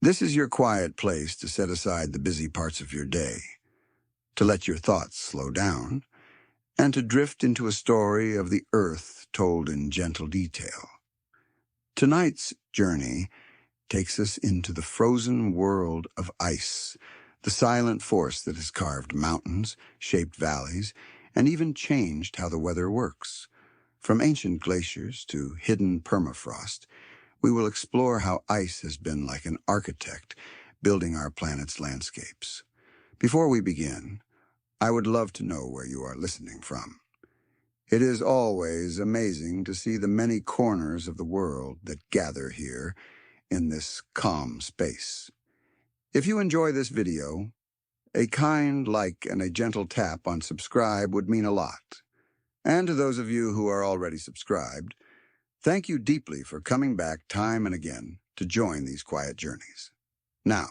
This is your quiet place to set aside the busy parts of your day, to let your thoughts slow down, and to drift into a story of the earth told in gentle detail. Tonight's journey takes us into the frozen world of ice, the silent force that has carved mountains, shaped valleys, and even changed how the weather works. From ancient glaciers to hidden permafrost, we will explore how ice has been like an architect building our planet's landscapes. Before we begin, I would love to know where you are listening from. It is always amazing to see the many corners of the world that gather here in this calm space. If you enjoy this video, a kind like and a gentle tap on subscribe would mean a lot. And to those of you who are already subscribed, thank you deeply for coming back time and again to join these quiet journeys. Now,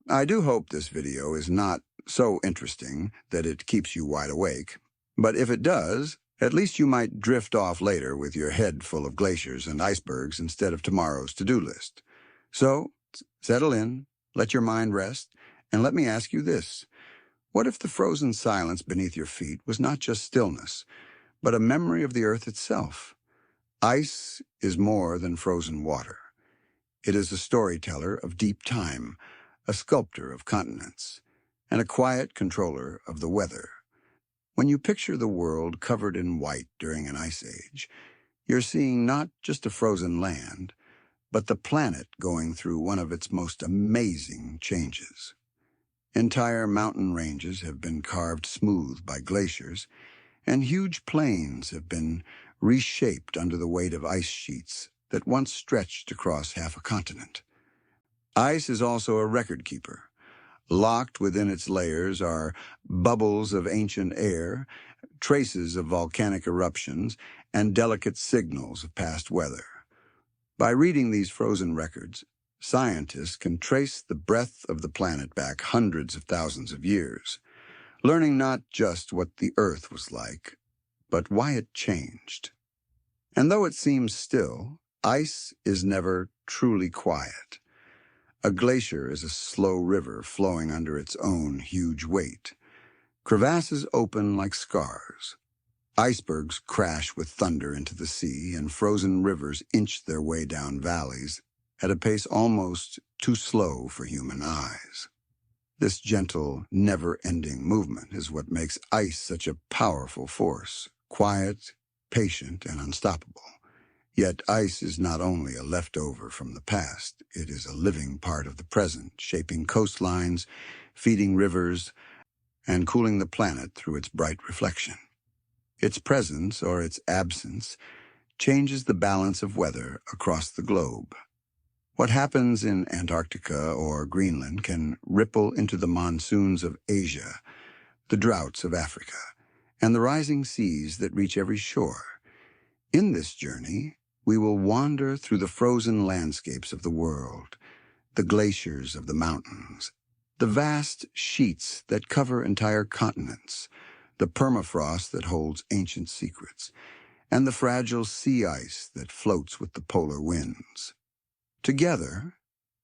I do hope this video is not so interesting that it keeps you wide awake, but if it does, at least you might drift off later with your head full of glaciers and icebergs instead of tomorrow's to-do list. So, settle in, let your mind rest, and let me ask you this. What if the frozen silence beneath your feet was not just stillness, but a memory of the earth itself? Ice is more than frozen water. It is a storyteller of deep time, a sculptor of continents, and a quiet controller of the weather. When you picture the world covered in white during an ice age, you're seeing not just a frozen land, but the planet going through one of its most amazing changes. Entire mountain ranges have been carved smooth by glaciers, and huge plains have been reshaped under the weight of ice sheets that once stretched across half a continent. Ice is also a record keeper. Locked within its layers are bubbles of ancient air, traces of volcanic eruptions, and delicate signals of past weather. By reading these frozen records, scientists can trace the breadth of the planet back hundreds of thousands of years, learning not just what the Earth was like, but why it changed. And though it seems still, ice is never truly quiet. A glacier is a slow river flowing under its own huge weight. Crevasses open like scars. Icebergs crash with thunder into the sea, and frozen rivers inch their way down valleys at a pace almost too slow for human eyes. This gentle, never-ending movement is what makes ice such a powerful force, quiet, patient, and unstoppable. Yet ice is not only a leftover from the past, it is a living part of the present, shaping coastlines, feeding rivers, and cooling the planet through its bright reflection. Its presence, or its absence, changes the balance of weather across the globe. What happens in Antarctica or Greenland can ripple into the monsoons of Asia, the droughts of Africa, and the rising seas that reach every shore. In this journey, we will wander through the frozen landscapes of the world, the glaciers of the mountains, the vast sheets that cover entire continents, the permafrost that holds ancient secrets, and the fragile sea ice that floats with the polar winds. Together,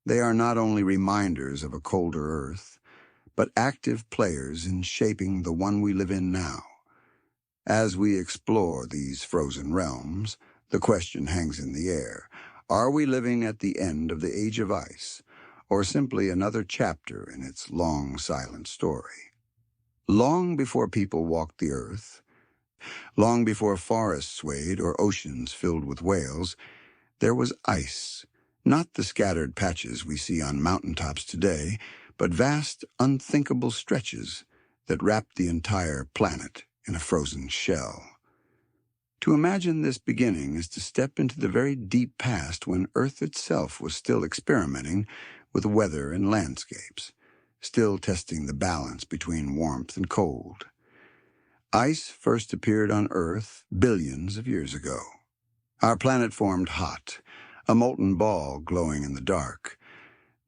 they are not only reminders of a colder Earth, but active players in shaping the one we live in now. As we explore these frozen realms, the question hangs in the air. Are we living at the end of the age of ice, or simply another chapter in its long, silent story? Long before people walked the earth, long before forests swayed or oceans filled with whales, there was ice, not the scattered patches we see on mountaintops today, but vast, unthinkable stretches that wrapped the entire planet in a frozen shell. To imagine this beginning is to step into the very deep past when Earth itself was still experimenting with weather and landscapes, still testing the balance between warmth and cold. Ice first appeared on Earth billions of years ago. Our planet formed hot, a molten ball glowing in the dark.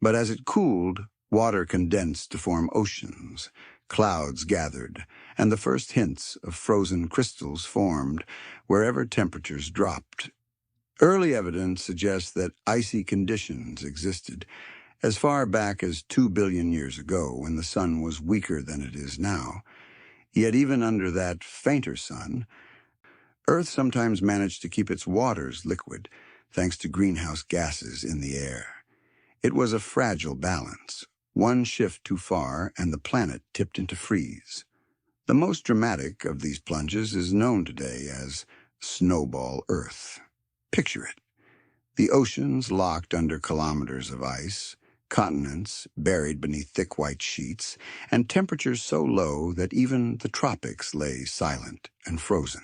But as it cooled, water condensed to form oceans, clouds gathered, and the first hints of frozen crystals formed wherever temperatures dropped. Early evidence suggests that icy conditions existed, As far back as 2 billion years ago, when the sun was weaker than it is now, yet even under that fainter sun, Earth sometimes managed to keep its waters liquid thanks to greenhouse gases in the air. It was a fragile balance. One shift too far and the planet tipped into freeze. The most dramatic of these plunges is known today as snowball Earth. Picture it. The oceans locked under kilometers of ice, continents buried beneath thick white sheets, and temperatures so low that even the tropics lay silent and frozen.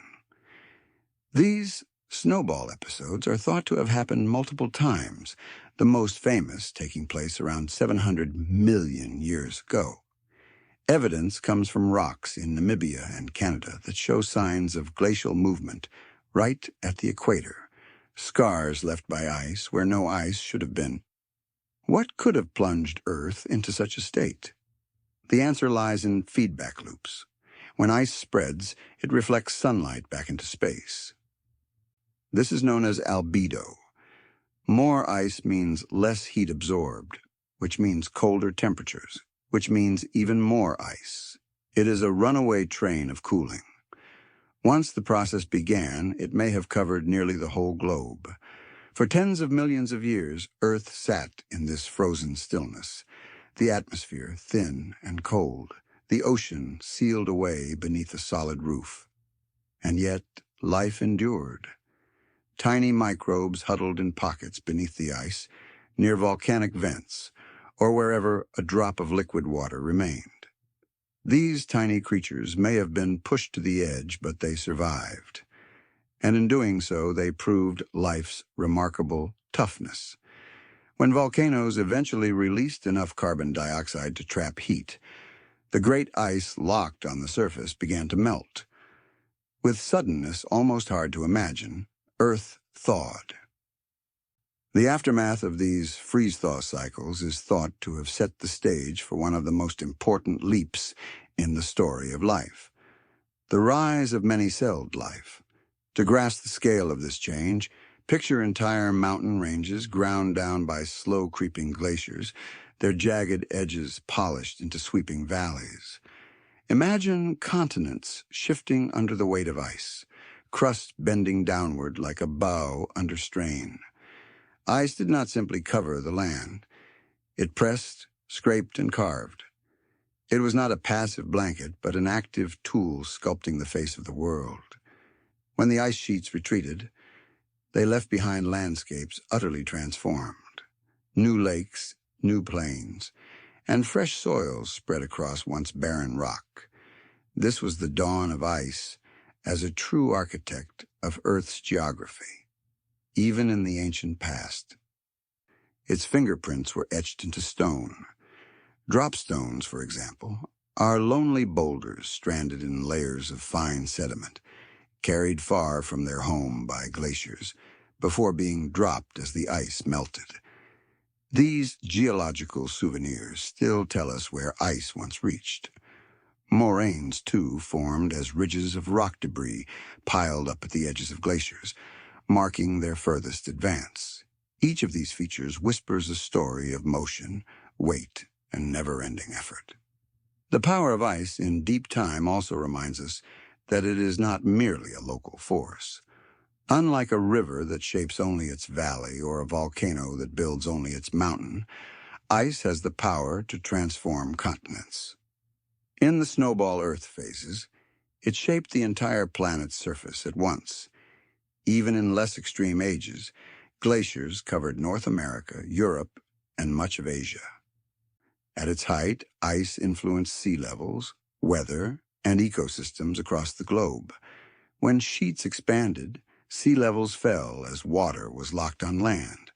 These snowball episodes are thought to have happened multiple times, the most famous taking place around 700 million years ago. Evidence comes from rocks in Namibia and Canada that show signs of glacial movement right at the equator, scars left by ice where no ice should have been. What could have plunged Earth into such a state? The answer lies in feedback loops. When ice spreads, it reflects sunlight back into space. This is known as albedo. More ice means less heat absorbed, which means colder temperatures, which means even more ice. It is a runaway train of cooling. Once the process began, it may have covered nearly the whole globe. For tens of millions of years, Earth sat in this frozen stillness, the atmosphere thin and cold, the ocean sealed away beneath a solid roof. And yet, life endured. Tiny microbes huddled in pockets beneath the ice, near volcanic vents, or wherever a drop of liquid water remained. These tiny creatures may have been pushed to the edge, but they survived. And in doing so, they proved life's remarkable toughness. When volcanoes eventually released enough carbon dioxide to trap heat, the great ice locked on the surface began to melt. With suddenness almost hard to imagine, Earth thawed. The aftermath of these freeze-thaw cycles is thought to have set the stage for one of the most important leaps in the story of life, the rise of many-celled life. To grasp the scale of this change, picture entire mountain ranges ground down by slow-creeping glaciers, their jagged edges polished into sweeping valleys. Imagine continents shifting under the weight of ice, crust bending downward like a bow under strain. Ice did not simply cover the land. It pressed, scraped, and carved. It was not a passive blanket, but an active tool sculpting the face of the world. When the ice sheets retreated, they left behind landscapes utterly transformed. New lakes, new plains, and fresh soils spread across once barren rock. This was the dawn of ice as a true architect of Earth's geography, even in the ancient past. Its fingerprints were etched into stone. Dropstones, for example, are lonely boulders stranded in layers of fine sediment, carried far from their home by glaciers, before being dropped as the ice melted. These geological souvenirs still tell us where ice once reached. Moraines, too, formed as ridges of rock debris piled up at the edges of glaciers, marking their furthest advance. Each of these features whispers a story of motion, weight, and never-ending effort. The power of ice in deep time also reminds us that it is not merely a local force. Unlike a river that shapes only its valley or a volcano that builds only its mountain, ice has the power to transform continents. In the snowball Earth phases, it shaped the entire planet's surface at once. Even in less extreme ages, glaciers covered North America, Europe, and much of Asia. At its height, ice influenced sea levels, weather, and ecosystems across the globe. When sheets expanded, sea levels fell as water was locked on land.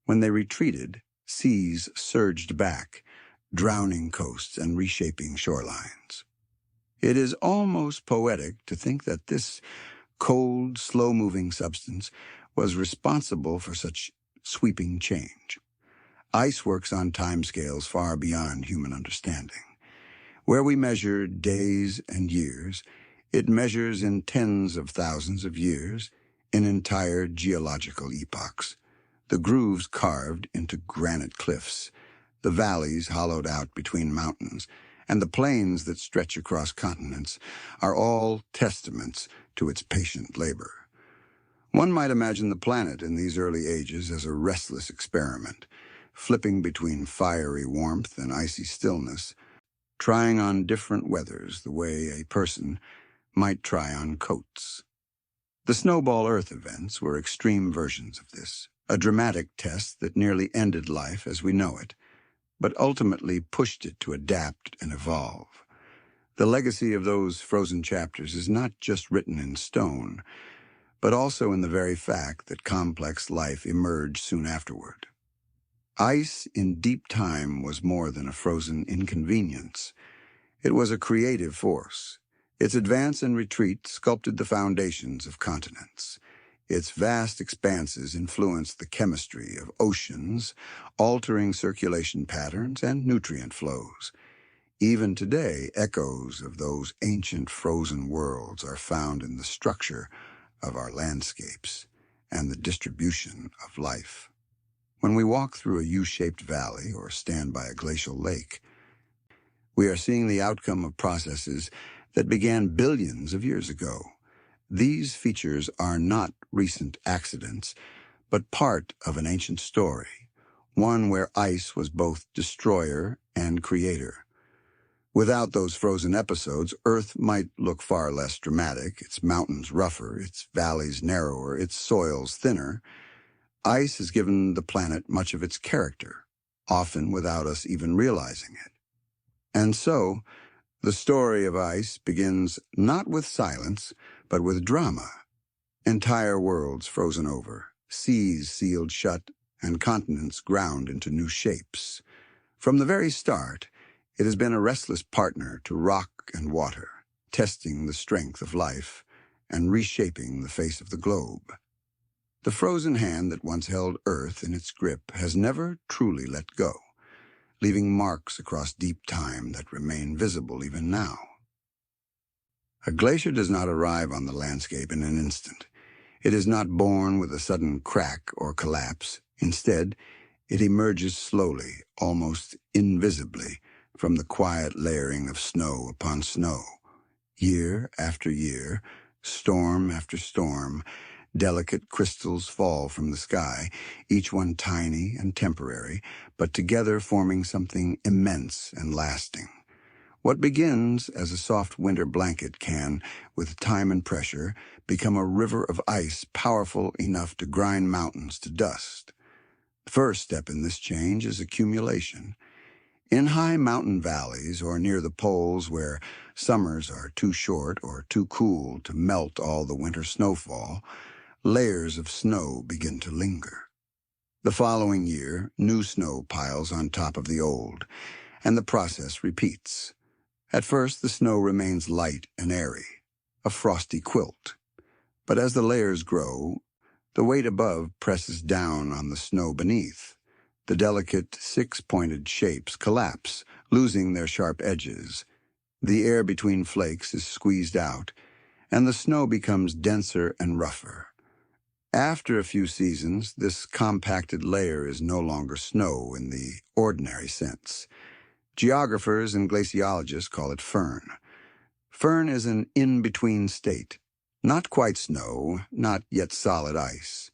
When they retreated, seas surged back, drowning coasts and reshaping shorelines. It is almost poetic to think that this cold, slow-moving substance was responsible for such sweeping change. Ice works on timescales far beyond human understanding. Where we measure days and years, it measures in tens of thousands of years, in entire geological epochs. The grooves carved into granite cliffs, The valleys hollowed out between mountains, and the plains that stretch across continents are all testaments to its patient labor. One might imagine the planet in these early ages as a restless experiment, flipping between fiery warmth and icy stillness, trying on different weathers the way a person might try on coats. The Snowball Earth events were extreme versions of this, a dramatic test that nearly ended life as we know it, but ultimately pushed it to adapt and evolve. The legacy of those frozen chapters is not just written in stone, but also in the very fact that complex life emerged soon afterward. Ice in deep time was more than a frozen inconvenience. It was a creative force. Its advance and retreat sculpted the foundations of continents. Its vast expanses influenced the chemistry of oceans, altering circulation patterns and nutrient flows. Even today, echoes of those ancient frozen worlds are found in the structure of our landscapes and the distribution of life. When we walk through a U-shaped valley or stand by a glacial lake, we are seeing the outcome of processes that began billions of years ago. These features are not recent accidents, but part of an ancient story, one where ice was both destroyer and creator. Without those frozen episodes, Earth might look far less dramatic, its mountains rougher, its valleys narrower, its soils thinner. Ice has given the planet much of its character, often without us even realizing it. And so, the story of ice begins not with silence, but with drama. Entire worlds frozen over, seas sealed shut, and continents ground into new shapes. From the very start, it has been a restless partner to rock and water, testing the strength of life and reshaping the face of the globe. The frozen hand that once held Earth in its grip has never truly let go, leaving marks across deep time that remain visible even now. A glacier does not arrive on the landscape in an instant. It is not born with a sudden crack or collapse. Instead, it emerges slowly, almost invisibly, from the quiet layering of snow upon snow. Year after year, storm after storm, delicate crystals fall from the sky, each one tiny and temporary, but together forming something immense and lasting. What begins as a soft winter blanket can, with time and pressure, become a river of ice powerful enough to grind mountains to dust. The first step in this change is accumulation. In high mountain valleys or near the poles where summers are too short or too cool to melt all the winter snowfall, layers of snow begin to linger. The following year, new snow piles on top of the old, and the process repeats. At first, the snow remains light and airy, a frosty quilt. But as the layers grow, the weight above presses down on the snow beneath. The delicate, six-pointed shapes collapse, losing their sharp edges. The air between flakes is squeezed out, and the snow becomes denser and rougher. After a few seasons, this compacted layer is no longer snow in the ordinary sense. Geographers and glaciologists call it firn. Firn is an in-between state. Not quite snow, not yet solid ice.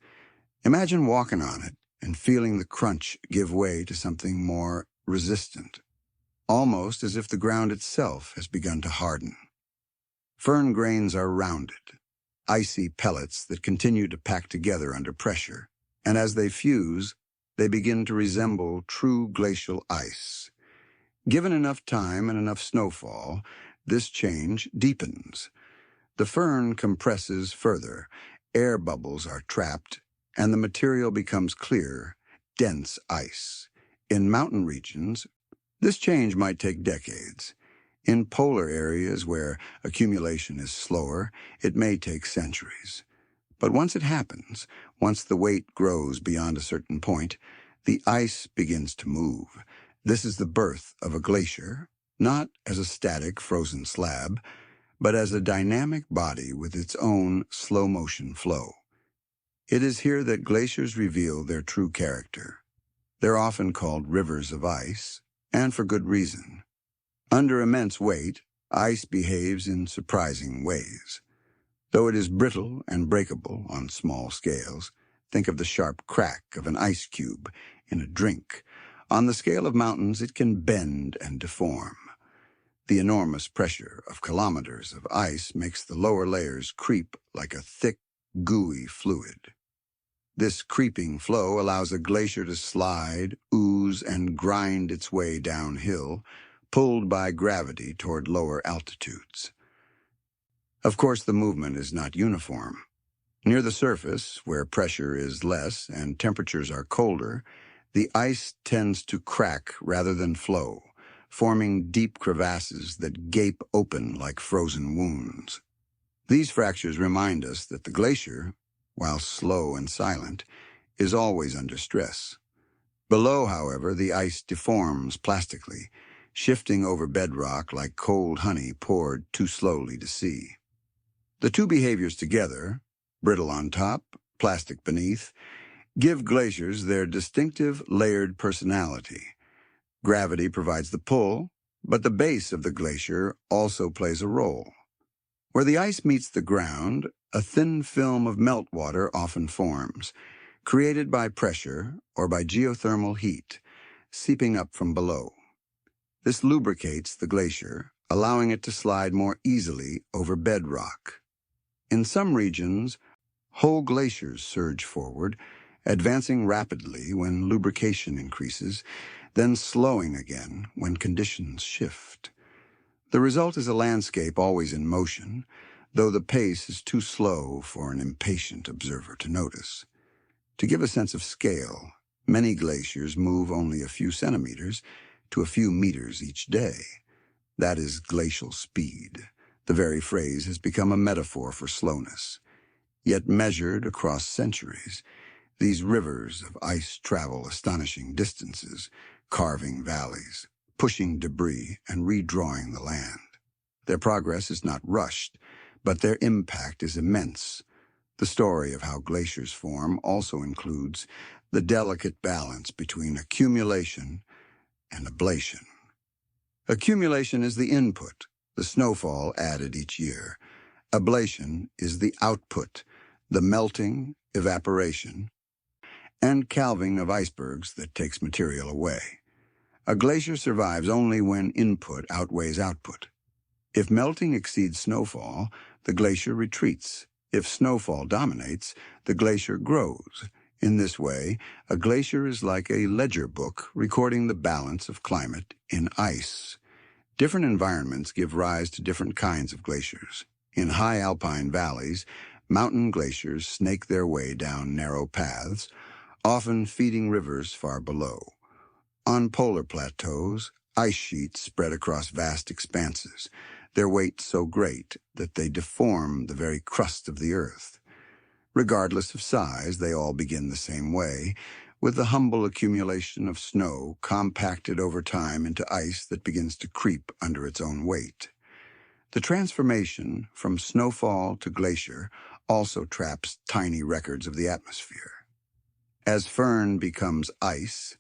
Imagine walking on it and feeling the crunch give way to something more resistant, almost as if the ground itself has begun to harden. Firn grains are rounded, icy pellets that continue to pack together under pressure, and as they fuse, they begin to resemble true glacial ice. Given enough time and enough snowfall, this change deepens. The firn compresses further, air bubbles are trapped, and the material becomes clear, dense ice. In mountain regions, this change might take decades. In polar areas where accumulation is slower, it may take centuries. But once it happens, once the weight grows beyond a certain point, the ice begins to move. This is the birth of a glacier, not as a static frozen slab, but as a dynamic body with its own slow-motion flow. It is here that glaciers reveal their true character. They're often called rivers of ice, and for good reason. Under immense weight, ice behaves in surprising ways. Though it is brittle and breakable on small scales, think of the sharp crack of an ice cube in a drink. On the scale of mountains, it can bend and deform. The enormous pressure of kilometers of ice makes the lower layers creep like a thick, gooey fluid. This creeping flow allows a glacier to slide, ooze, and grind its way downhill, pulled by gravity toward lower altitudes. Of course, the movement is not uniform. Near the surface, where pressure is less and temperatures are colder, the ice tends to crack rather than flow, forming deep crevasses that gape open like frozen wounds. These fractures remind us that the glacier, while slow and silent, is always under stress. Below, however, the ice deforms plastically, shifting over bedrock like cold honey poured too slowly to see. The two behaviors together, brittle on top, plastic beneath, give glaciers their distinctive layered personality. Gravity provides the pull, but the base of the glacier also plays a role. Where the ice meets the ground, a thin film of meltwater often forms, created by pressure or by geothermal heat, seeping up from below. This lubricates the glacier, allowing it to slide more easily over bedrock. In some regions, whole glaciers surge forward, advancing rapidly when lubrication increases, then slowing again when conditions shift. The result is a landscape always in motion, though the pace is too slow for an impatient observer to notice. To give a sense of scale, many glaciers move only a few centimeters to a few meters each day. That is glacial speed. The very phrase has become a metaphor for slowness. Yet measured across centuries, these rivers of ice travel astonishing distances, carving valleys, pushing debris, and redrawing the land. Their progress is not rushed, but their impact is immense. The story of how glaciers form also includes the delicate balance between accumulation and ablation. Accumulation is the input, the snowfall added each year. Ablation is the output, the melting, evaporation, and calving of icebergs that takes material away. A glacier survives only when input outweighs output. If melting exceeds snowfall, the glacier retreats. If snowfall dominates, the glacier grows. In this way, a glacier is like a ledger book recording the balance of climate in ice. Different environments give rise to different kinds of glaciers. In high alpine valleys, mountain glaciers snake their way down narrow paths, often feeding rivers far below. On polar plateaus, ice sheets spread across vast expanses, their weight so great that they deform the very crust of the earth. Regardless of size, they all begin the same way, with the humble accumulation of snow compacted over time into ice that begins to creep under its own weight. The transformation from snowfall to glacier also traps tiny records of the atmosphere. As firn becomes ice,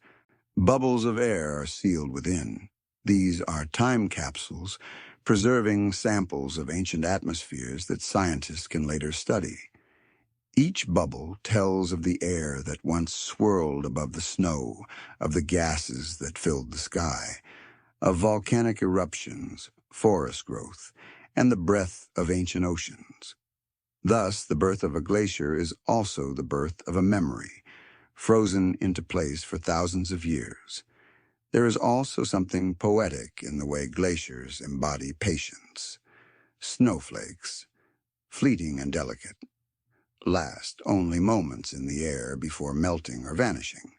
bubbles of air are sealed within. These are time capsules, preserving samples of ancient atmospheres that scientists can later study. Each bubble tells of the air that once swirled above the snow, of the gases that filled the sky, of volcanic eruptions, forest growth, and the breath of ancient oceans. Thus, the birth of a glacier is also the birth of a memory, frozen into place for thousands of years. There is also something poetic in the way glaciers embody patience. Snowflakes, fleeting and delicate, last only moments in the air before melting or vanishing.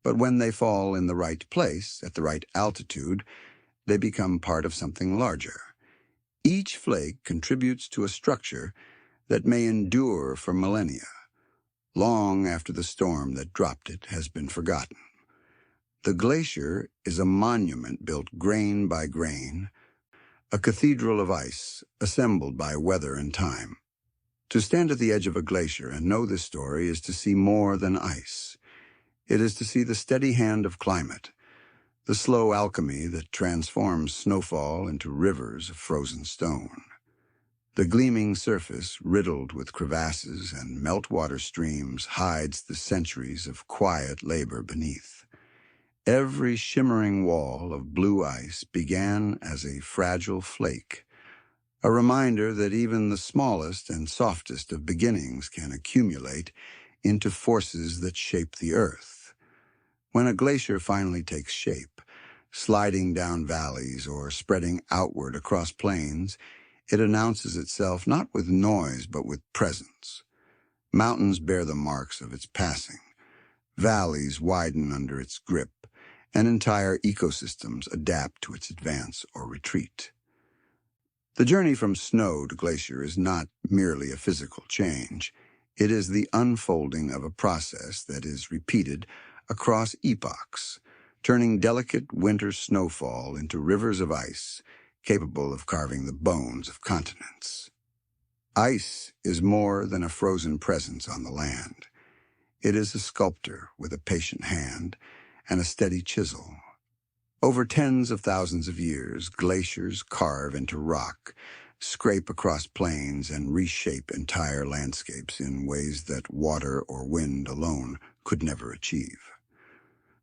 But when they fall in the right place, at the right altitude, they become part of something larger. Each flake contributes to a structure that may endure for millennia, long after the storm that dropped it has been forgotten. The glacier is a monument built grain by grain, a cathedral of ice assembled by weather and time. To stand at the edge of a glacier and know this story is to see more than ice. It is to see the steady hand of climate, the slow alchemy that transforms snowfall into rivers of frozen stone. The gleaming surface, riddled with crevasses and meltwater streams, hides the centuries of quiet labor beneath. Every shimmering wall of blue ice began as a fragile flake, a reminder that even the smallest and softest of beginnings can accumulate into forces that shape the earth. When a glacier finally takes shape, sliding down valleys or spreading outward across plains, it announces itself not with noise but with presence. Mountains bear the marks of its passing. Valleys widen under its grip, and entire ecosystems adapt to its advance or retreat. The journey from snow to glacier is not merely a physical change. It is the unfolding of a process that is repeated across epochs, turning delicate winter snowfall into rivers of ice capable of carving the bones of continents. Ice is more than a frozen presence on the land. It is a sculptor with a patient hand and a steady chisel. Over tens of thousands of years, glaciers carve into rock, scrape across plains, and reshape entire landscapes in ways that water or wind alone could never achieve.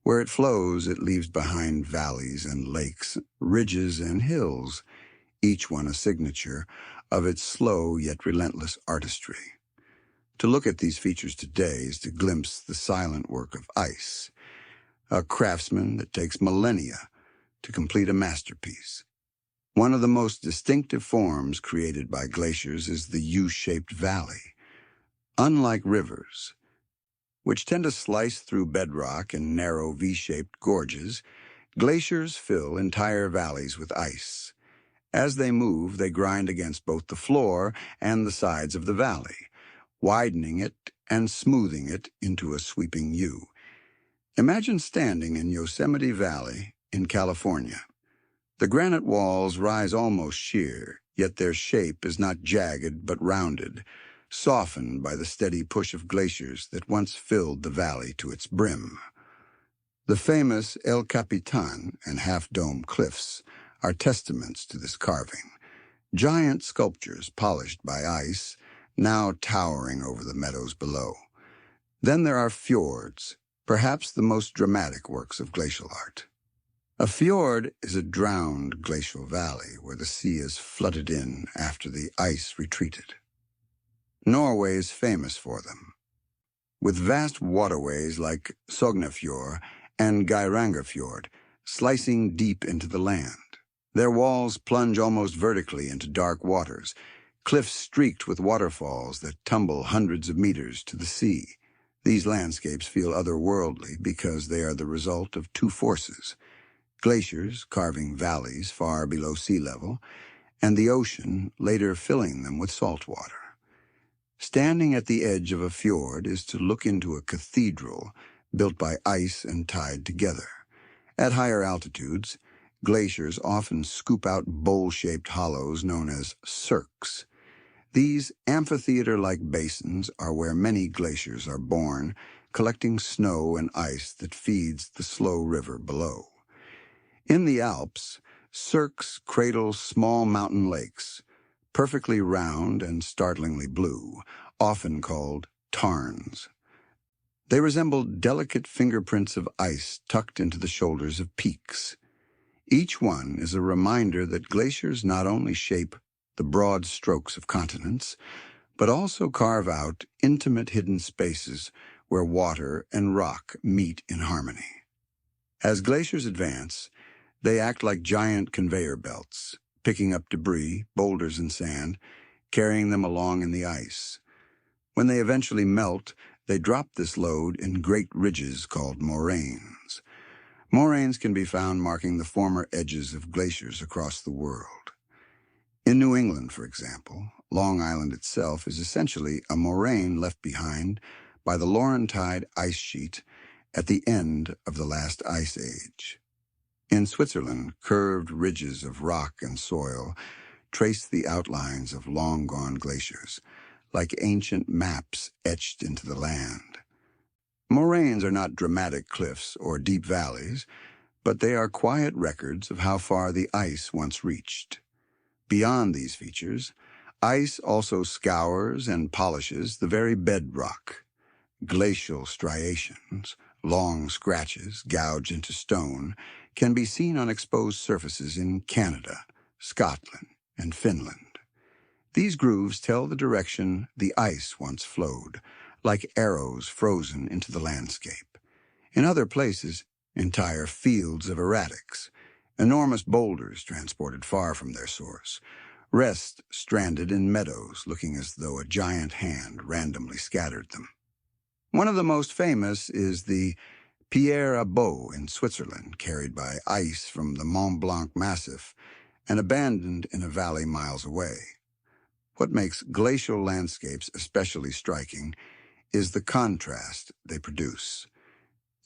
Where it flows, it leaves behind valleys and lakes, ridges and hills, each one a signature of its slow yet relentless artistry. To look at these features today is to glimpse the silent work of ice, a craftsman that takes millennia to complete a masterpiece. One of the most distinctive forms created by glaciers is the U-shaped valley. Unlike rivers, which tend to slice through bedrock in narrow V-shaped gorges, glaciers fill entire valleys with ice. As they move, they grind against both the floor and the sides of the valley, widening it and smoothing it into a sweeping U. Imagine standing in Yosemite Valley in California. The granite walls rise almost sheer, yet their shape is not jagged but rounded, softened by the steady push of glaciers that once filled the valley to its brim. The famous El Capitan and Half-Dome cliffs are testaments to this carving, giant sculptures polished by ice, now towering over the meadows below. Then there are fjords, perhaps the most dramatic works of glacial art. A fjord is a drowned glacial valley where the sea is flooded in after the ice retreated. Norway is famous for them, with vast waterways like Sognefjord and Geirangerfjord slicing deep into the land. Their walls plunge almost vertically into dark waters, cliffs streaked with waterfalls that tumble hundreds of meters to the sea. These landscapes feel otherworldly because they are the result of two forces: glaciers carving valleys far below sea level, and the ocean later filling them with salt water. Standing at the edge of a fjord is to look into a cathedral built by ice and tied together. At higher altitudes, glaciers often scoop out bowl-shaped hollows known as cirques. These amphitheater-like basins are where many glaciers are born, collecting snow and ice that feeds the slow river below. In the Alps, cirques cradle small mountain lakes, perfectly round and startlingly blue, often called tarns. They resemble delicate fingerprints of ice tucked into the shoulders of peaks. Each one is a reminder that glaciers not only shape the broad strokes of continents, but also carve out intimate hidden spaces where water and rock meet in harmony. As glaciers advance, they act like giant conveyor belts, picking up debris, boulders and sand, carrying them along in the ice. When they eventually melt, they drop this load in great ridges called moraines. Moraines can be found marking the former edges of glaciers across the world. In New England, for example, Long Island itself is essentially a moraine left behind by the Laurentide ice sheet at the end of the last ice age. In Switzerland, curved ridges of rock and soil trace the outlines of long-gone glaciers, like ancient maps etched into the land. Moraines are not dramatic cliffs or deep valleys, but they are quiet records of how far the ice once reached. Beyond these features, ice also scours and polishes the very bedrock. Glacial striations, long scratches gouged into stone, can be seen on exposed surfaces in Canada, Scotland, and Finland. These grooves tell the direction the ice once flowed, like arrows frozen into the landscape. In other places, entire fields of erratics, enormous boulders transported far from their source, rest stranded in meadows looking as though a giant hand randomly scattered them. One of the most famous is the Pierre Abot in Switzerland, carried by ice from the Mont Blanc Massif and abandoned in a valley miles away. What makes glacial landscapes especially striking is the contrast they produce.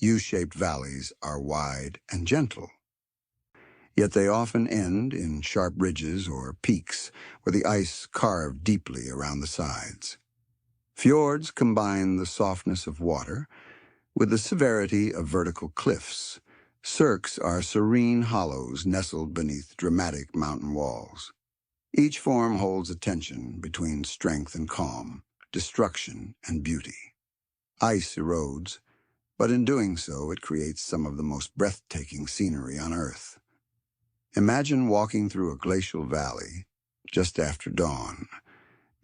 U-shaped valleys are wide and gentle, yet they often end in sharp ridges or peaks where the ice carved deeply around the sides. Fjords combine the softness of water with the severity of vertical cliffs. Cirques are serene hollows nestled beneath dramatic mountain walls. Each form holds a tension between strength and calm, destruction and beauty. Ice erodes, but in doing so it creates some of the most breathtaking scenery on Earth. Imagine walking through a glacial valley just after dawn.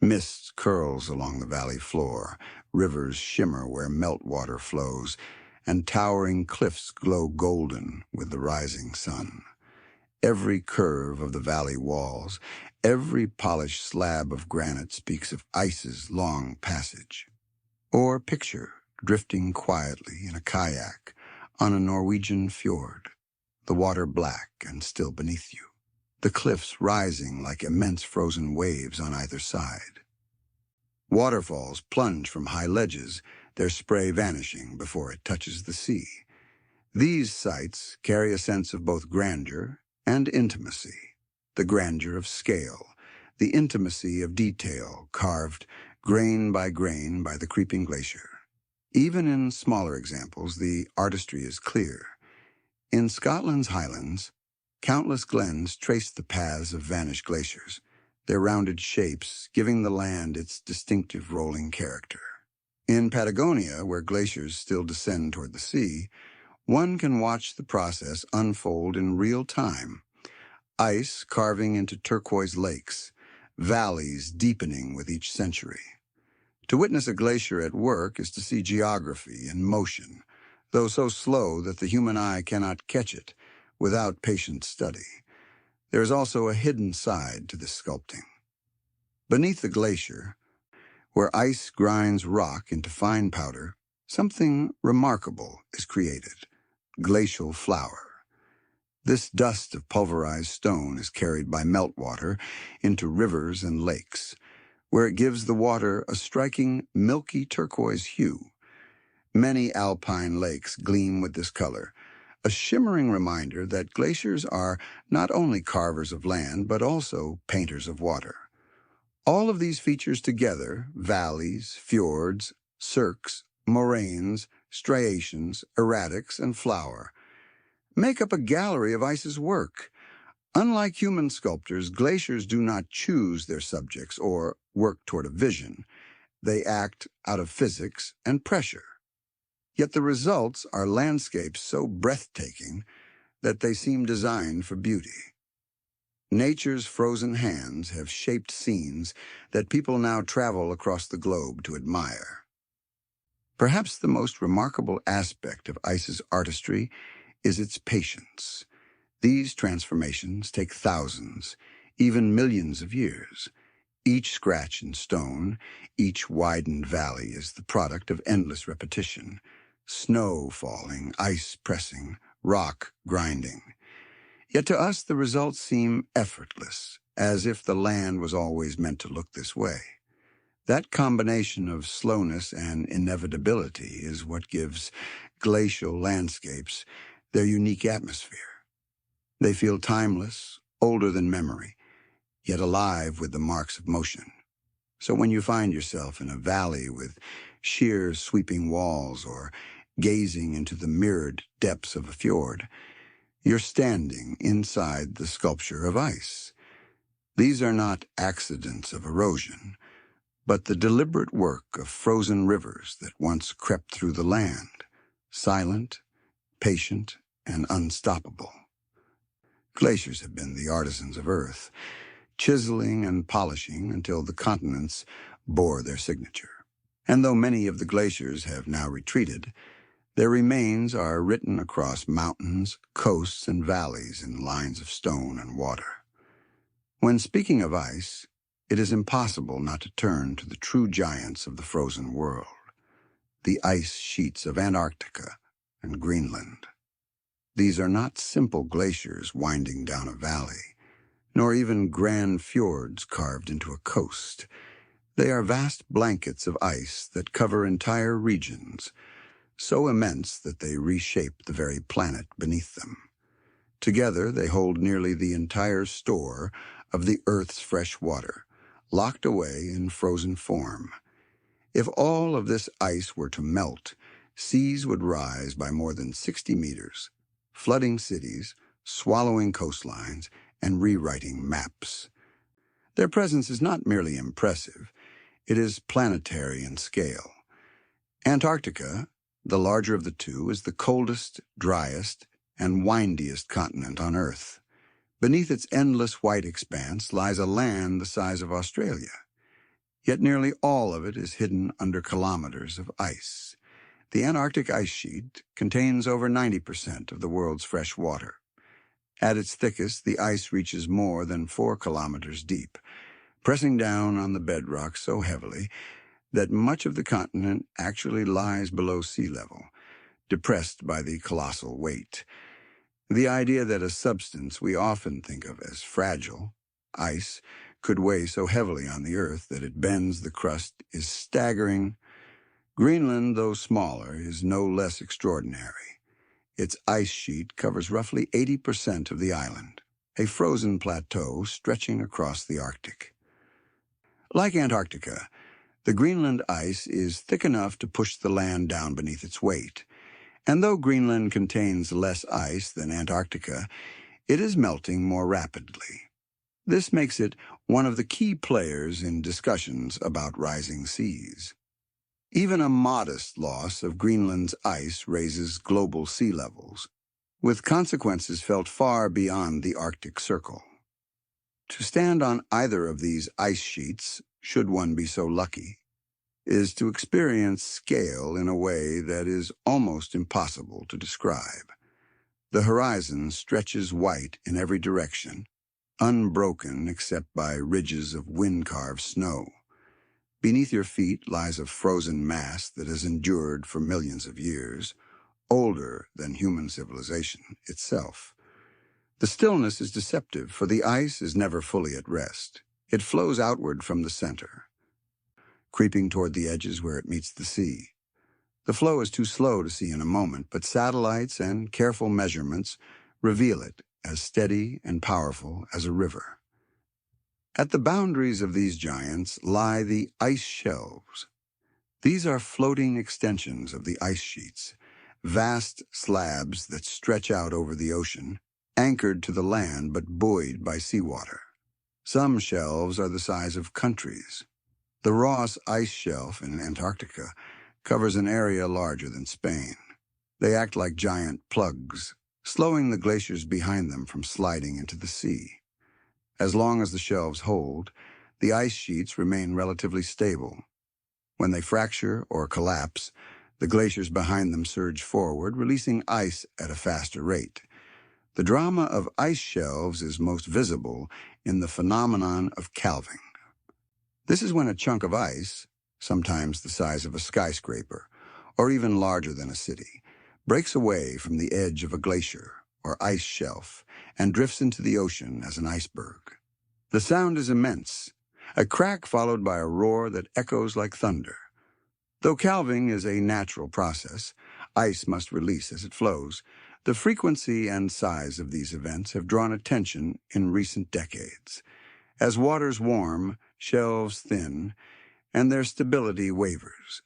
Mist curls along the valley floor, rivers shimmer where meltwater flows, and towering cliffs glow golden with the rising sun. Every curve of the valley walls, every polished slab of granite speaks of ice's long passage. Or picture drifting quietly in a kayak on a Norwegian fjord, the water black and still beneath you, the cliffs rising like immense frozen waves on either side. Waterfalls plunge from high ledges, their spray vanishing before it touches the sea. These sights carry a sense of both grandeur and intimacy, the grandeur of scale, the intimacy of detail carved grain by the creeping glacier. Even in smaller examples, the artistry is clear. In Scotland's Highlands, countless glens trace the paths of vanished glaciers, their rounded shapes giving the land its distinctive rolling character. In Patagonia, where glaciers still descend toward the sea, one can watch the process unfold in real time. Ice carving into turquoise lakes, valleys deepening with each century. To witness a glacier at work is to see geography in motion, though so slow that the human eye cannot catch it without patient study. There is also a hidden side to this sculpting. Beneath the glacier, where ice grinds rock into fine powder, something remarkable is created: glacial flour. This dust of pulverized stone is carried by meltwater into rivers and lakes, where it gives the water a striking milky turquoise hue. Many alpine lakes gleam with this color, a shimmering reminder that glaciers are not only carvers of land, but also painters of water. All of these features together, valleys, fjords, cirques, moraines, striations, erratics, and flour, make up a gallery of ice's work. Unlike human sculptors, glaciers do not choose their subjects or work toward a vision. They act out of physics and pressure. Yet the results are landscapes so breathtaking that they seem designed for beauty. Nature's frozen hands have shaped scenes that people now travel across the globe to admire. Perhaps the most remarkable aspect of ice's artistry is its patience. These transformations take thousands, even millions of years. Each scratch in stone, each widened valley is the product of endless repetition. Snow falling, ice pressing, rock grinding. Yet to us the results seem effortless, as if the land was always meant to look this way. That combination of slowness and inevitability is what gives glacial landscapes their unique atmosphere. They feel timeless, older than memory, yet alive with the marks of motion. So when you find yourself in a valley with sheer sweeping walls, or gazing into the mirrored depths of a fjord, you're standing inside the sculpture of ice. These are not accidents of erosion, but the deliberate work of frozen rivers that once crept through the land, silent, patient, and unstoppable. Glaciers have been the artisans of Earth, chiseling and polishing until the continents bore their signature. And though many of the glaciers have now retreated, their remains are written across mountains, coasts, and valleys in lines of stone and water. When speaking of ice, it is impossible not to turn to the true giants of the frozen world, the ice sheets of Antarctica and Greenland. These are not simple glaciers winding down a valley, nor even grand fjords carved into a coast. They are vast blankets of ice that cover entire regions, so immense that they reshape the very planet beneath them. Together, they hold nearly the entire store of the Earth's fresh water, locked away in frozen form. If all of this ice were to melt, seas would rise by more than 60 meters, flooding cities, swallowing coastlines, and rewriting maps. Their presence is not merely impressive, it is planetary in scale. Antarctica, the larger of the two, is the coldest, driest, and windiest continent on Earth. Beneath its endless white expanse lies a land the size of Australia. Yet nearly all of it is hidden under kilometers of ice. The Antarctic ice sheet contains over 90% of the world's fresh water. At its thickest, the ice reaches more than 4 kilometers deep, pressing down on the bedrock so heavily that much of the continent actually lies below sea level, depressed by the colossal weight. The idea that a substance we often think of as fragile, ice, could weigh so heavily on the Earth that it bends the crust is staggering. Greenland, though smaller, is no less extraordinary. Its ice sheet covers roughly 80% of the island, a frozen plateau stretching across the Arctic. Like Antarctica, the Greenland ice is thick enough to push the land down beneath its weight. And though Greenland contains less ice than Antarctica, it is melting more rapidly. This makes it one of the key players in discussions about rising seas. Even a modest loss of Greenland's ice raises global sea levels, with consequences felt far beyond the Arctic Circle. To stand on either of these ice sheets, should one be so lucky, is to experience scale in a way that is almost impossible to describe. The horizon stretches white in every direction, unbroken except by ridges of wind-carved snow. Beneath your feet lies a frozen mass that has endured for millions of years, older than human civilization itself. The stillness is deceptive, for the ice is never fully at rest. It flows outward from the center, creeping toward the edges where it meets the sea. The flow is too slow to see in a moment, but satellites and careful measurements reveal it as steady and powerful as a river. At the boundaries of these giants lie the ice shelves. These are floating extensions of the ice sheets, vast slabs that stretch out over the ocean, anchored to the land but buoyed by seawater. Some shelves are the size of countries. The Ross Ice Shelf in Antarctica covers an area larger than Spain. They act like giant plugs, slowing the glaciers behind them from sliding into the sea. As long as the shelves hold, the ice sheets remain relatively stable. When they fracture or collapse, the glaciers behind them surge forward, releasing ice at a faster rate. The drama of ice shelves is most visible in the phenomenon of calving. This is when a chunk of ice, sometimes the size of a skyscraper, or even larger than a city, breaks away from the edge of a glacier or ice shelf and drifts into the ocean as an iceberg. The sound is immense, a crack followed by a roar that echoes like thunder. Though calving is a natural process, ice must release as it flows. The frequency and size of these events have drawn attention in recent decades. As waters warm, shelves thin, and their stability wavers.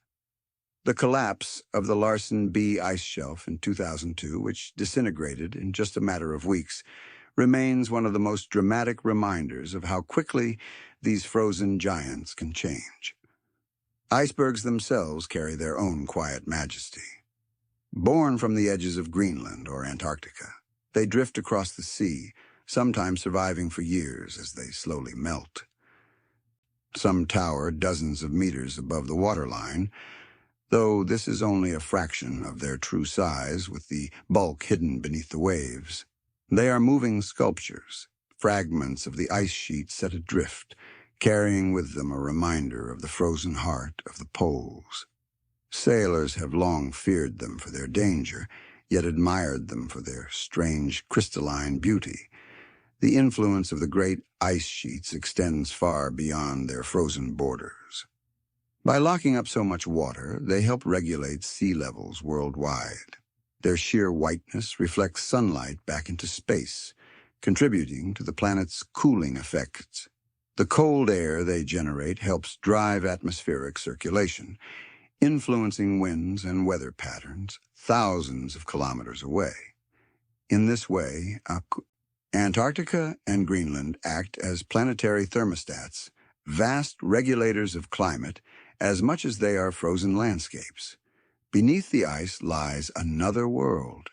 The collapse of the Larsen B ice shelf in 2002, which disintegrated in just a matter of weeks, remains one of the most dramatic reminders of how quickly these frozen giants can change. Icebergs themselves carry their own quiet majesty. Born from the edges of Greenland or Antarctica, they drift across the sea, sometimes surviving for years as they slowly melt. Some tower dozens of meters above the waterline, though this is only a fraction of their true size with the bulk hidden beneath the waves. They are moving sculptures, fragments of the ice sheet set adrift, carrying with them a reminder of the frozen heart of the poles. Sailors have long feared them for their danger, yet admired them for their strange crystalline beauty. The influence of the great ice sheets extends far beyond their frozen borders. By locking up so much water, they help regulate sea levels worldwide. Their sheer whiteness reflects sunlight back into space, contributing to the planet's cooling effects. The cold air they generate helps drive atmospheric circulation, influencing winds and weather patterns thousands of kilometers away. In this way, Antarctica and Greenland act as planetary thermostats, vast regulators of climate, as much as they are frozen landscapes. Beneath the ice lies another world.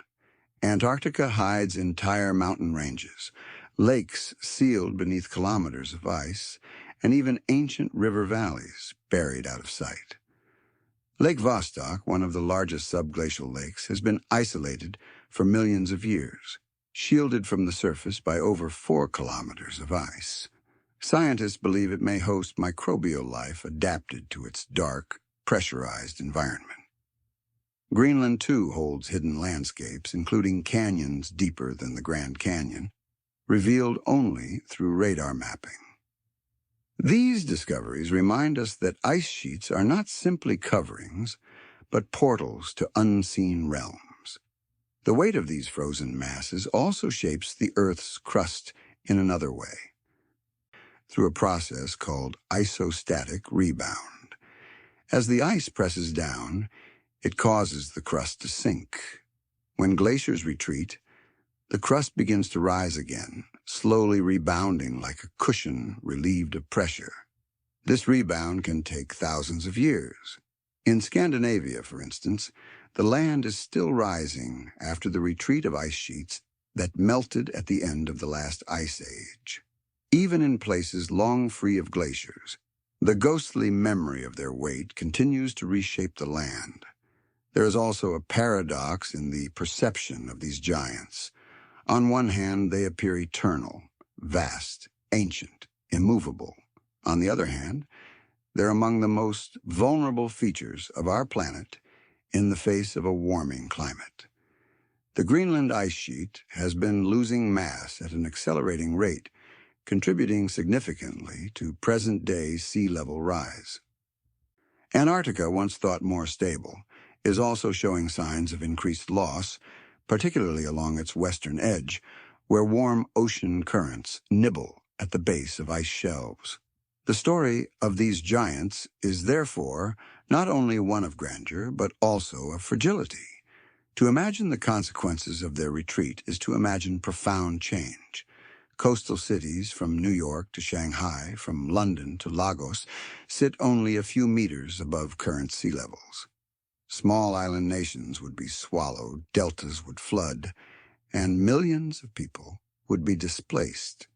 Antarctica hides entire mountain ranges, lakes sealed beneath kilometers of ice, and even ancient river valleys buried out of sight. Lake Vostok, one of the largest subglacial lakes, has been isolated for millions of years, shielded from the surface by over 4 kilometers of ice. Scientists believe it may host microbial life adapted to its dark, pressurized environment. Greenland, too, holds hidden landscapes, including canyons deeper than the Grand Canyon, revealed only through radar mapping. These discoveries remind us that ice sheets are not simply coverings, but portals to unseen realms. The weight of these frozen masses also shapes the Earth's crust in another way, through a process called isostatic rebound. As the ice presses down, it causes the crust to sink. When glaciers retreat, the crust begins to rise again, slowly rebounding like a cushion relieved of pressure. This rebound can take thousands of years. In Scandinavia, for instance, the land is still rising after the retreat of ice sheets that melted at the end of the last ice age. Even in places long free of glaciers, the ghostly memory of their weight continues to reshape the land. There is also a paradox in the perception of these giants. On one hand, they appear eternal, vast, ancient, immovable. On the other hand, they're among the most vulnerable features of our planet in the face of a warming climate. The Greenland ice sheet has been losing mass at an accelerating rate, contributing significantly to present-day sea level rise. Antarctica, once thought more stable, is also showing signs of increased loss, particularly along its western edge, where warm ocean currents nibble at the base of ice shelves. The story of these giants is therefore not only one of grandeur, but also of fragility. To imagine the consequences of their retreat is to imagine profound change. Coastal cities from New York to Shanghai, from London to Lagos, sit only a few meters above current sea levels. Small island nations would be swallowed, deltas would flood, and millions of people would be displaced.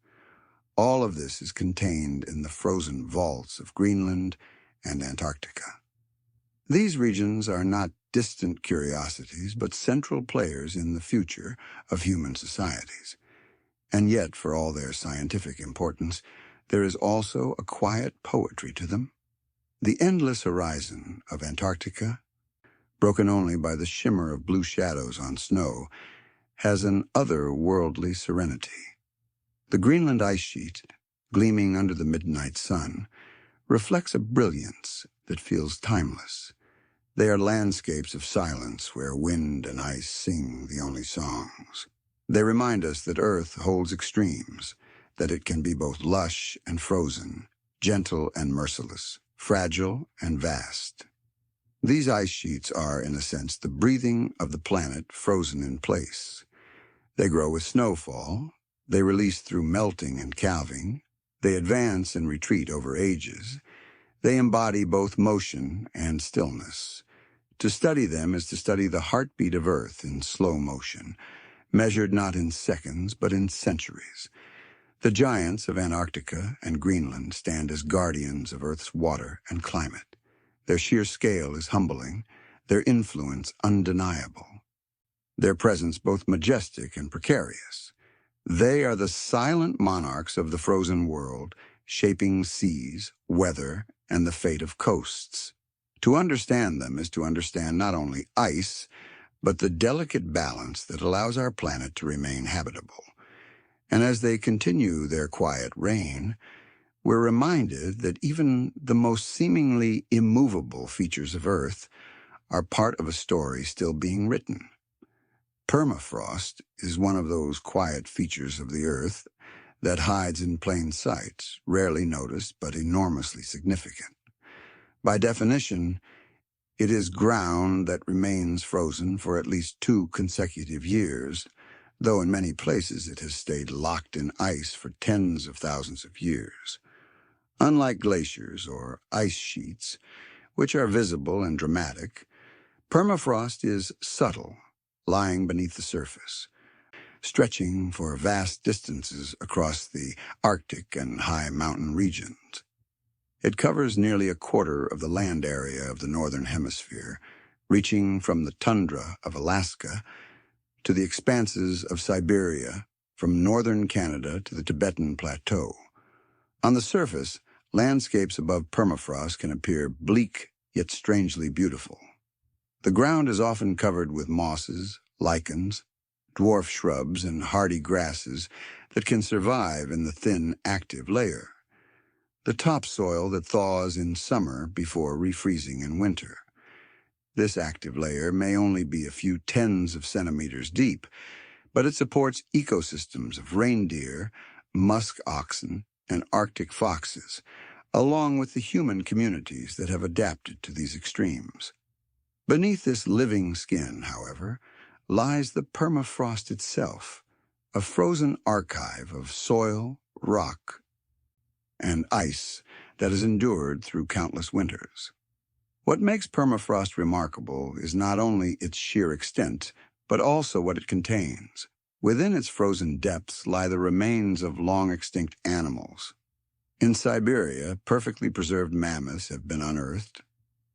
All of this is contained in the frozen vaults of Greenland and Antarctica. These regions are not distant curiosities, but central players in the future of human societies. And yet, for all their scientific importance, there is also a quiet poetry to them. The endless horizon of Antarctica, broken only by the shimmer of blue shadows on snow, has an otherworldly serenity. The Greenland ice sheet, gleaming under the midnight sun, reflects a brilliance that feels timeless. They are landscapes of silence where wind and ice sing the only songs. They remind us that Earth holds extremes, that it can be both lush and frozen, gentle and merciless, fragile and vast. These ice sheets are, in a sense, the breathing of the planet frozen in place. They grow with snowfall, they release through melting and calving, they advance and retreat over ages, they embody both motion and stillness. To study them is to study the heartbeat of Earth in slow motion, measured not in seconds but in centuries. The giants of Antarctica and Greenland stand as guardians of Earth's water and climate. Their sheer scale is humbling, their influence undeniable, their presence both majestic and precarious. They are the silent monarchs of the frozen world, shaping seas, weather, and the fate of coasts. To understand them is to understand not only ice, but the delicate balance that allows our planet to remain habitable. And as they continue their quiet reign, we're reminded that even the most seemingly immovable features of Earth are part of a story still being written. Permafrost is one of those quiet features of the Earth that hides in plain sight, rarely noticed but enormously significant. By definition, it is ground that remains frozen for at least 2 consecutive years, though in many places it has stayed locked in ice for tens of thousands of years. Unlike glaciers or ice sheets, which are visible and dramatic, permafrost is subtle, lying beneath the surface, stretching for vast distances across the Arctic and high mountain regions. It covers nearly a quarter of the land area of the Northern Hemisphere, reaching from the tundra of Alaska to the expanses of Siberia, from northern Canada to the Tibetan Plateau. On the surface, landscapes above permafrost can appear bleak yet strangely beautiful. The ground is often covered with mosses, lichens, dwarf shrubs, and hardy grasses that can survive in the thin, active layer, the topsoil that thaws in summer before refreezing in winter. This active layer may only be a few tens of centimeters deep, but it supports ecosystems of reindeer, musk oxen, and Arctic foxes, along with the human communities that have adapted to these extremes. Beneath this living skin, however, lies the permafrost itself, a frozen archive of soil, rock, and ice that has endured through countless winters. What makes permafrost remarkable is not only its sheer extent, but also what it contains. Within its frozen depths lie the remains of long-extinct animals. In Siberia, perfectly preserved mammoths have been unearthed,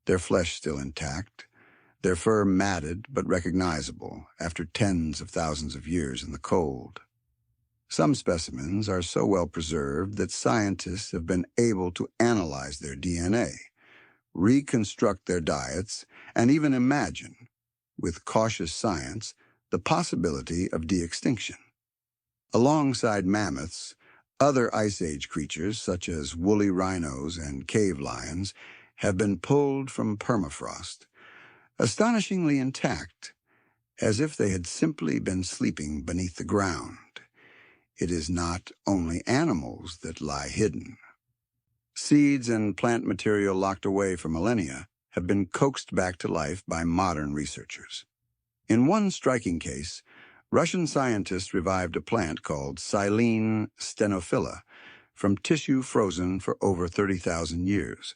their flesh still intact, their fur matted but recognizable after tens of thousands of years in the cold. Some specimens are so well preserved that scientists have been able to analyze their DNA, reconstruct their diets, and even imagine, with cautious science, the possibility of de-extinction. Alongside mammoths, other Ice Age creatures, such as woolly rhinos and cave lions, have been pulled from permafrost, astonishingly intact, as if they had simply been sleeping beneath the ground. It is not only animals that lie hidden. Seeds and plant material locked away for millennia have been coaxed back to life by modern researchers. In one striking case, Russian scientists revived a plant called Silene stenophylla from tissue frozen for over 30,000 years.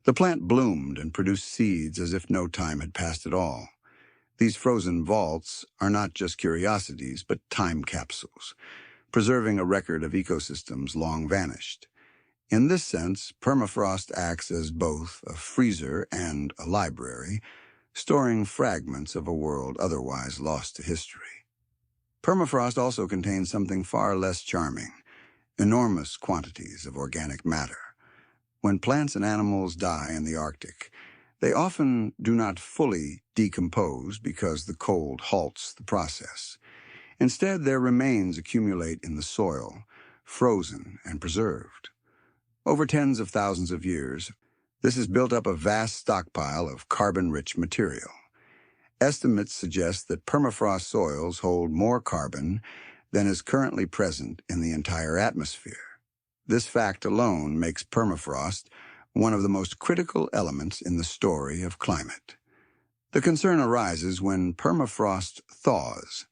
The plant bloomed and produced seeds as if no time had passed at all. These frozen vaults are not just curiosities, but time capsules, preserving a record of ecosystems long vanished. In this sense, permafrost acts as both a freezer and a library, storing fragments of a world otherwise lost to history. Permafrost also contains something far less charming: enormous quantities of organic matter. When plants and animals die in the Arctic, they often do not fully decompose because the cold halts the process. Instead, their remains accumulate in the soil, frozen and preserved. Over tens of thousands of years, this has built up a vast stockpile of carbon-rich material. Estimates suggest that permafrost soils hold more carbon than is currently present in the entire atmosphere. This fact alone makes permafrost one of the most critical elements in the story of climate. The concern arises when permafrost thaws.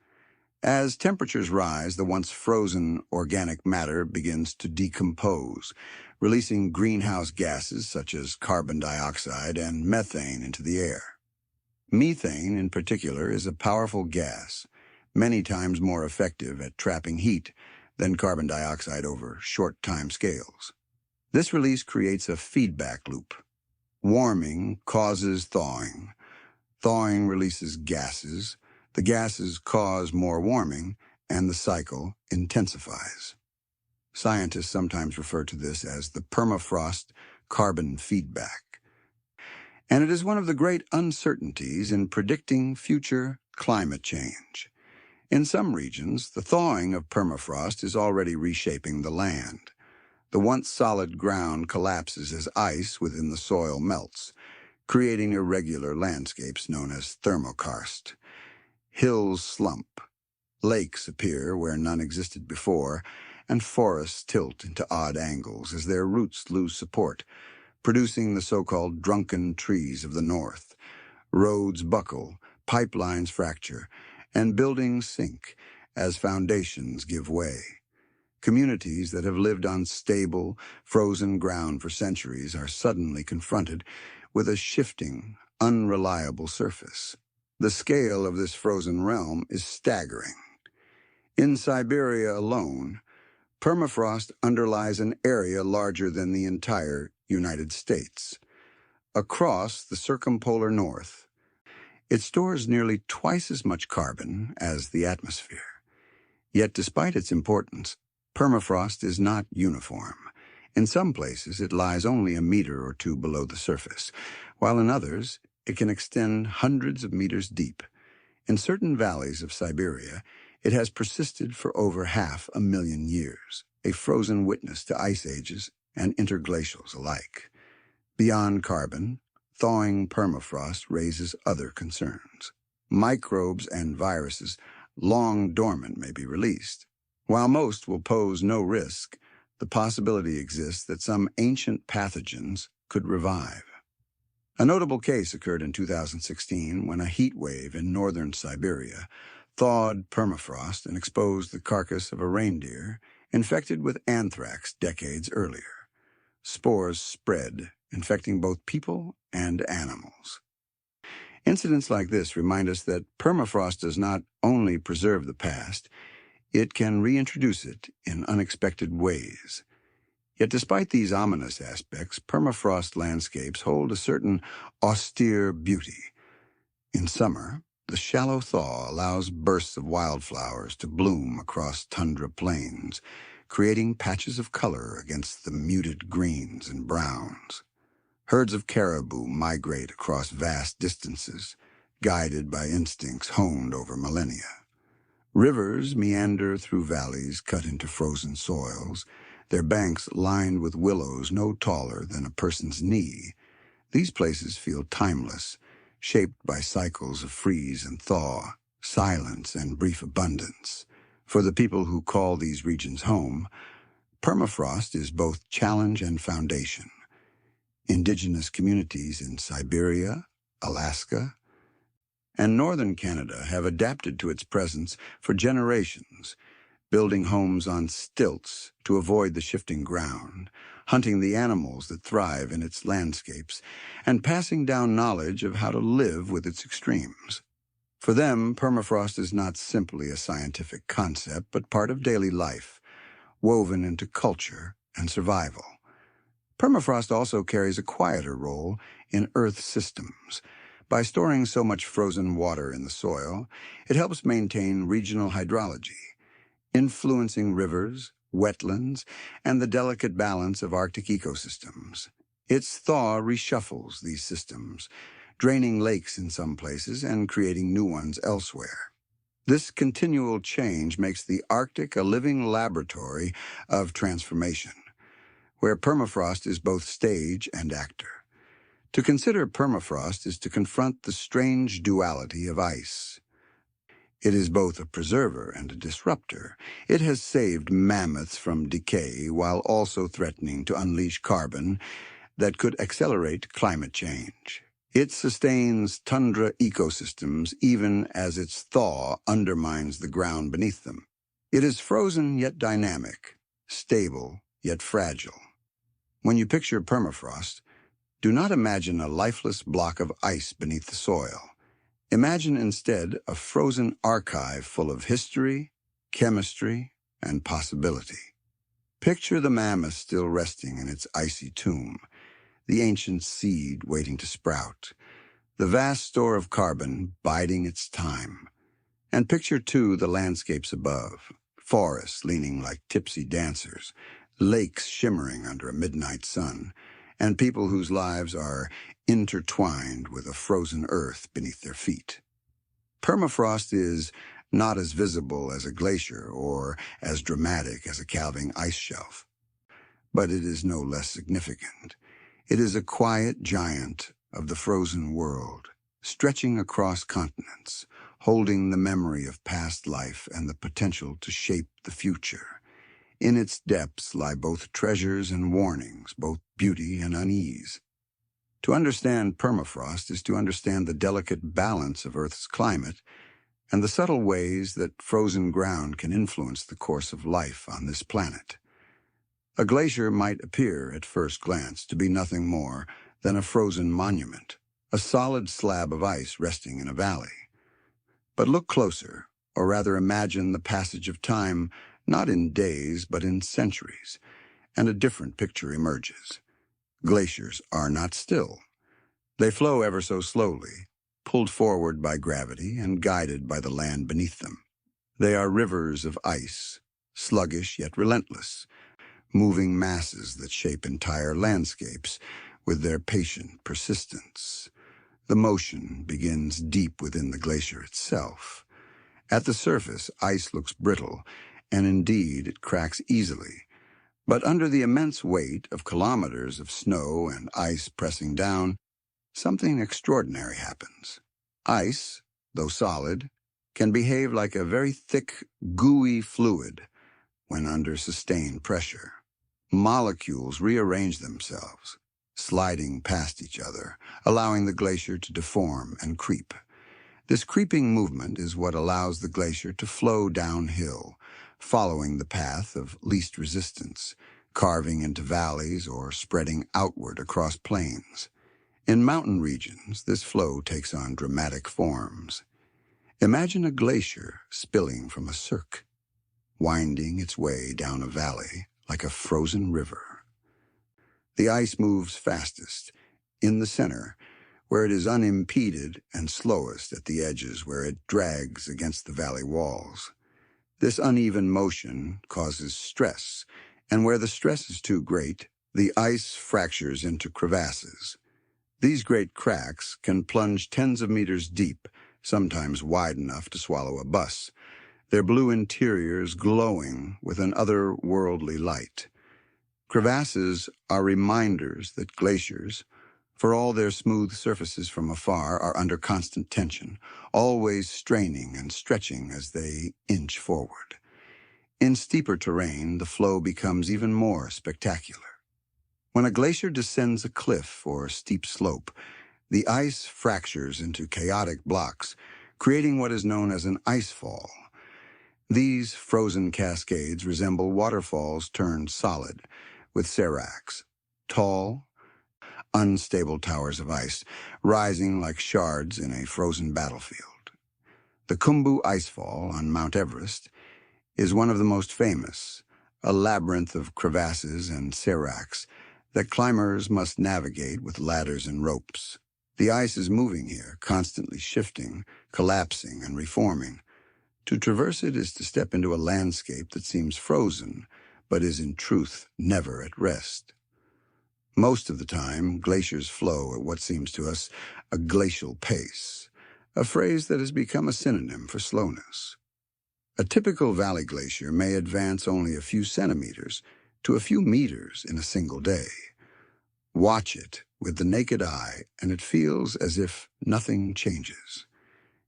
As temperatures rise, the once frozen organic matter begins to decompose, releasing greenhouse gases such as carbon dioxide and methane into the air. Methane, in particular, is a powerful gas, many times more effective at trapping heat than carbon dioxide over short time scales. This release creates a feedback loop. Warming causes thawing. Thawing releases gases. The gases cause more warming, and the cycle intensifies. Scientists sometimes refer to this as the permafrost carbon feedback. And it is one of the great uncertainties in predicting future climate change. In some regions, the thawing of permafrost is already reshaping the land. The once solid ground collapses as ice within the soil melts, creating irregular landscapes known as thermokarst. Hills slump, lakes appear where none existed before, and forests tilt into odd angles as their roots lose support, producing the so-called drunken trees of the north. Roads buckle, pipelines fracture, and buildings sink as foundations give way. Communities that have lived on stable, frozen ground for centuries are suddenly confronted with a shifting, unreliable surface. The scale of this frozen realm is staggering. In Siberia alone, permafrost underlies an area larger than the entire United States. Across the circumpolar north, it stores nearly twice as much carbon as the atmosphere. Yet despite its importance, permafrost is not uniform. In some places, it lies only a meter or two below the surface, while in others, it can extend hundreds of meters deep. In certain valleys of Siberia, it has persisted for over 500,000 years, a frozen witness to ice ages and interglacials alike. Beyond carbon, thawing permafrost raises other concerns. Microbes and viruses, long dormant, may be released. While most will pose no risk, the possibility exists that some ancient pathogens could revive. A notable case occurred in 2016 when a heat wave in northern Siberia thawed permafrost and exposed the carcass of a reindeer infected with anthrax decades earlier. Spores spread, infecting both people and animals. Incidents like this remind us that permafrost does not only preserve the past, it can reintroduce it in unexpected ways. Yet despite these ominous aspects, permafrost landscapes hold a certain austere beauty. In summer, the shallow thaw allows bursts of wildflowers to bloom across tundra plains, creating patches of color against the muted greens and browns. Herds of caribou migrate across vast distances, guided by instincts honed over millennia. Rivers meander through valleys cut into frozen soils, their banks lined with willows no taller than a person's knee. These places feel timeless, shaped by cycles of freeze and thaw, silence and brief abundance. For the people who call these regions home, permafrost is both challenge and foundation. Indigenous communities in Siberia, Alaska, and northern Canada have adapted to its presence for generations, building homes on stilts to avoid the shifting ground, hunting the animals that thrive in its landscapes, and passing down knowledge of how to live with its extremes. For them, permafrost is not simply a scientific concept, but part of daily life, woven into culture and survival. Permafrost also carries a quieter role in Earth systems. By storing so much frozen water in the soil, it helps maintain regional hydrology, influencing rivers, wetlands, and the delicate balance of Arctic ecosystems. Its thaw reshuffles these systems, draining lakes in some places and creating new ones elsewhere. This continual change makes the Arctic a living laboratory of transformation, where permafrost is both stage and actor. To consider permafrost is to confront the strange duality of ice. It is both a preserver and a disruptor. It has saved mammoths from decay while also threatening to unleash carbon that could accelerate climate change. It sustains tundra ecosystems even as its thaw undermines the ground beneath them. It is frozen yet dynamic, stable yet fragile. When you picture permafrost, do not imagine a lifeless block of ice beneath the soil. Imagine instead a frozen archive full of history, chemistry, and possibility. Picture the mammoth still resting in its icy tomb, the ancient seed waiting to sprout, the vast store of carbon biding its time. And picture, too, the landscapes above, forests leaning like tipsy dancers, lakes shimmering under a midnight sun, and people whose lives are intertwined with a frozen earth beneath their feet. Permafrost is not as visible as a glacier or as dramatic as a calving ice shelf, but it is no less significant. It is a quiet giant of the frozen world, stretching across continents, holding the memory of past life and the potential to shape the future. In its depths lie both treasures and warnings, both beauty and unease. To understand permafrost is to understand the delicate balance of Earth's climate and the subtle ways that frozen ground can influence the course of life on this planet. A glacier might appear at first glance to be nothing more than a frozen monument, a solid slab of ice resting in a valley. But look closer, or rather imagine the passage of time not in days but in centuries, and a different picture emerges. Glaciers are not still. They flow ever so slowly, pulled forward by gravity and guided by the land beneath them. They are rivers of ice, sluggish yet relentless, moving masses that shape entire landscapes with their patient persistence. The motion begins deep within the glacier itself. At the surface, ice looks brittle, and indeed it cracks easily. But under the immense weight of kilometers of snow and ice pressing down, something extraordinary happens. Ice, though solid, can behave like a very thick, gooey fluid when under sustained pressure. Molecules rearrange themselves, sliding past each other, allowing the glacier to deform and creep. This creeping movement is what allows the glacier to flow downhill, following the path of least resistance, carving into valleys or spreading outward across plains. In mountain regions, this flow takes on dramatic forms. Imagine a glacier spilling from a cirque, winding its way down a valley like a frozen river. The ice moves fastest in the center, where it is unimpeded, and slowest at the edges where it drags against the valley walls. This uneven motion causes stress, and where the stress is too great, the ice fractures into crevasses. These great cracks can plunge tens of meters deep, sometimes wide enough to swallow a bus, their blue interiors glowing with an otherworldly light. Crevasses are reminders that glaciers, for all their smooth surfaces from afar, are under constant tension, always straining and stretching as they inch forward. In steeper terrain, the flow becomes even more spectacular. When a glacier descends a cliff or steep slope, the ice fractures into chaotic blocks, creating what is known as an icefall. These frozen cascades resemble waterfalls turned solid, with seracs, tall, unstable towers of ice, rising like shards in a frozen battlefield. The Khumbu Icefall on Mount Everest is one of the most famous, a labyrinth of crevasses and seracs that climbers must navigate with ladders and ropes. The ice is moving here, constantly shifting, collapsing, and reforming. To traverse it is to step into a landscape that seems frozen, but is in truth never at rest. Most of the time, glaciers flow at what seems to us a glacial pace, a phrase that has become a synonym for slowness. A typical valley glacier may advance only a few centimeters to a few meters in a single day. Watch it with the naked eye, and it feels as if nothing changes.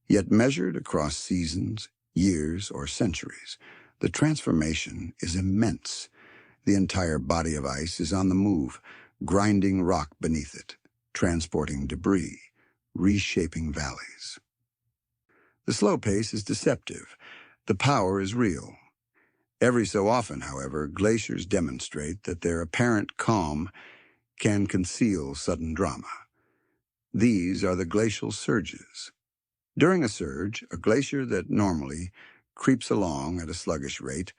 Yet measured across seasons, years, or centuries, the transformation is immense. The entire body of ice is on the move, grinding rock beneath it, transporting debris, reshaping valleys. The slow pace is deceptive. The power is real. Every so often, however, glaciers demonstrate that their apparent calm can conceal sudden drama. These are the glacial surges. During a surge, a glacier that normally creeps along at a sluggish rate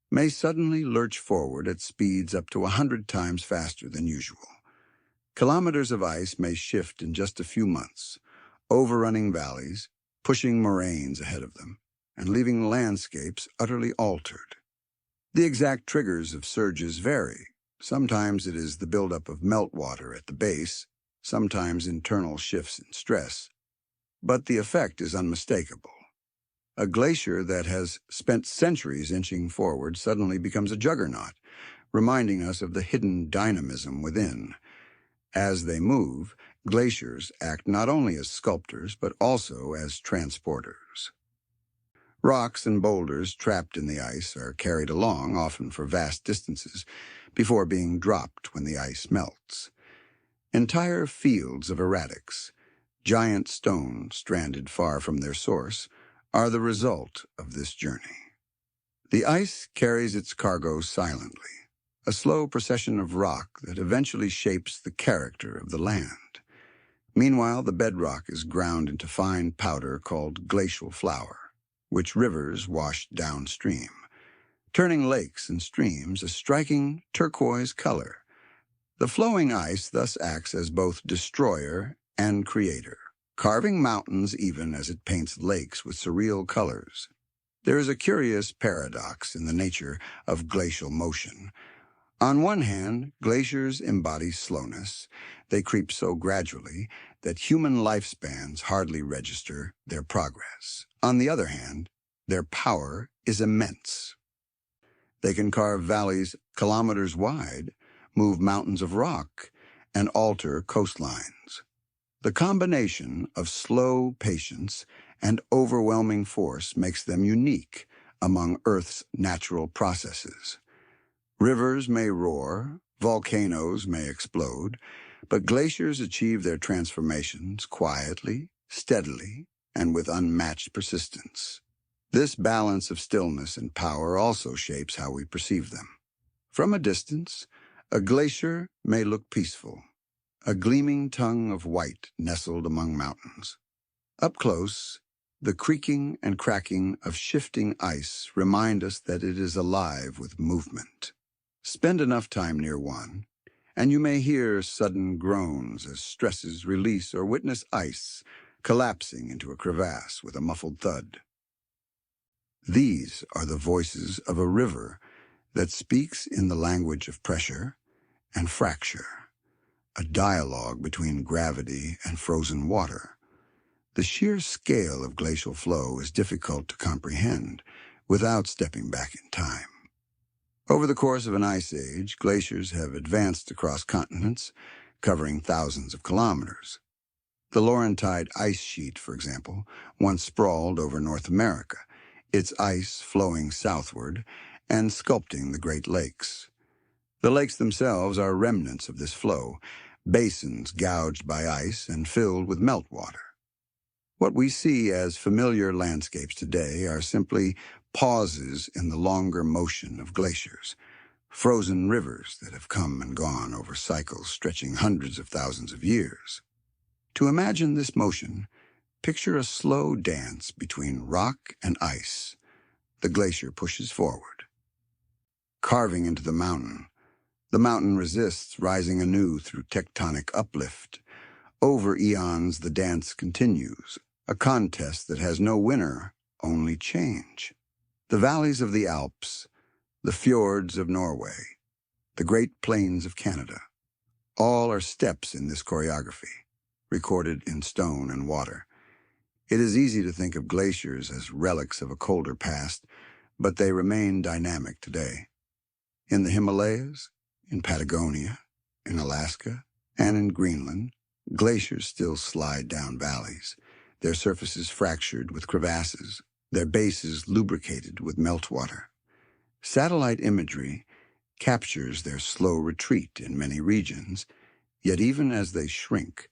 may suddenly lurch forward at speeds up to 100 times faster than usual. Kilometers of ice may shift in just a few months, overrunning valleys, pushing moraines ahead of them, and leaving landscapes utterly altered. The exact triggers of surges vary. Sometimes it is the buildup of meltwater at the base, sometimes internal shifts in stress, but the effect is unmistakable. A glacier that has spent centuries inching forward suddenly becomes a juggernaut, reminding us of the hidden dynamism within. As they move, glaciers act not only as sculptors, but also as transporters. Rocks and boulders trapped in the ice are carried along, often for vast distances, before being dropped when the ice melts. Entire fields of erratics, giant stones stranded far from their source, are the result of this journey. The ice carries its cargo silently, a slow procession of rock that eventually shapes the character of the land. Meanwhile, the bedrock is ground into fine powder called glacial flour, which rivers wash downstream, turning lakes and streams a striking turquoise color. The flowing ice thus acts as both destroyer and creator, carving mountains even as it paints lakes with surreal colors. There is a curious paradox in the nature of glacial motion. On one hand, glaciers embody slowness. They creep so gradually that human lifespans hardly register their progress. On the other hand, their power is immense. They can carve valleys kilometers wide, move mountains of rock, and alter coastlines. The combination of slow patience and overwhelming force makes them unique among Earth's natural processes. Rivers may roar, volcanoes may explode, but glaciers achieve their transformations quietly, steadily, and with unmatched persistence. This balance of stillness and power also shapes how we perceive them. From a distance, a glacier may look peaceful, a gleaming tongue of white nestled among mountains. Up close, the creaking and cracking of shifting ice remind us that it is alive with movement. Spend enough time near one, and you may hear sudden groans as stresses release or witness ice collapsing into a crevasse with a muffled thud. These are the voices of a river that speaks in the language of pressure and fracture, a dialogue between gravity and frozen water. The sheer scale of glacial flow is difficult to comprehend without stepping back in time. Over the course of an ice age, glaciers have advanced across continents, covering thousands of kilometers. The Laurentide ice sheet, for example, once sprawled over North America, its ice flowing southward and sculpting the Great Lakes. The lakes themselves are remnants of this flow, basins gouged by ice and filled with meltwater. What we see as familiar landscapes today are simply pauses in the longer motion of glaciers, frozen rivers that have come and gone over cycles stretching hundreds of thousands of years. To imagine this motion, picture a slow dance between rock and ice. The glacier pushes forward, carving into the mountain. The mountain resists, rising anew through tectonic uplift. Over eons, the dance continues, a contest that has no winner, only change. The valleys of the Alps, the fjords of Norway, the Great Plains of Canada, all are steps in this choreography, recorded in stone and water. It is easy to think of glaciers as relics of a colder past, but they remain dynamic today. In the Himalayas, in Patagonia, in Alaska, and in Greenland, glaciers still slide down valleys, their surfaces fractured with crevasses, their bases lubricated with meltwater. Satellite imagery captures their slow retreat in many regions, yet even as they shrink,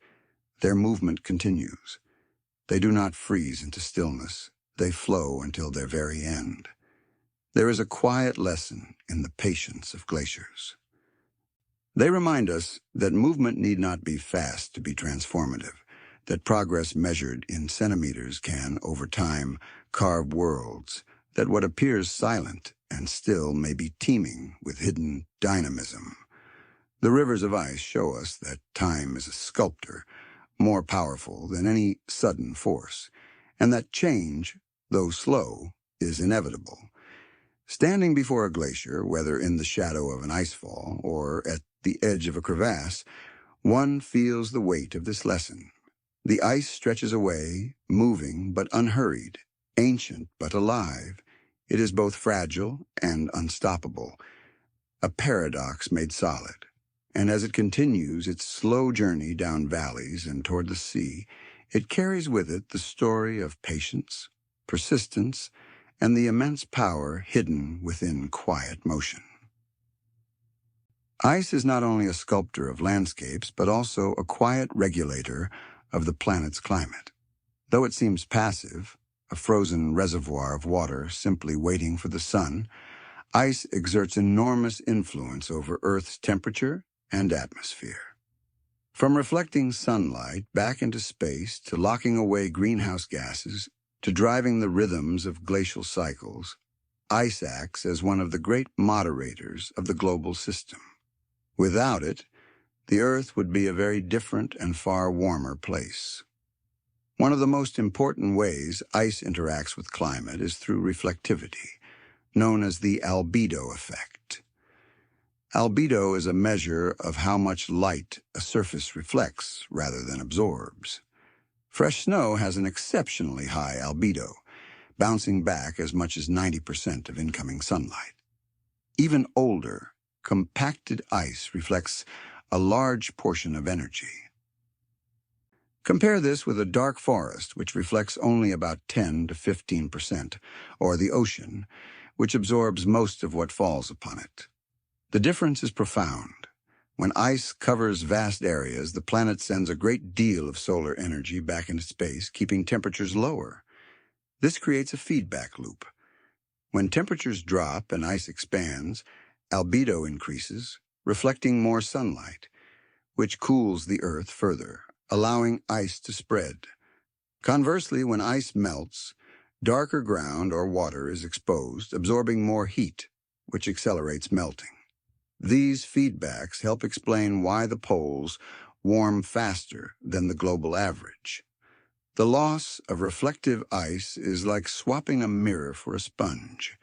their movement continues. They do not freeze into stillness. They flow until their very end. There is a quiet lesson in the patience of glaciers. They remind us that movement need not be fast to be transformative, that progress measured in centimeters can, over time, carve worlds, that what appears silent and still may be teeming with hidden dynamism. The rivers of ice show us that time is a sculptor, more powerful than any sudden force, and that change, though slow, is inevitable. Standing before a glacier, whether in the shadow of an icefall or at the edge of a crevasse, one feels the weight of this lesson. The ice stretches away, moving but unhurried, ancient but alive. It is both fragile and unstoppable, a paradox made solid. And as it continues its slow journey down valleys and toward the sea, it carries with it the story of patience, persistence, and the immense power hidden within quiet motion. Ice is not only a sculptor of landscapes, but also a quiet regulator of the planet's climate. Though it seems passive, a frozen reservoir of water simply waiting for the sun, ice exerts enormous influence over Earth's temperature and atmosphere. From reflecting sunlight back into space to locking away greenhouse gases to driving the rhythms of glacial cycles, ice acts as one of the great moderators of the global system. Without it, the Earth would be a very different and far warmer place. One of the most important ways ice interacts with climate is through reflectivity, known as the albedo effect. Albedo is a measure of how much light a surface reflects rather than absorbs. Fresh snow has an exceptionally high albedo, bouncing back as much as 90% of incoming sunlight. Even older, compacted ice reflects a large portion of energy. Compare this with a dark forest, which reflects only about 10 to 15%, or the ocean, which absorbs most of what falls upon it. The difference is profound. When ice covers vast areas, the planet sends a great deal of solar energy back into space, keeping temperatures lower. This creates a feedback loop. When temperatures drop and ice expands, albedo increases, reflecting more sunlight, which cools the Earth further, allowing ice to spread. Conversely, when ice melts, darker ground or water is exposed, absorbing more heat, which accelerates melting. These feedbacks help explain why the poles warm faster than the global average. The loss of reflective ice is like swapping a mirror for a sponge.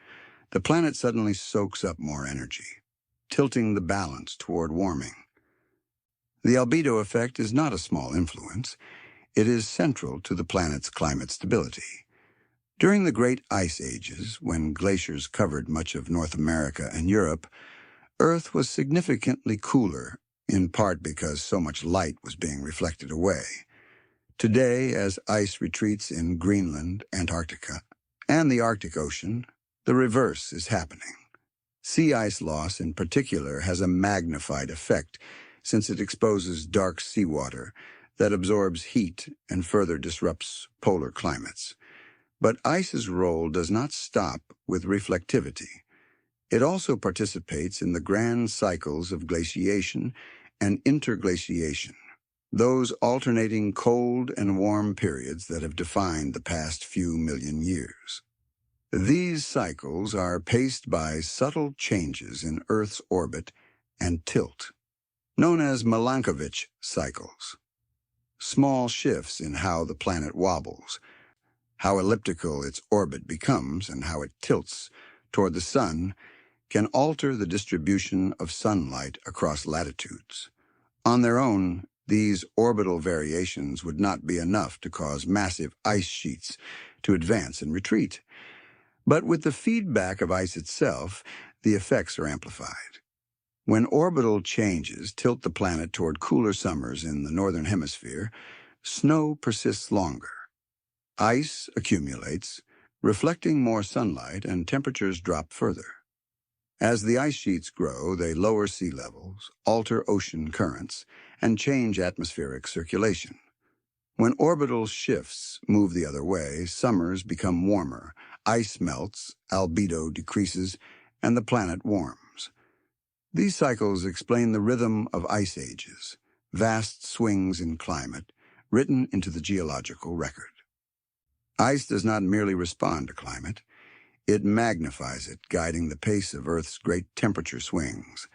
The planet suddenly soaks up more energy, tilting the balance toward warming. The albedo effect is not a small influence. It is central to the planet's climate stability. During the Great Ice Ages, when glaciers covered much of North America and Europe, Earth was significantly cooler, in part because so much light was being reflected away. Today, as ice retreats in Greenland, Antarctica, and the Arctic Ocean, the reverse is happening. Sea ice loss, in particular, has a magnified effect since it exposes dark seawater that absorbs heat and further disrupts polar climates. But ice's role does not stop with reflectivity. It also participates in the grand cycles of glaciation and interglaciation, those alternating cold and warm periods that have defined the past few million years. These cycles are paced by subtle changes in Earth's orbit and tilt, known as Milankovitch cycles. Small shifts in how the planet wobbles, how elliptical its orbit becomes, and how it tilts toward the sun can alter the distribution of sunlight across latitudes. On their own, these orbital variations would not be enough to cause massive ice sheets to advance and retreat. But with the feedback of ice itself, the effects are amplified. When orbital changes tilt the planet toward cooler summers in the northern hemisphere, snow persists longer. Ice accumulates, reflecting more sunlight, and temperatures drop further. As the ice sheets grow, they lower sea levels, alter ocean currents, and change atmospheric circulation. When orbital shifts move the other way, summers become warmer, ice melts, albedo decreases, and the planet warms. These cycles explain the rhythm of ice ages, vast swings in climate, written into the geological record. Ice does not merely respond to climate, it magnifies it, guiding the pace of Earth's great temperature swings.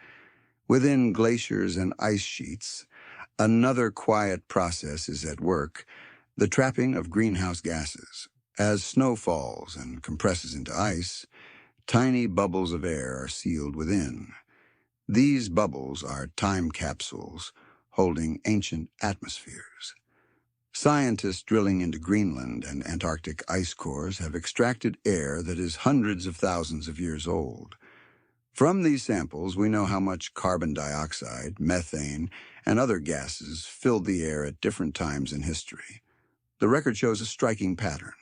Within glaciers and ice sheets, another quiet process is at work, the trapping of greenhouse gases. As snow falls and compresses into ice, tiny bubbles of air are sealed within. These bubbles are time capsules holding ancient atmospheres. Scientists drilling into Greenland and Antarctic ice cores have extracted air that is hundreds of thousands of years old. From these samples, we know how much carbon dioxide, methane, and other gases filled the air at different times in history. The record shows a striking pattern.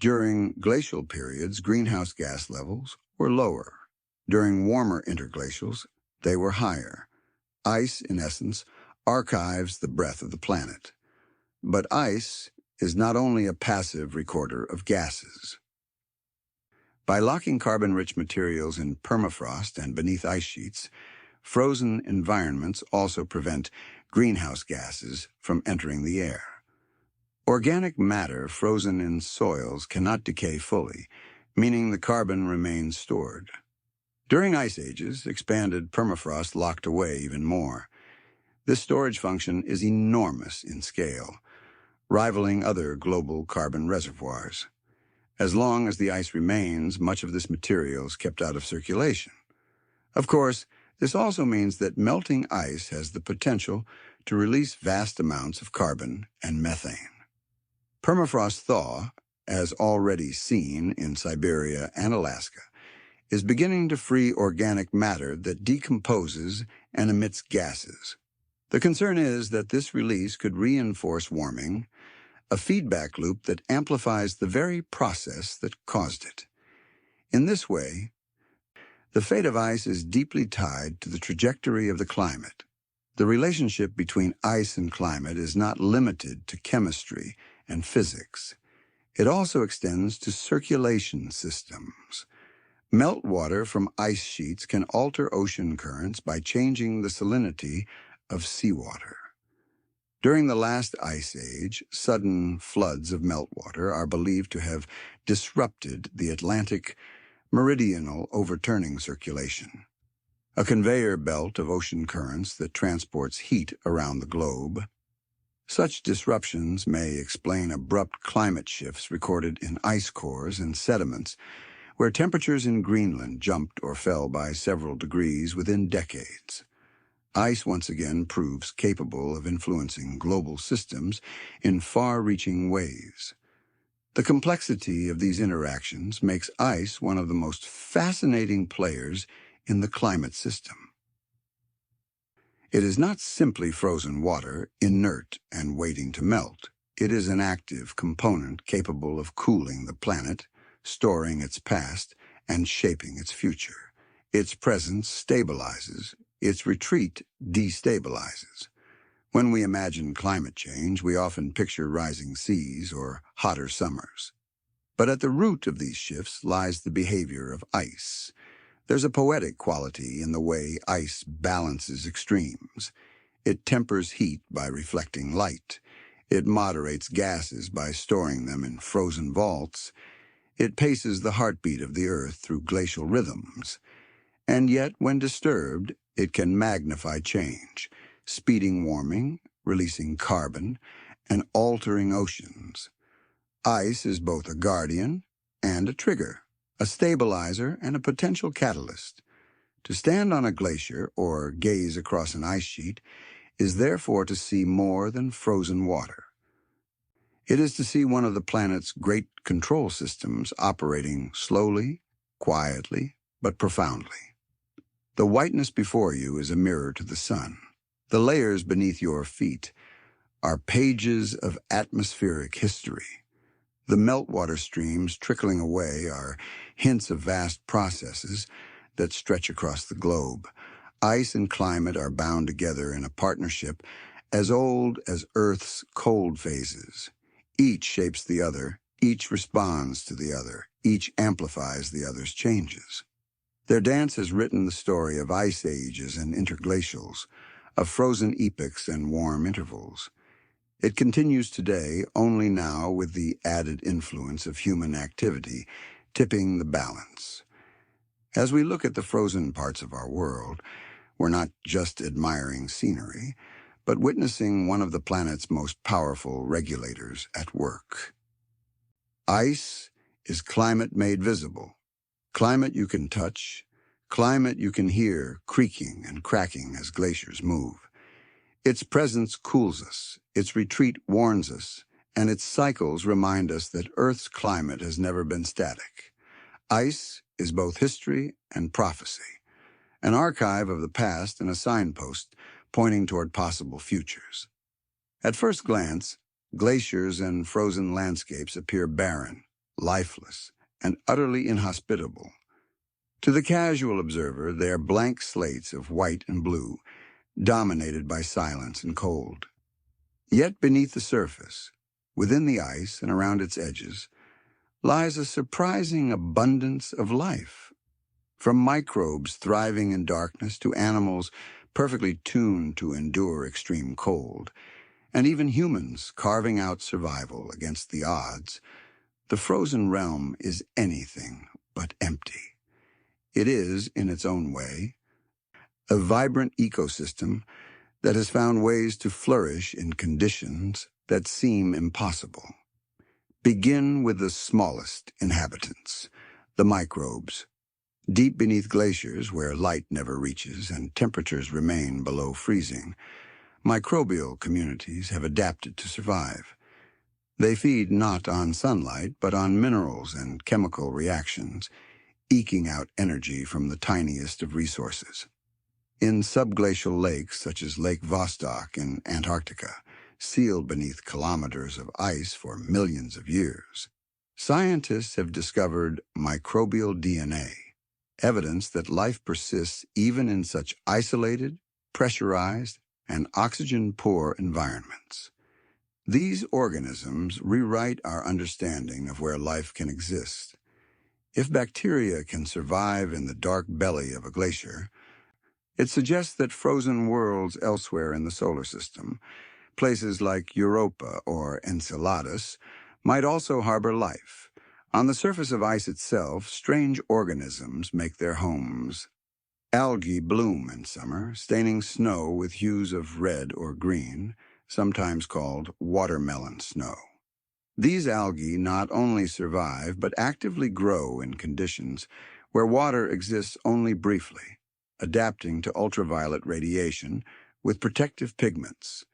During glacial periods, greenhouse gas levels were lower. During warmer interglacials, they were higher. Ice, in essence, archives the breath of the planet. But ice is not only a passive recorder of gases. By locking carbon-rich materials in permafrost and beneath ice sheets, frozen environments also prevent greenhouse gases from entering the air. Organic matter frozen in soils cannot decay fully, meaning the carbon remains stored. During ice ages, expanded permafrost locked away even more. This storage function is enormous in scale, rivaling other global carbon reservoirs. As long as the ice remains, much of this material is kept out of circulation. Of course, this also means that melting ice has the potential to release vast amounts of carbon and methane. Permafrost thaw, as already seen in Siberia and Alaska, is beginning to free organic matter that decomposes and emits gases. The concern is that this release could reinforce warming, a feedback loop that amplifies the very process that caused it. In this way, the fate of ice is deeply tied to the trajectory of the climate. The relationship between ice and climate is not limited to chemistry and physics. It also extends to circulation systems. Meltwater from ice sheets can alter ocean currents by changing the salinity of seawater. During the last ice age, sudden floods of meltwater are believed to have disrupted the Atlantic meridional overturning circulation, a conveyor belt of ocean currents that transports heat around the globe. Such disruptions may explain abrupt climate shifts recorded in ice cores and sediments, where temperatures in Greenland jumped or fell by several degrees within decades. Ice once again proves capable of influencing global systems in far-reaching ways. The complexity of these interactions makes ice one of the most fascinating players in the climate system. It is not simply frozen water, inert and waiting to melt. It is an active component capable of cooling the planet, storing its past, and shaping its future. Its presence stabilizes, its retreat destabilizes. When we imagine climate change, we often picture rising seas or hotter summers. But at the root of these shifts lies the behavior of ice. There's a poetic quality in the way ice balances extremes. It tempers heat by reflecting light. It moderates gases by storing them in frozen vaults. It paces the heartbeat of the Earth through glacial rhythms. And yet, when disturbed, it can magnify change, speeding warming, releasing carbon, and altering oceans. Ice is both a guardian and a trigger, a stabilizer and a potential catalyst. To stand on a glacier or gaze across an ice sheet is therefore to see more than frozen water. It is to see one of the planet's great control systems operating slowly, quietly, but profoundly. The whiteness before you is a mirror to the sun. The layers beneath your feet are pages of atmospheric history. The meltwater streams trickling away are hints of vast processes that stretch across the globe. Ice and climate are bound together in a partnership as old as Earth's cold phases. Each shapes the other, each responds to the other, each amplifies the other's changes. Their dance has written the story of ice ages and interglacials, of frozen epochs and warm intervals. It continues today, only now with the added influence of human activity, tipping the balance. As we look at the frozen parts of our world, we're not just admiring scenery, but witnessing one of the planet's most powerful regulators at work. Ice is climate made visible. Climate you can touch, climate you can hear creaking and cracking as glaciers move. Its presence cools us, its retreat warns us, and its cycles remind us that Earth's climate has never been static. Ice is both history and prophecy, an archive of the past and a signpost pointing toward possible futures. At first glance, glaciers and frozen landscapes appear barren, lifeless, and utterly inhospitable. To the casual observer, they are blank slates of white and blue, dominated by silence and cold. Yet beneath the surface, within the ice and around its edges, lies a surprising abundance of life. From microbes thriving in darkness to animals perfectly tuned to endure extreme cold, and even humans carving out survival against the odds, the frozen realm is anything but empty. It is, in its own way, a vibrant ecosystem that has found ways to flourish in conditions that seem impossible. Begin with the smallest inhabitants, the microbes. Deep beneath glaciers, where light never reaches and temperatures remain below freezing, microbial communities have adapted to survive. They feed not on sunlight, but on minerals and chemical reactions, eking out energy from the tiniest of resources. In subglacial lakes, such as Lake Vostok in Antarctica, sealed beneath kilometers of ice for millions of years, scientists have discovered microbial DNA, evidence that life persists even in such isolated, pressurized, and oxygen-poor environments. These organisms rewrite our understanding of where life can exist. If bacteria can survive in the dark belly of a glacier, it suggests that frozen worlds elsewhere in the solar system, places like Europa or Enceladus, might also harbor life. On the surface of ice itself, strange organisms make their homes. Algae bloom in summer, staining snow with hues of red or green, sometimes called watermelon snow. These algae not only survive, but actively grow in conditions where water exists only briefly, adapting to ultraviolet radiation with protective pigments.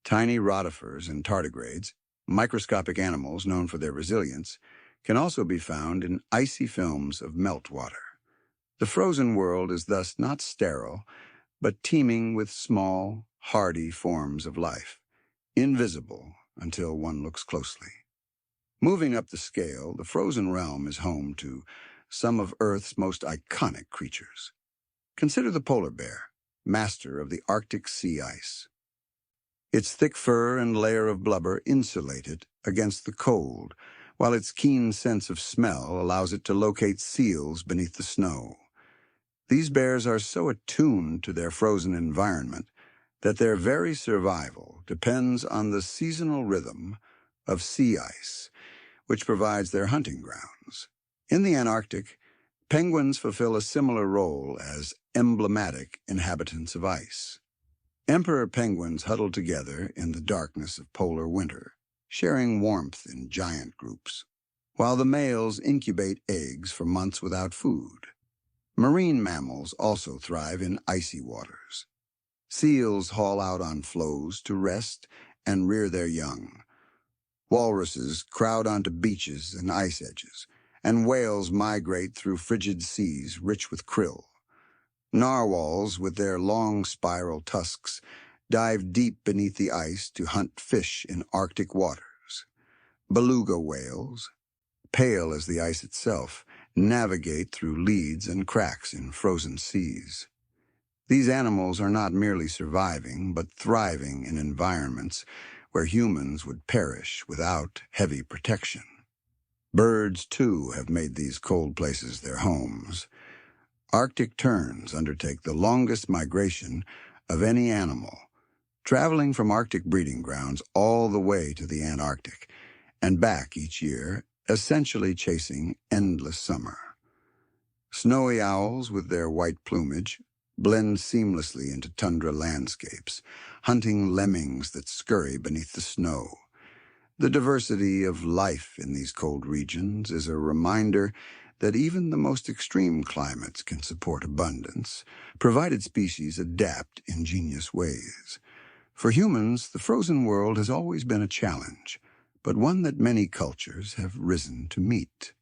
Tiny rotifers and tardigrades, microscopic animals known for their resilience, can also be found in icy films of meltwater. The frozen world is thus not sterile, but teeming with small, hardy forms of life, invisible until one looks closely. Moving up the scale, the frozen realm is home to some of Earth's most iconic creatures. Consider the polar bear, master of the Arctic sea ice. Its thick fur and layer of blubber insulate it against the cold, while its keen sense of smell allows it to locate seals beneath the snow. These bears are so attuned to their frozen environment that their very survival depends on the seasonal rhythm of sea ice, which provides their hunting grounds. In the Antarctic, penguins fulfill a similar role as emblematic inhabitants of ice. Emperor penguins huddle together in the darkness of polar winter, sharing warmth in giant groups, while the males incubate eggs for months without food. Marine mammals also thrive in icy waters. Seals haul out on floes to rest and rear their young. Walruses crowd onto beaches and ice edges, and whales migrate through frigid seas rich with krill. Narwhals, with their long spiral tusks, dive deep beneath the ice to hunt fish in Arctic waters. Beluga whales, pale as the ice itself, navigate through leads and cracks in frozen seas. These animals are not merely surviving, but thriving in environments where humans would perish without heavy protection. Birds, too, have made these cold places their homes. Arctic terns undertake the longest migration of any animal, traveling from Arctic breeding grounds all the way to the Antarctic and back each year, essentially chasing endless summer. Snowy owls, with their white plumage, blend seamlessly into tundra landscapes, hunting lemmings that scurry beneath the snow. The diversity of life in these cold regions is a reminder that even the most extreme climates can support abundance, provided species adapt in ingenious ways. For humans, the frozen world has always been a challenge, but one that many cultures have risen to meet.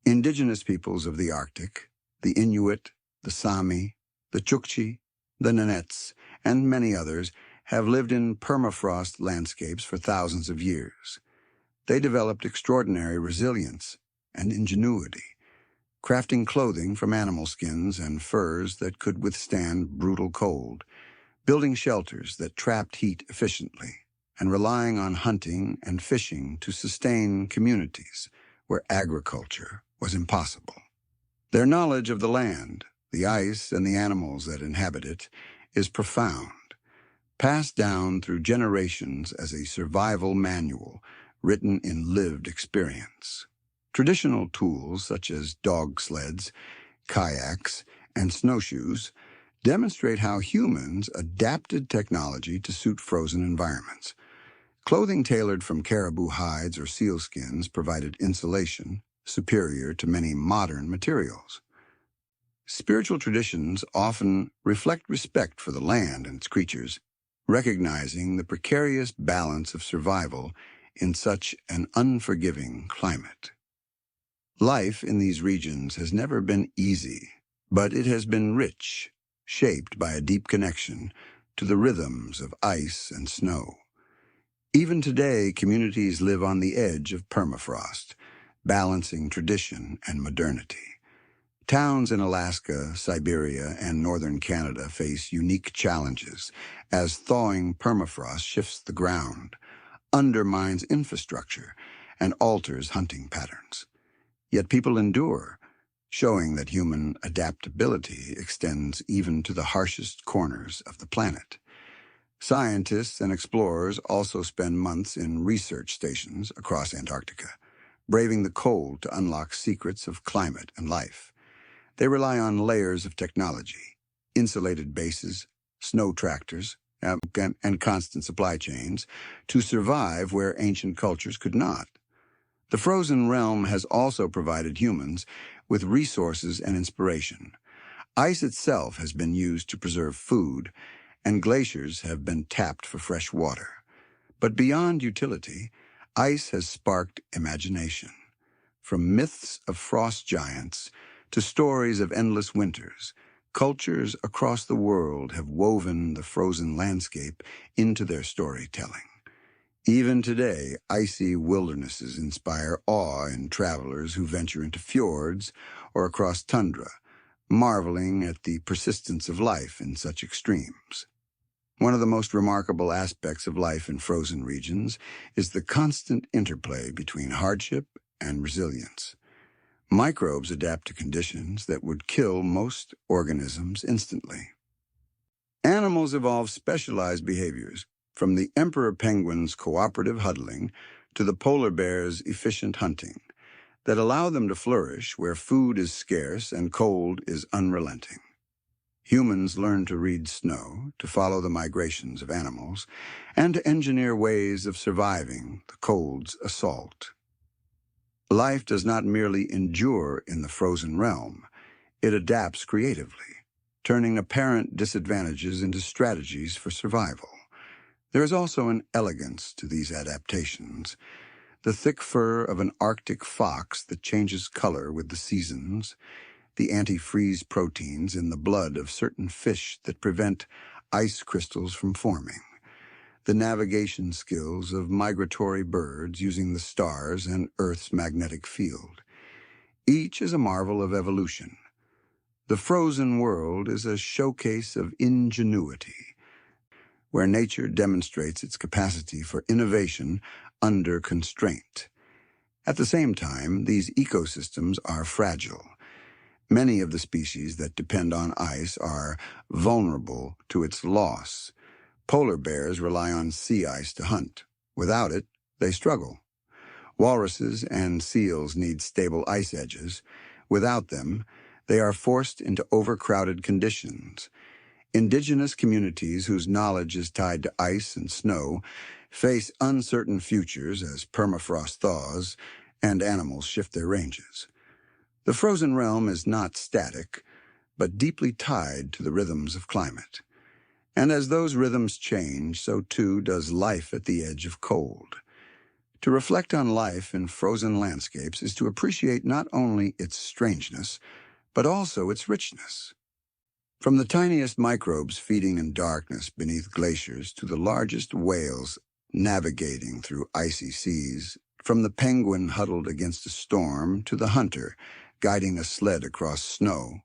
Indigenous peoples of the Arctic, the Inuit, the Sami, the Chukchi, the Nenets, and many others, have lived in permafrost landscapes for thousands of years. They developed extraordinary resilience and ingenuity, crafting clothing from animal skins and furs that could withstand brutal cold, building shelters that trapped heat efficiently, and relying on hunting and fishing to sustain communities where agriculture was impossible. Their knowledge of the land, the ice, and the animals that inhabit it is profound, passed down through generations as a survival manual written in lived experience. Traditional tools such as dog sleds, kayaks, and snowshoes demonstrate how humans adapted technology to suit frozen environments. Clothing tailored from caribou hides or seal skins provided insulation superior to many modern materials. Spiritual traditions often reflect respect for the land and its creatures, recognizing the precarious balance of survival in such an unforgiving climate. Life in these regions has never been easy, but it has been rich, shaped by a deep connection to the rhythms of ice and snow. Even today, communities live on the edge of permafrost, balancing tradition and modernity. Towns in Alaska, Siberia, and northern Canada face unique challenges as thawing permafrost shifts the ground, undermines infrastructure, and alters hunting patterns. Yet people endure, showing that human adaptability extends even to the harshest corners of the planet. Scientists and explorers also spend months in research stations across Antarctica, braving the cold to unlock secrets of climate and life. They rely on layers of technology, insulated bases, snow tractors, and constant supply chains to survive where ancient cultures could not. The frozen realm has also provided humans with resources and inspiration. Ice itself has been used to preserve food, and glaciers have been tapped for fresh water. But beyond utility, ice has sparked imagination. From myths of frost giants to stories of endless winters, cultures across the world have woven the frozen landscape into their storytelling. Even today, icy wildernesses inspire awe in travelers who venture into fjords or across tundra, marveling at the persistence of life in such extremes. One of the most remarkable aspects of life in frozen regions is the constant interplay between hardship and resilience. Microbes adapt to conditions that would kill most organisms instantly. Animals evolve specialized behaviors, from the emperor penguin's cooperative huddling to the polar bear's efficient hunting, that allow them to flourish where food is scarce and cold is unrelenting. Humans learn to read snow, to follow the migrations of animals, and to engineer ways of surviving the cold's assault. Life does not merely endure in the frozen realm, it adapts creatively, turning apparent disadvantages into strategies for survival. There is also an elegance to these adaptations, the thick fur of an Arctic fox that changes color with the seasons, the antifreeze proteins in the blood of certain fish that prevent ice crystals from forming, the navigation skills of migratory birds using the stars and Earth's magnetic field. Each is a marvel of evolution. The frozen world is a showcase of ingenuity, where nature demonstrates its capacity for innovation under constraint. At the same time, these ecosystems are fragile. Many of the species that depend on ice are vulnerable to its loss. Polar bears rely on sea ice to hunt. Without it, they struggle. Walruses and seals need stable ice edges. Without them, they are forced into overcrowded conditions. Indigenous communities whose knowledge is tied to ice and snow face uncertain futures as permafrost thaws and animals shift their ranges. The frozen realm is not static, but deeply tied to the rhythms of climate. And as those rhythms change, so too does life at the edge of cold. To reflect on life in frozen landscapes is to appreciate not only its strangeness, but also its richness. From the tiniest microbes feeding in darkness beneath glaciers to the largest whales navigating through icy seas, from the penguin huddled against a storm to the hunter guiding a sled across snow,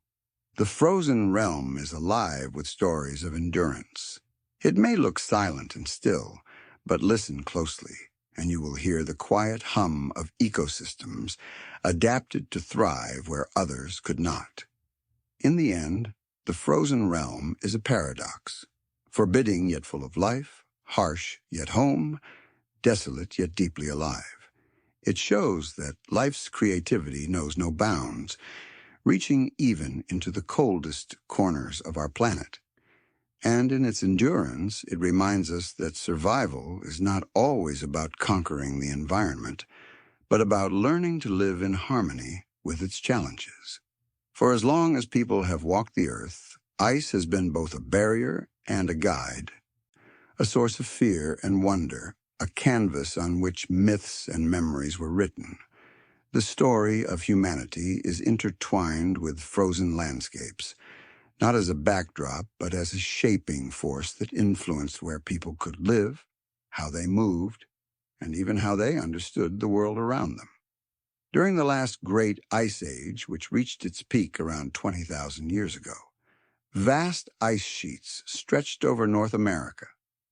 the frozen realm is alive with stories of endurance. It may look silent and still, but listen closely, and you will hear the quiet hum of ecosystems adapted to thrive where others could not. In the end, the frozen realm is a paradox, forbidding yet full of life, harsh yet home, desolate yet deeply alive. It shows that life's creativity knows no bounds, reaching even into the coldest corners of our planet. And in its endurance, it reminds us that survival is not always about conquering the environment, but about learning to live in harmony with its challenges. For as long as people have walked the earth, ice has been both a barrier and a guide, a source of fear and wonder, a canvas on which myths and memories were written. The story of humanity is intertwined with frozen landscapes, not as a backdrop, but as a shaping force that influenced where people could live, how they moved, and even how they understood the world around them. During the last great ice age, which reached its peak around 20,000 years ago, vast ice sheets stretched over North America,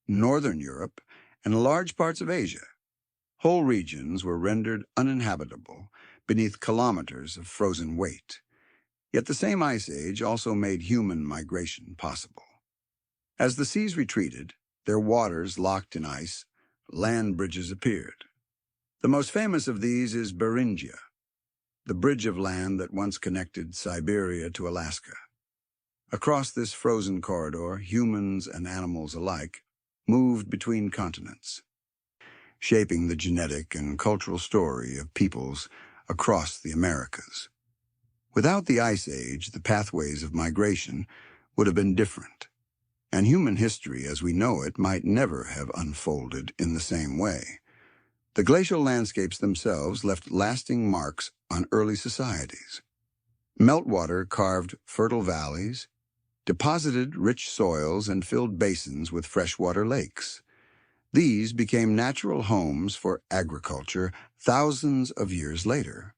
Northern Europe, and large parts of Asia. Whole regions were rendered uninhabitable beneath kilometers of frozen weight. Yet the same ice age also made human migration possible. As the seas retreated, their waters locked in ice, land bridges appeared. The most famous of these is Beringia, the bridge of land that once connected Siberia to Alaska. Across this frozen corridor, humans and animals alike moved between continents, shaping the genetic and cultural story of peoples across the Americas. Without the Ice Age, the pathways of migration would have been different, and human history as we know it might never have unfolded in the same way. The glacial landscapes themselves left lasting marks on early societies. Meltwater carved fertile valleys, deposited rich soils, and filled basins with freshwater lakes. These became natural homes for agriculture thousands of years later.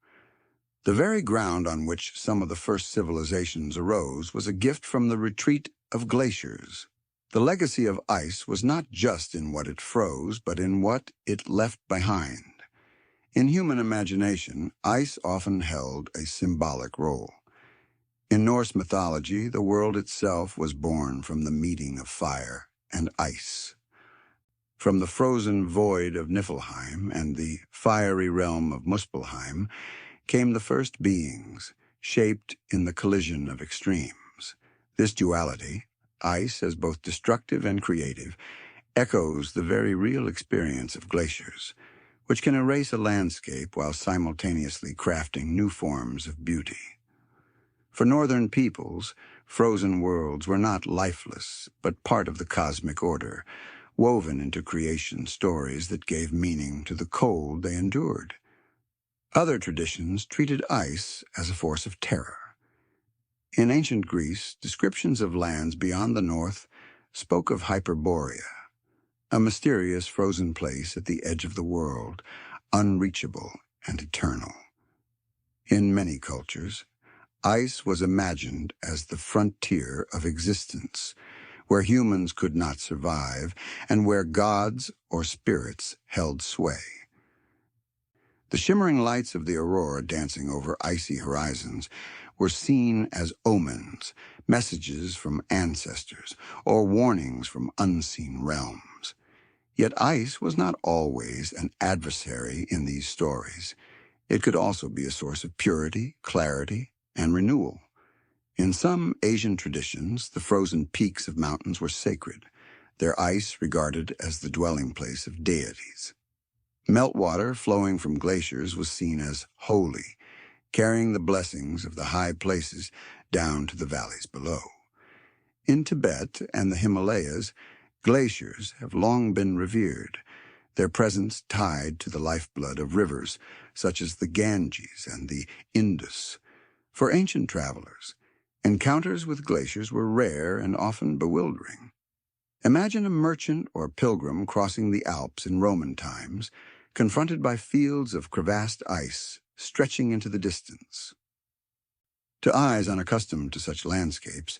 The very ground on which some of the first civilizations arose was a gift from the retreat of glaciers. The legacy of ice was not just in what it froze, but in what it left behind. In human imagination, ice often held a symbolic role. In Norse mythology, the world itself was born from the meeting of fire and ice. From the frozen void of Niflheim and the fiery realm of Muspelheim came the first beings, shaped in the collision of extremes. This duality, ice as both destructive and creative, echoes the very real experience of glaciers, which can erase a landscape while simultaneously crafting new forms of beauty. For northern peoples, frozen worlds were not lifeless, but part of the cosmic order, woven into creation stories that gave meaning to the cold they endured. Other traditions treated ice as a force of terror. In ancient Greece, descriptions of lands beyond the north spoke of Hyperborea, a mysterious frozen place at the edge of the world, unreachable and eternal. In many cultures, ice was imagined as the frontier of existence, where humans could not survive and where gods or spirits held sway. The shimmering lights of the aurora dancing over icy horizons were seen as omens, messages from ancestors, or warnings from unseen realms. Yet ice was not always an adversary in these stories. It could also be a source of purity, clarity, and renewal. In some Asian traditions, the frozen peaks of mountains were sacred, their ice regarded as the dwelling place of deities. Meltwater flowing from glaciers was seen as holy, carrying the blessings of the high places down to the valleys below. In Tibet and the Himalayas, glaciers have long been revered, their presence tied to the lifeblood of rivers such as the Ganges and the Indus. For ancient travelers, encounters with glaciers were rare and often bewildering. Imagine a merchant or pilgrim crossing the Alps in Roman times, confronted by fields of crevassed ice stretching into the distance. To eyes unaccustomed to such landscapes,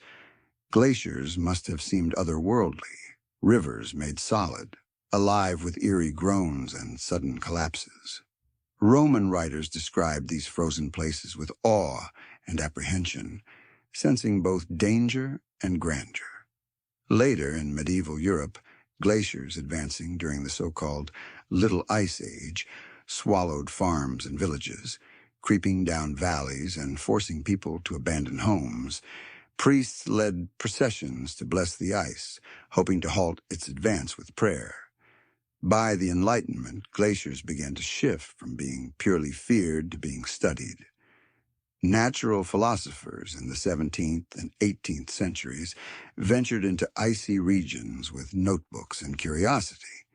glaciers must have seemed otherworldly, rivers made solid, alive with eerie groans and sudden collapses. Roman writers described these frozen places with awe and apprehension, sensing both danger and grandeur. Later, in medieval Europe, glaciers advancing during the so-called Little Ice Age swallowed farms and villages, creeping down valleys and forcing people to abandon homes. Priests led processions to bless the ice, hoping to halt its advance with prayer. By the Enlightenment, glaciers began to shift from being purely feared to being studied. Natural philosophers in the 17th and 18th centuries ventured into icy regions with notebooks and curiosity.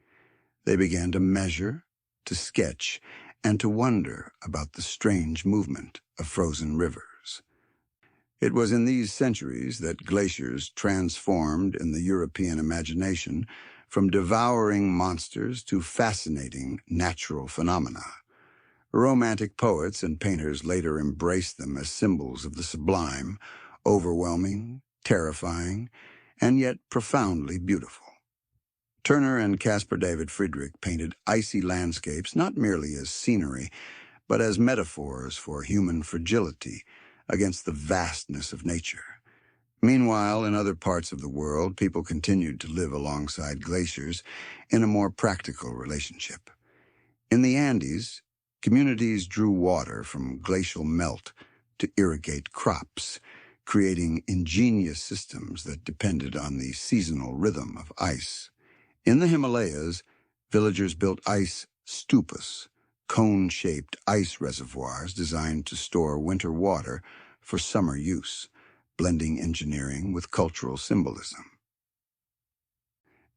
They began to measure, to sketch, and to wonder about the strange movement of frozen rivers. It was in these centuries that glaciers transformed in the European imagination from devouring monsters to fascinating natural phenomena. Romantic poets and painters later embraced them as symbols of the sublime, overwhelming, terrifying, and yet profoundly beautiful. Turner and Caspar David Friedrich painted icy landscapes not merely as scenery, but as metaphors for human fragility against the vastness of nature. Meanwhile, in other parts of the world, people continued to live alongside glaciers in a more practical relationship. In the Andes, communities drew water from glacial melt to irrigate crops, creating ingenious systems that depended on the seasonal rhythm of ice. In the Himalayas, villagers built ice stupas, cone-shaped ice reservoirs designed to store winter water for summer use, blending engineering with cultural symbolism.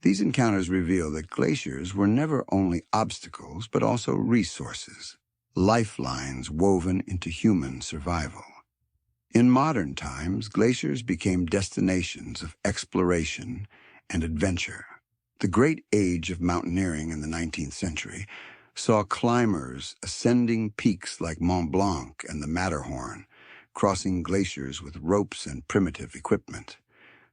These encounters reveal that glaciers were never only obstacles, but also resources, lifelines woven into human survival. In modern times, glaciers became destinations of exploration and adventure. The great age of mountaineering in the 19th century saw climbers ascending peaks like Mont Blanc and the Matterhorn, crossing glaciers with ropes and primitive equipment.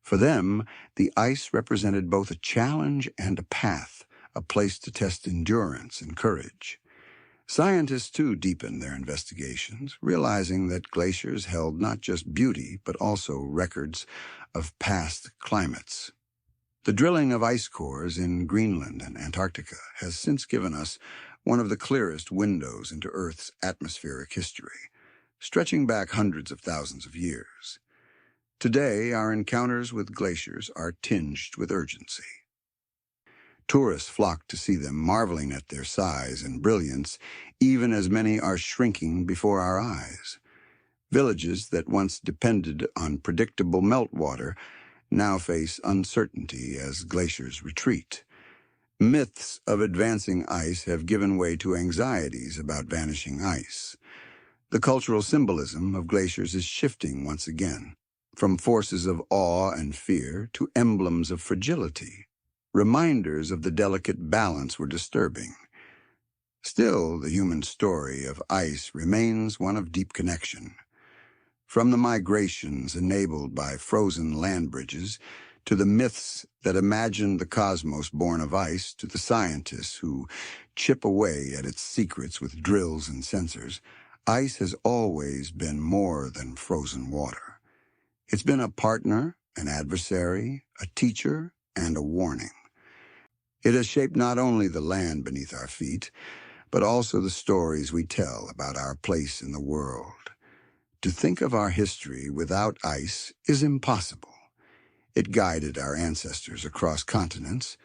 For them, the ice represented both a challenge and a path, a place to test endurance and courage. Scientists, too, deepened their investigations, realizing that glaciers held not just beauty, but also records of past climates. The drilling of ice cores in Greenland and Antarctica has since given us one of the clearest windows into Earth's atmospheric history, stretching back hundreds of thousands of years. Today, our encounters with glaciers are tinged with urgency. Tourists flock to see them, marveling at their size and brilliance, even as many are shrinking before our eyes. Villages that once depended on predictable meltwater now face uncertainty as glaciers retreat. Myths of advancing ice have given way to anxieties about vanishing ice. The cultural symbolism of glaciers is shifting once again, from forces of awe and fear to emblems of fragility. Reminders of the delicate balance were disturbing. Still, the human story of ice remains one of deep connection. From the migrations enabled by frozen land bridges, to the myths that imagined the cosmos born of ice, to the scientists who chip away at its secrets with drills and sensors, ice has always been more than frozen water. It's been a partner, an adversary, a teacher, and a warning. It has shaped not only the land beneath our feet, but also the stories we tell about our place in the world. To think of our history without ice is impossible. It guided our ancestors across continents,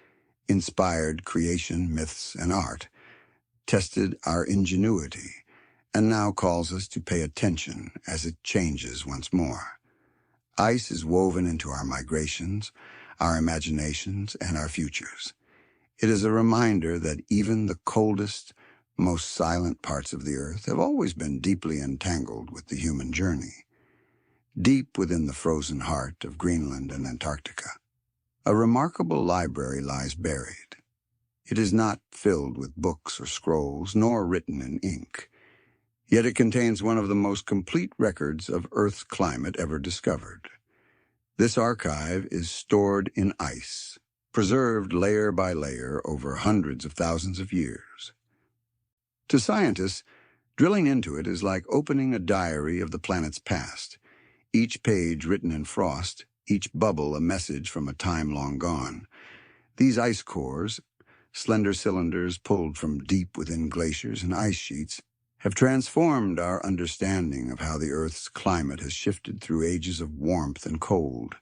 inspired creation, myths, and art, tested our ingenuity, and now calls us to pay attention as it changes once more. Ice is woven into our migrations, our imaginations, and our futures. It is a reminder that even the coldest, most silent parts of the earth have always been deeply entangled with the human journey. Deep within the frozen heart of Greenland and Antarctica, a remarkable library lies buried. It is not filled with books or scrolls, nor written in ink. Yet it contains one of the most complete records of Earth's climate ever discovered. This archive is stored in ice, preserved layer by layer over hundreds of thousands of years. To scientists, drilling into it is like opening a diary of the planet's past, each page written in frost, each bubble a message from a time long gone. These ice cores, slender cylinders pulled from deep within glaciers and ice sheets, have transformed our understanding of how the Earth's climate has shifted through ages of warmth and cold.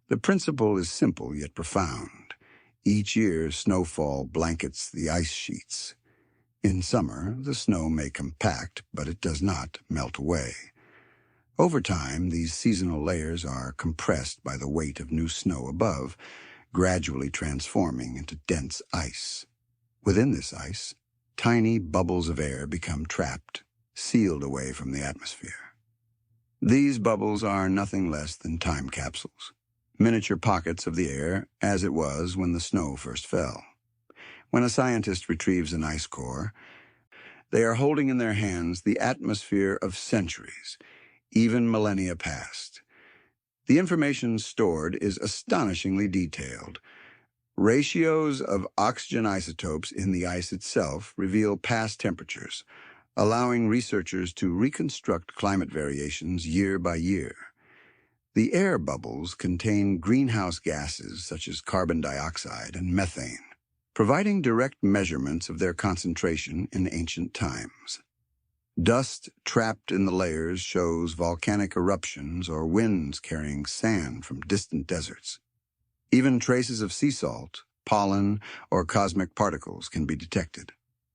The principle is simple yet profound. Each year, snowfall blankets the ice sheets. In summer, the snow may compact, but it does not melt away. Over time, these seasonal layers are compressed by the weight of new snow above, gradually transforming into dense ice. Within this ice, tiny bubbles of air become trapped, sealed away from the atmosphere. These bubbles are nothing less than time capsules, miniature pockets of the air as it was when the snow first fell. When a scientist retrieves an ice core, they are holding in their hands the atmosphere of centuries, even millennia past. The information stored is astonishingly detailed. Ratios of oxygen isotopes in the ice itself reveal past temperatures, allowing researchers to reconstruct climate variations year by year. The air bubbles contain greenhouse gases such as carbon dioxide and methane, providing direct measurements of their concentration in ancient times. Dust trapped in the layers shows volcanic eruptions or winds carrying sand from distant deserts. Even traces of sea salt, pollen, or cosmic particles can be detected,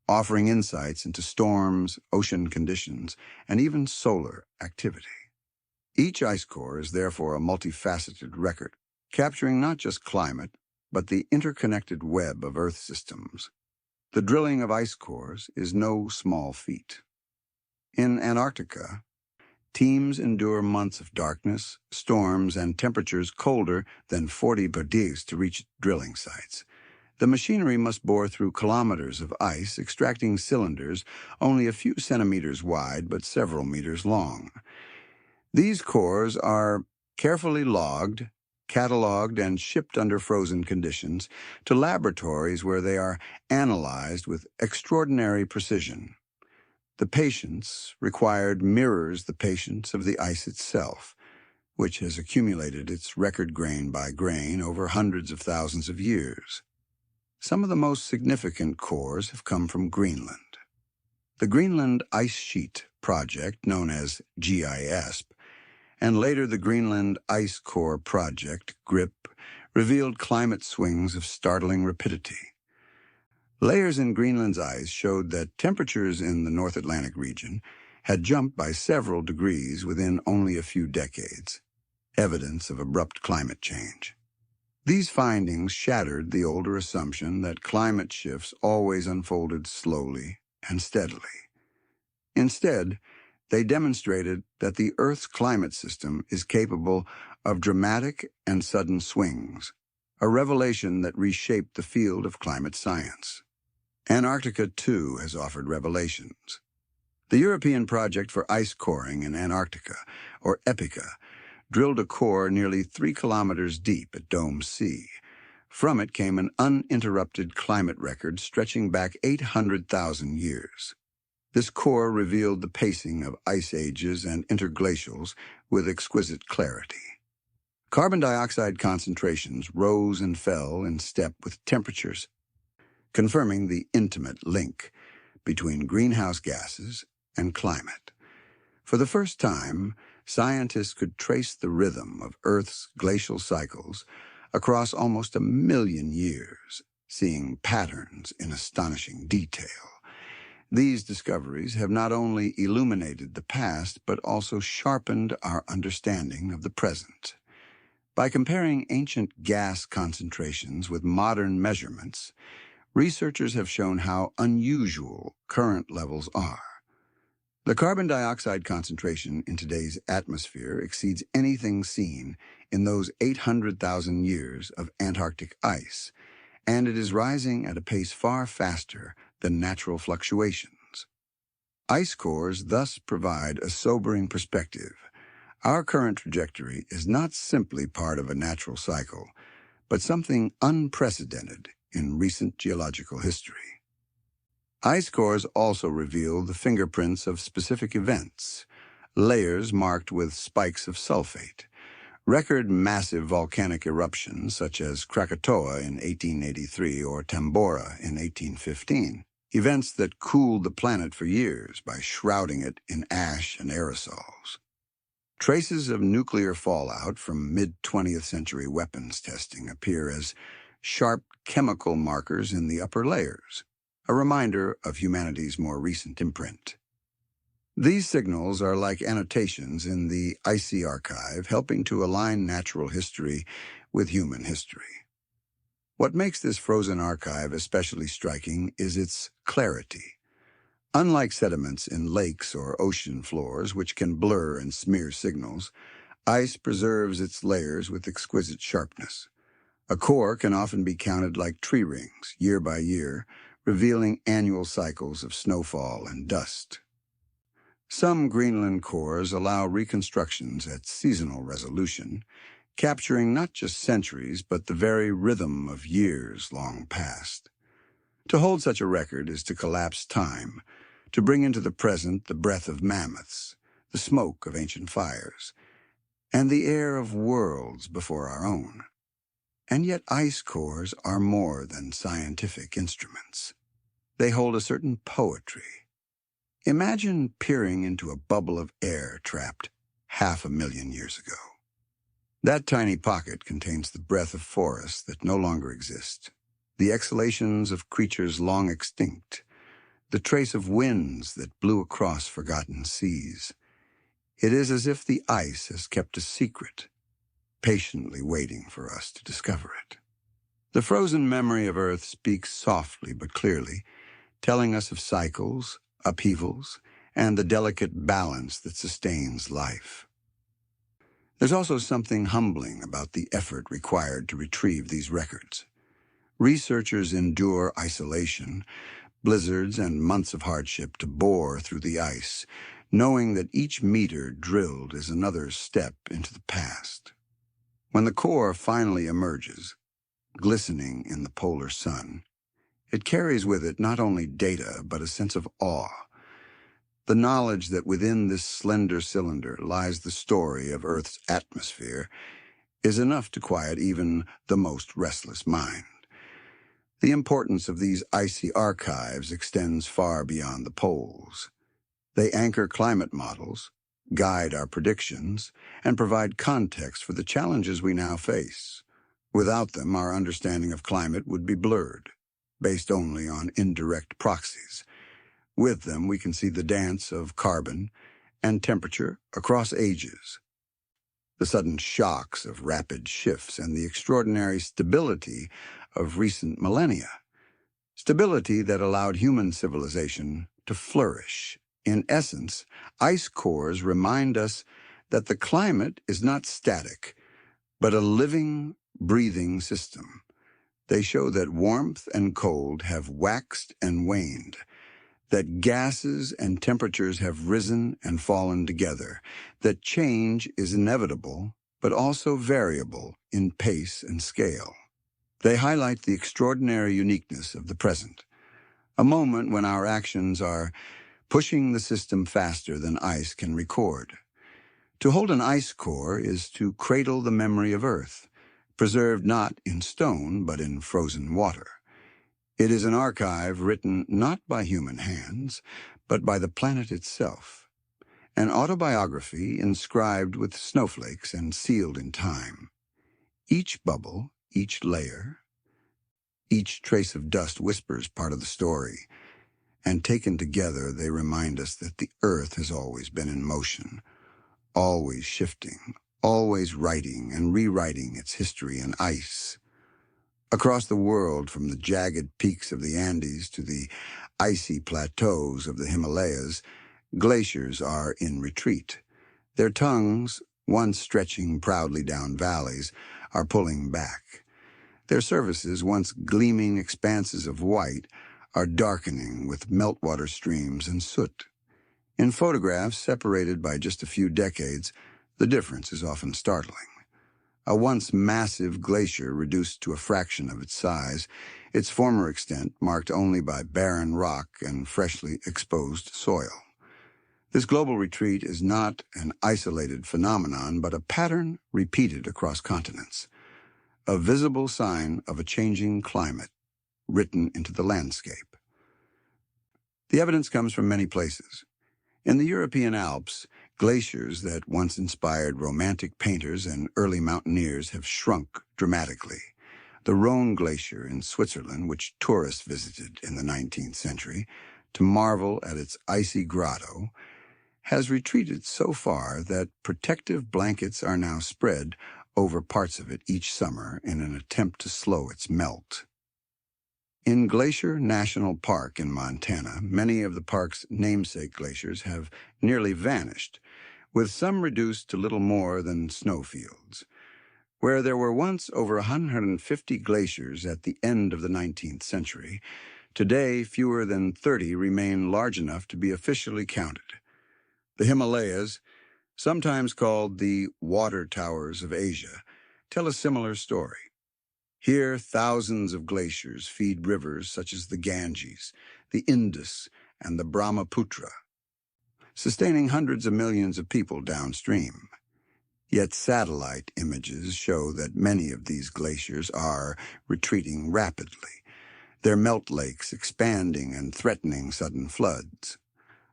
offering insights into storms, ocean conditions, and even solar activity. Each ice core is therefore a multifaceted record, capturing not just climate, but the interconnected web of Earth systems. The drilling of ice cores is no small feat. In Antarctica, teams endure months of darkness, storms, and temperatures colder than 40 degrees to reach drilling sites. The machinery must bore through kilometers of ice, extracting cylinders only a few centimeters wide but several meters long. These cores are carefully logged, cataloged, and shipped under frozen conditions to laboratories where they are analyzed with extraordinary precision. The patience required mirrors the patience of the ice itself, which has accumulated its record grain by grain over hundreds of thousands of years. Some of the most significant cores have come from Greenland. The Greenland Ice Sheet Project, known as GISP, and later the Greenland Ice Core Project, GRIP, revealed climate swings of startling rapidity. Layers in Greenland's ice showed that temperatures in the North Atlantic region had jumped by several degrees within only a few decades, evidence of abrupt climate change. These findings shattered the older assumption that climate shifts always unfolded slowly and steadily. Instead, they demonstrated that the Earth's climate system is capable of dramatic and sudden swings, a revelation that reshaped the field of climate science. Antarctica, too, has offered revelations. The European project for ice coring in Antarctica, or EPICA, drilled a core nearly 3 kilometers deep at Dome C. From it came an uninterrupted climate record stretching back 800,000 years. This core revealed the pacing of ice ages and interglacials with exquisite clarity. Carbon dioxide concentrations rose and fell in step with temperatures, confirming the intimate link between greenhouse gases and climate. For the first time, scientists could trace the rhythm of Earth's glacial cycles across almost 1,000,000 years, seeing patterns in astonishing detail. These discoveries have not only illuminated the past, but also sharpened our understanding of the present. By comparing ancient gas concentrations with modern measurements, researchers have shown how unusual current levels are. The carbon dioxide concentration in today's atmosphere exceeds anything seen in those 800,000 years of Antarctic ice, and it is rising at a pace far faster than natural fluctuations. Ice cores thus provide a sobering perspective. Our current trajectory is not simply part of a natural cycle, but something unprecedented in recent geological history. Ice cores also reveal the fingerprints of specific events, layers marked with spikes of sulfate. Record massive volcanic eruptions such as Krakatoa in 1883 or Tambora in 1815, events that cooled the planet for years by shrouding it in ash and aerosols. Traces of nuclear fallout from mid-20th century weapons testing appear as sharp chemical markers in the upper layers, a reminder of humanity's more recent imprint. These signals are like annotations in the icy archive, helping to align natural history with human history. What makes this frozen archive especially striking is its clarity. Unlike sediments in lakes or ocean floors, which can blur and smear signals, ice preserves its layers with exquisite sharpness. A core can often be counted like tree rings, year by year, revealing annual cycles of snowfall and dust. Some Greenland cores allow reconstructions at seasonal resolution, capturing not just centuries, but the very rhythm of years long past. To hold such a record is to collapse time, to bring into the present the breath of mammoths, the smoke of ancient fires, and the air of worlds before our own. And yet ice cores are more than scientific instruments. They hold a certain poetry. Imagine peering into a bubble of air trapped 500,000 years ago. That tiny pocket contains the breath of forests that no longer exist, the exhalations of creatures long extinct, the trace of winds that blew across forgotten seas. It is as if the ice has kept a secret, patiently waiting for us to discover it. The frozen memory of Earth speaks softly but clearly, telling us of cycles, upheavals, and the delicate balance that sustains life. There's also something humbling about the effort required to retrieve these records. Researchers endure isolation, blizzards, and months of hardship to bore through the ice, knowing that each meter drilled is another step into the past. When the core finally emerges, glistening in the polar sun, it carries with it not only data, but a sense of awe. The knowledge that within this slender cylinder lies the story of Earth's atmosphere is enough to quiet even the most restless mind. The importance of these icy archives extends far beyond the poles. They anchor climate models, guide our predictions, and provide context for the challenges we now face. Without them, our understanding of climate would be blurred, based only on indirect proxies. With them, we can see the dance of carbon and temperature across ages, the sudden shocks of rapid shifts, and the extraordinary stability of recent millennia. Stability that allowed human civilization to flourish. In essence, ice cores remind us that the climate is not static, but a living, breathing system. They show that warmth and cold have waxed and waned, that gases and temperatures have risen and fallen together, that change is inevitable, but also variable in pace and scale. They highlight the extraordinary uniqueness of the present, a moment when our actions are pushing the system faster than ice can record. To hold an ice core is to cradle the memory of Earth, preserved not in stone but in frozen water. It is an archive written not by human hands, but by the planet itself. An autobiography inscribed with snowflakes and sealed in time. Each bubble, each layer, each trace of dust whispers part of the story, and taken together they remind us that the Earth has always been in motion, always shifting, always writing and rewriting its history in ice. Across the world, from the jagged peaks of the Andes to the icy plateaus of the Himalayas, glaciers are in retreat. Their tongues, once stretching proudly down valleys, are pulling back. Their surfaces, once gleaming expanses of white, are darkening with meltwater streams and soot. In photographs separated by just a few decades, the difference is often startling. A once massive glacier reduced to a fraction of its size, its former extent marked only by barren rock and freshly exposed soil. This global retreat is not an isolated phenomenon, but a pattern repeated across continents, a visible sign of a changing climate written into the landscape. The evidence comes from many places. In the European Alps, glaciers that once inspired romantic painters and early mountaineers have shrunk dramatically. The Rhone Glacier in Switzerland, which tourists visited in the 19th century to marvel at its icy grotto, has retreated so far that protective blankets are now spread over parts of it each summer in an attempt to slow its melt. In Glacier National Park in Montana, many of the park's namesake glaciers have nearly vanished, with some reduced to little more than snowfields. Where there were once over 150 glaciers at the end of the 19th century, today fewer than 30 remain large enough to be officially counted. The Himalayas, sometimes called the water towers of Asia, tell a similar story. Here, thousands of glaciers feed rivers such as the Ganges, the Indus, and the Brahmaputra, sustaining hundreds of millions of people downstream. Yet satellite images show that many of these glaciers are retreating rapidly, their melt lakes expanding and threatening sudden floods.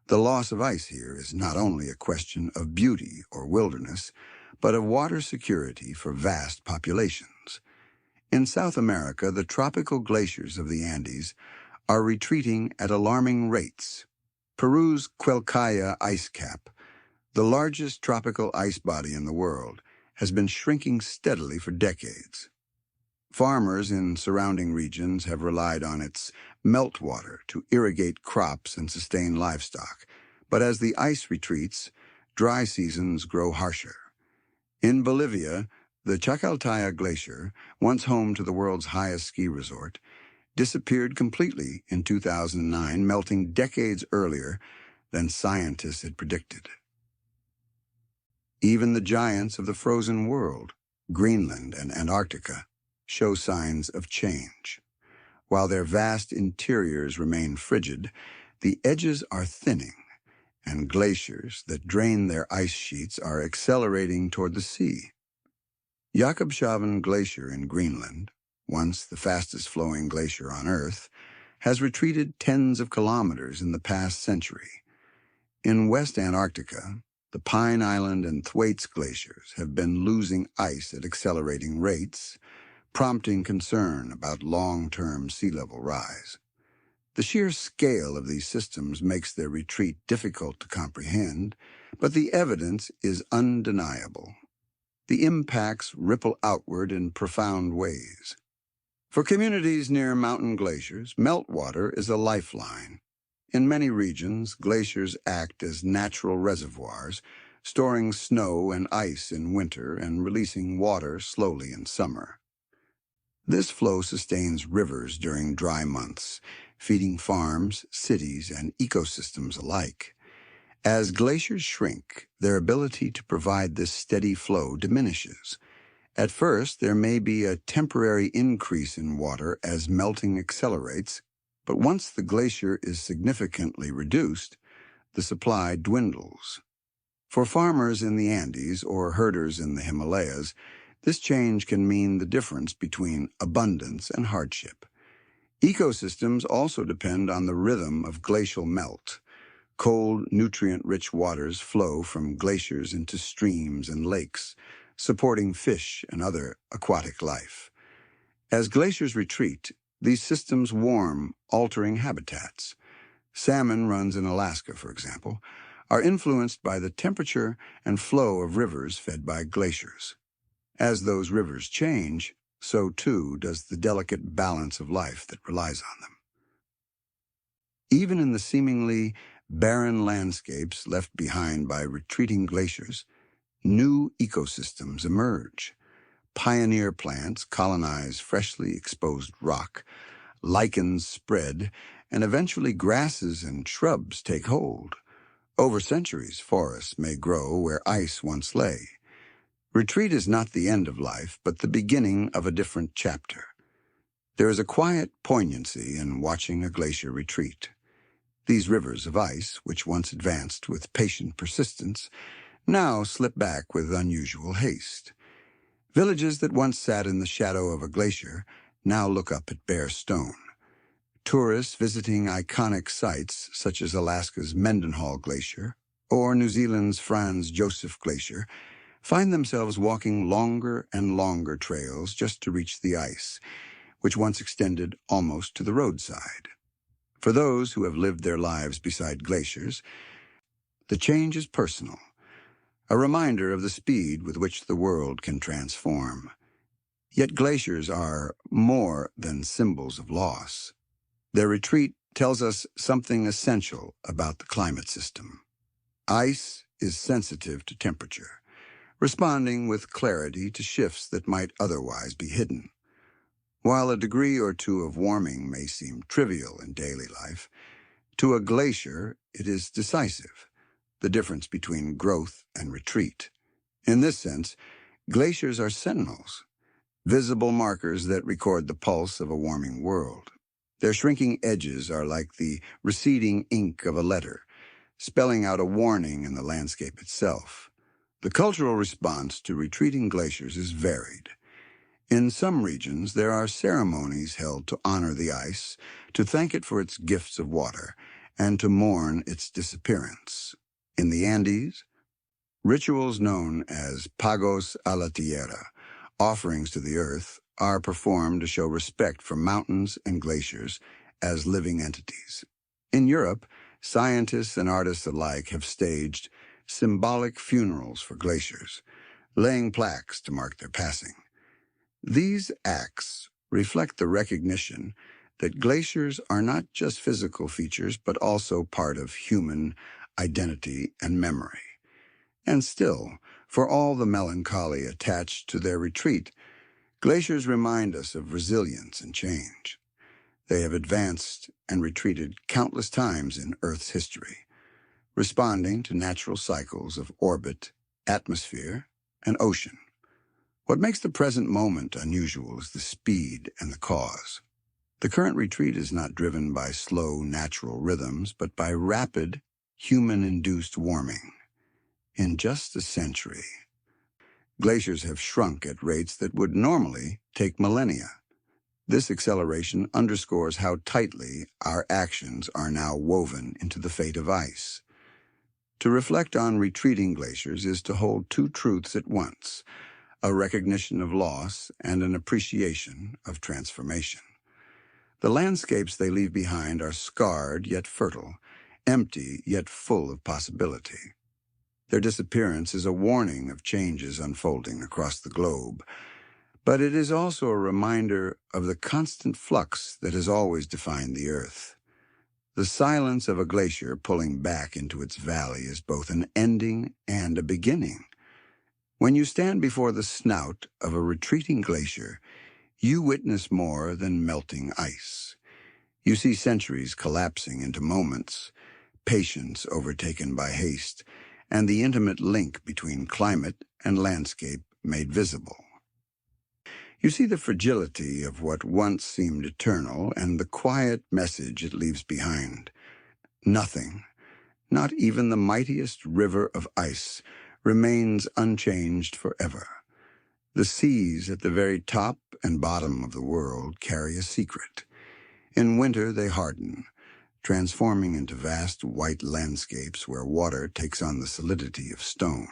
The loss of ice here is not only a question of beauty or wilderness, but of water security for vast populations. In South America, the tropical glaciers of the Andes are retreating at alarming rates. Peru's Quelcaya ice cap, the largest tropical ice body in the world, has been shrinking steadily for decades. Farmers in surrounding regions have relied on its meltwater to irrigate crops and sustain livestock, but as the ice retreats, dry seasons grow harsher. In Bolivia, the Chacaltaya Glacier, once home to the world's highest ski resort, disappeared completely in 2009, melting decades earlier than scientists had predicted. Even the giants of the frozen world, Greenland and Antarctica, show signs of change. While their vast interiors remain frigid, the edges are thinning, and glaciers that drain their ice sheets are accelerating toward the sea. Jakobshavn Glacier in Greenland, once the fastest-flowing glacier on Earth, has retreated tens of kilometers in the past century. In West Antarctica, the Pine Island and Thwaites glaciers have been losing ice at accelerating rates, prompting concern about long-term sea level rise. The sheer scale of these systems makes their retreat difficult to comprehend, but the evidence is undeniable. The impacts ripple outward in profound ways. For communities near mountain glaciers, meltwater is a lifeline. In many regions, glaciers act as natural reservoirs, storing snow and ice in winter and releasing water slowly in summer. This flow sustains rivers during dry months, feeding farms, cities, and ecosystems alike. As glaciers shrink, their ability to provide this steady flow diminishes. At first, there may be a temporary increase in water as melting accelerates, but once the glacier is significantly reduced, the supply dwindles. For farmers in the Andes or herders in the Himalayas, this change can mean the difference between abundance and hardship. Ecosystems also depend on the rhythm of glacial melt. Cold, nutrient-rich waters flow from glaciers into streams and lakes, supporting fish and other aquatic life. As glaciers retreat, these systems warm, altering habitats. Salmon runs in Alaska, for example, are influenced by the temperature and flow of rivers fed by glaciers. As those rivers change, so too does the delicate balance of life that relies on them. Even in the seemingly barren landscapes left behind by retreating glaciers, new ecosystems emerge. Pioneer plants colonize freshly exposed rock, lichens spread, and eventually grasses and shrubs take hold. Over centuries, forests may grow where ice once lay. Retreat is not the end of life, but the beginning of a different chapter. There is a quiet poignancy in watching a glacier retreat. These rivers of ice, which once advanced with patient persistence, now slip back with unusual haste. Villages that once sat in the shadow of a glacier now look up at bare stone. Tourists visiting iconic sites such as Alaska's Mendenhall Glacier or New Zealand's Franz Josef Glacier find themselves walking longer and longer trails just to reach the ice, which once extended almost to the roadside. For those who have lived their lives beside glaciers, the change is personal, a reminder of the speed with which the world can transform. Yet glaciers are more than symbols of loss. Their retreat tells us something essential about the climate system. Ice is sensitive to temperature, responding with clarity to shifts that might otherwise be hidden. While a degree or two of warming may seem trivial in daily life, to a glacier it is decisive, the difference between growth and retreat. In this sense, glaciers are sentinels, visible markers that record the pulse of a warming world. Their shrinking edges are like the receding ink of a letter, spelling out a warning in the landscape itself. The cultural response to retreating glaciers is varied. In some regions, there are ceremonies held to honor the ice, to thank it for its gifts of water, and to mourn its disappearance. In the Andes, rituals known as pagos a la tierra, offerings to the earth, are performed to show respect for mountains and glaciers as living entities. In Europe, scientists and artists alike have staged symbolic funerals for glaciers, laying plaques to mark their passing. These acts reflect the recognition that glaciers are not just physical features, but also part of human identity and memory. And still, for all the melancholy attached to their retreat, glaciers remind us of resilience and change. They have advanced and retreated countless times in Earth's history, responding to natural cycles of orbit, atmosphere, and ocean. What makes the present moment unusual is the speed and the cause. The current retreat is not driven by slow natural rhythms, but by rapid, human-induced warming. In just a century, glaciers have shrunk at rates that would normally take millennia. This acceleration underscores how tightly our actions are now woven into the fate of ice. To reflect on retreating glaciers is to hold two truths at once, a recognition of loss and an appreciation of transformation. The landscapes they leave behind are scarred yet fertile, empty yet full of possibility. Their disappearance is a warning of changes unfolding across the globe, but it is also a reminder of the constant flux that has always defined the Earth. The silence of a glacier pulling back into its valley is both an ending and a beginning. When you stand before the snout of a retreating glacier, you witness more than melting ice. You see centuries collapsing into moments, patience overtaken by haste, and the intimate link between climate and landscape made visible. You see the fragility of what once seemed eternal and the quiet message it leaves behind. Nothing, not even the mightiest river of ice, remains unchanged forever. The seas at the very top and bottom of the world carry a secret. In winter they harden, transforming into vast white landscapes where water takes on the solidity of stone.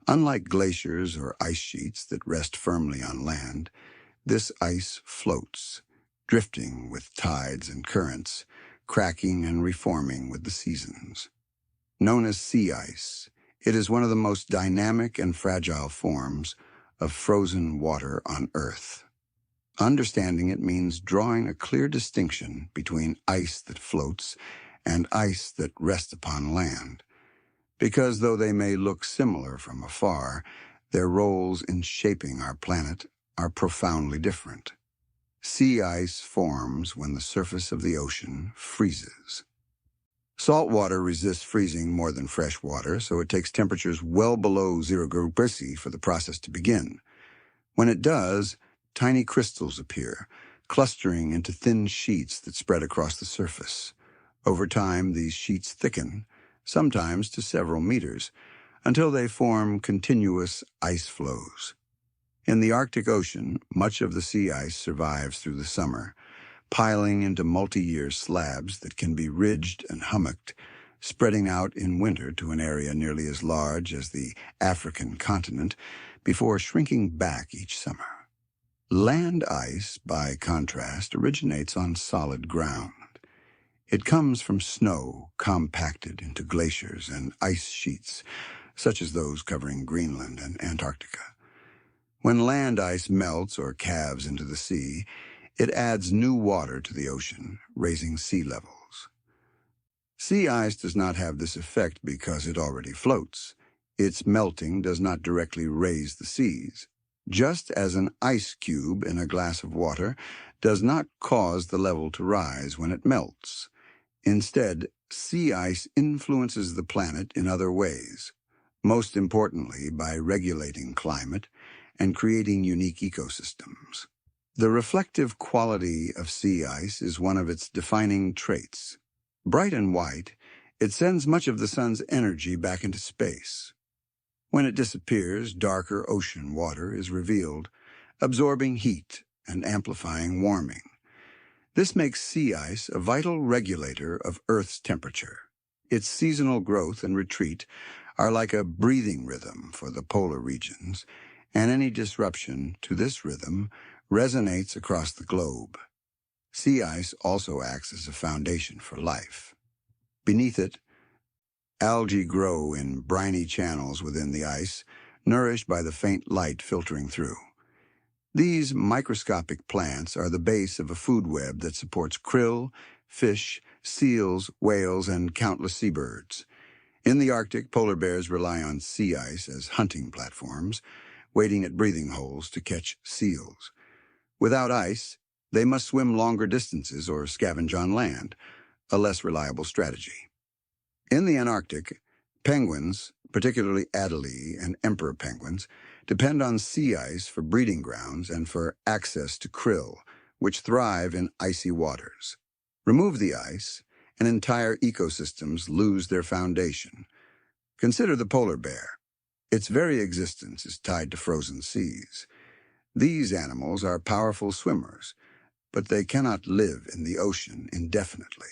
Unlike glaciers or ice sheets that rest firmly on land, this ice floats, drifting with tides and currents, cracking and reforming with the seasons. Known as sea ice, it is one of the most dynamic and fragile forms of frozen water on Earth. Understanding it means drawing a clear distinction between ice that floats and ice that rests upon land, because though they may look similar from afar, their roles in shaping our planet are profoundly different. Sea ice forms when the surface of the ocean freezes. Salt water resists freezing more than fresh water, so it takes temperatures well below 0°C for the process to begin. When it does, tiny crystals appear, clustering into thin sheets that spread across the surface. Over time, these sheets thicken, sometimes to several meters, until they form continuous ice flows. In the Arctic Ocean, much of the sea ice survives through the summer, piling into multi-year slabs that can be ridged and hummocked, spreading out in winter to an area nearly as large as the African continent before shrinking back each summer. Land ice, by contrast, originates on solid ground. It comes from snow compacted into glaciers and ice sheets, such as those covering Greenland and Antarctica. When land ice melts or calves into the sea, it adds new water to the ocean, raising sea levels. Sea ice does not have this effect because it already floats. Its melting does not directly raise the seas, just as an ice cube in a glass of water does not cause the level to rise when it melts. Instead, sea ice influences the planet in other ways, most importantly by regulating climate and creating unique ecosystems. The reflective quality of sea ice is one of its defining traits. Bright and white, it sends much of the sun's energy back into space. When it disappears, darker ocean water is revealed, absorbing heat and amplifying warming. This makes sea ice a vital regulator of Earth's temperature. Its seasonal growth and retreat are like a breathing rhythm for the polar regions, and any disruption to this rhythm resonates across the globe. Sea ice also acts as a foundation for life. Beneath it, algae grow in briny channels within the ice, nourished by the faint light filtering through. These microscopic plants are the base of a food web that supports krill, fish, seals, whales, and countless seabirds. In the Arctic, polar bears rely on sea ice as hunting platforms, waiting at breathing holes to catch seals. Without ice, they must swim longer distances or scavenge on land, a less reliable strategy. In the Antarctic, penguins, particularly Adelie and emperor penguins, depend on sea ice for breeding grounds and for access to krill, which thrive in icy waters. Remove the ice, and entire ecosystems lose their foundation. Consider the polar bear. Its very existence is tied to frozen seas. These animals are powerful swimmers, but they cannot live in the ocean indefinitely.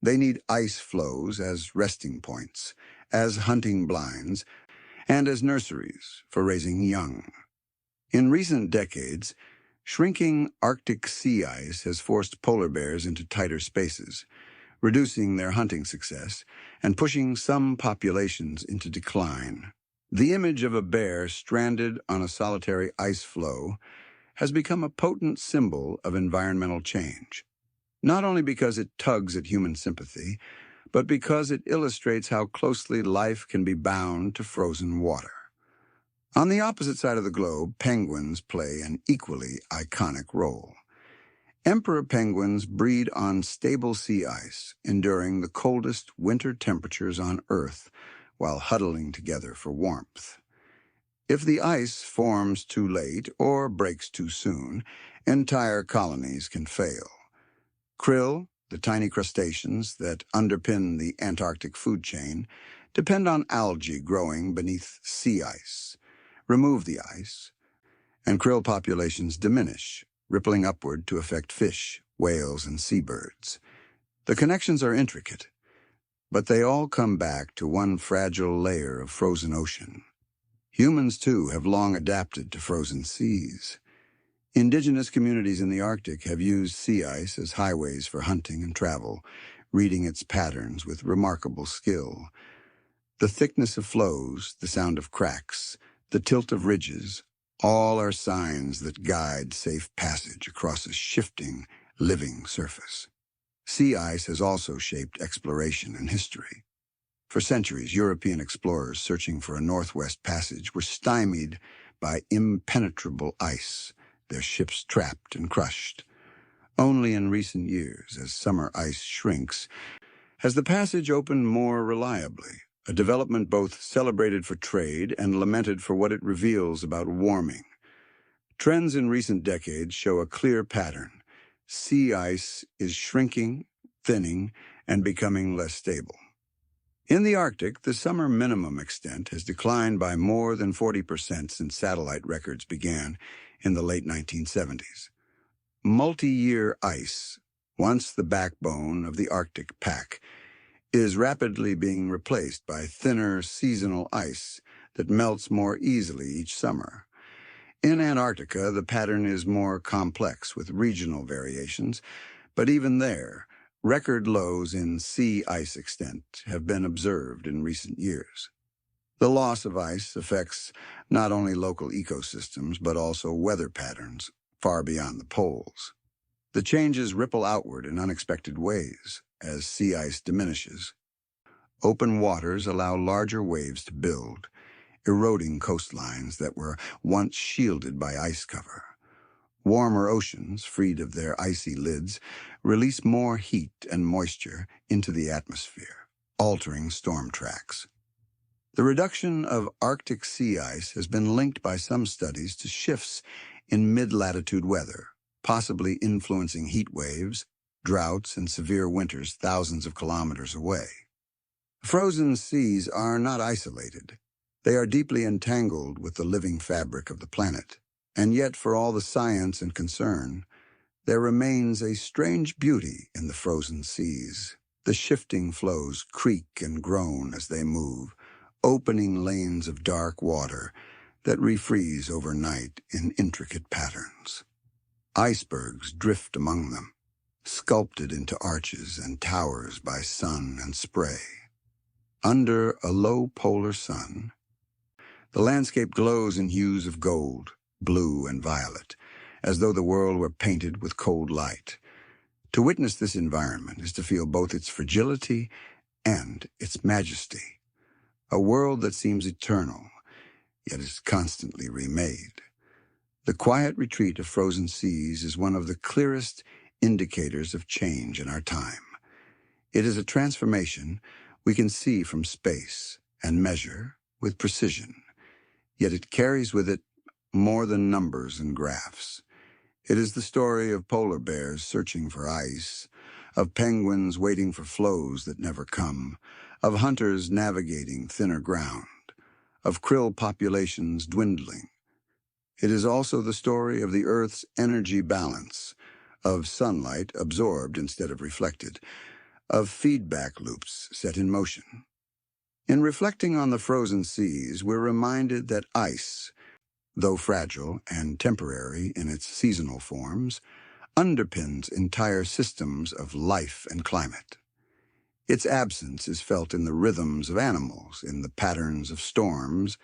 They need ice flows as resting points, as hunting blinds, and as nurseries for raising young. In recent decades, shrinking Arctic sea ice has forced polar bears into tighter spaces, reducing their hunting success and pushing some populations into decline. The image of a bear stranded on a solitary ice floe has become a potent symbol of environmental change, not only because it tugs at human sympathy, but because it illustrates how closely life can be bound to frozen water. On the opposite side of the globe, penguins play an equally iconic role. Emperor penguins breed on stable sea ice, enduring the coldest winter temperatures on Earth while huddling together for warmth. If the ice forms too late or breaks too soon, entire colonies can fail. Krill, the tiny crustaceans that underpin the Antarctic food chain, depend on algae growing beneath sea ice. Remove the ice, and krill populations diminish, rippling upward to affect fish, whales, and seabirds. The connections are intricate, but they all come back to one fragile layer of frozen ocean. Humans, too, have long adapted to frozen seas. Indigenous communities in the Arctic have used sea ice as highways for hunting and travel, reading its patterns with remarkable skill. The thickness of floes, the sound of cracks, the tilt of ridges, all are signs that guide safe passage across a shifting, living surface. Sea ice has also shaped exploration and history. For centuries, European explorers searching for a northwest passage were stymied by impenetrable ice, their ships trapped and crushed. Only in recent years, as summer ice shrinks, has the passage opened more reliably, a development both celebrated for trade and lamented for what it reveals about warming. Trends in recent decades show a clear pattern. Sea ice is shrinking, thinning, and becoming less stable. In the Arctic, the summer minimum extent has declined by more than 40% since satellite records began in the late 1970s. Multi-year ice, once the backbone of the Arctic pack, is rapidly being replaced by thinner seasonal ice that melts more easily each summer. In Antarctica, the pattern is more complex with regional variations, but even there, record lows in sea ice extent have been observed in recent years. The loss of ice affects not only local ecosystems, but also weather patterns far beyond the poles. The changes ripple outward in unexpected ways as sea ice diminishes. Open waters allow larger waves to build, eroding coastlines that were once shielded by ice cover. Warmer oceans, freed of their icy lids, release more heat and moisture into the atmosphere, altering storm tracks. The reduction of Arctic sea ice has been linked by some studies to shifts in mid-latitude weather, possibly influencing heat waves, droughts, and severe winters thousands of kilometers away. Frozen seas are not isolated. They are deeply entangled with the living fabric of the planet. And yet, for all the science and concern, there remains a strange beauty in the frozen seas. The shifting flows creak and groan as they move, opening lanes of dark water that refreeze overnight in intricate patterns. Icebergs drift among them, sculpted into arches and towers by sun and spray. Under a low polar sun, the landscape glows in hues of gold, blue, and violet, as though the world were painted with cold light. To witness this environment is to feel both its fragility and its majesty, a world that seems eternal, yet is constantly remade. The quiet retreat of frozen seas is one of the clearest indicators of change in our time. It is a transformation we can see from space and measure with precision, yet it carries with it more than numbers and graphs. It is the story of polar bears searching for ice, of penguins waiting for flows that never come, of hunters navigating thinner ground, of krill populations dwindling. It is also the story of the Earth's energy balance, of sunlight absorbed instead of reflected, of feedback loops set in motion. In reflecting on the frozen seas, we're reminded that ice, though fragile and temporary in its seasonal forms, underpins entire systems of life and climate. Its absence is felt in the rhythms of animals, in the patterns of storms,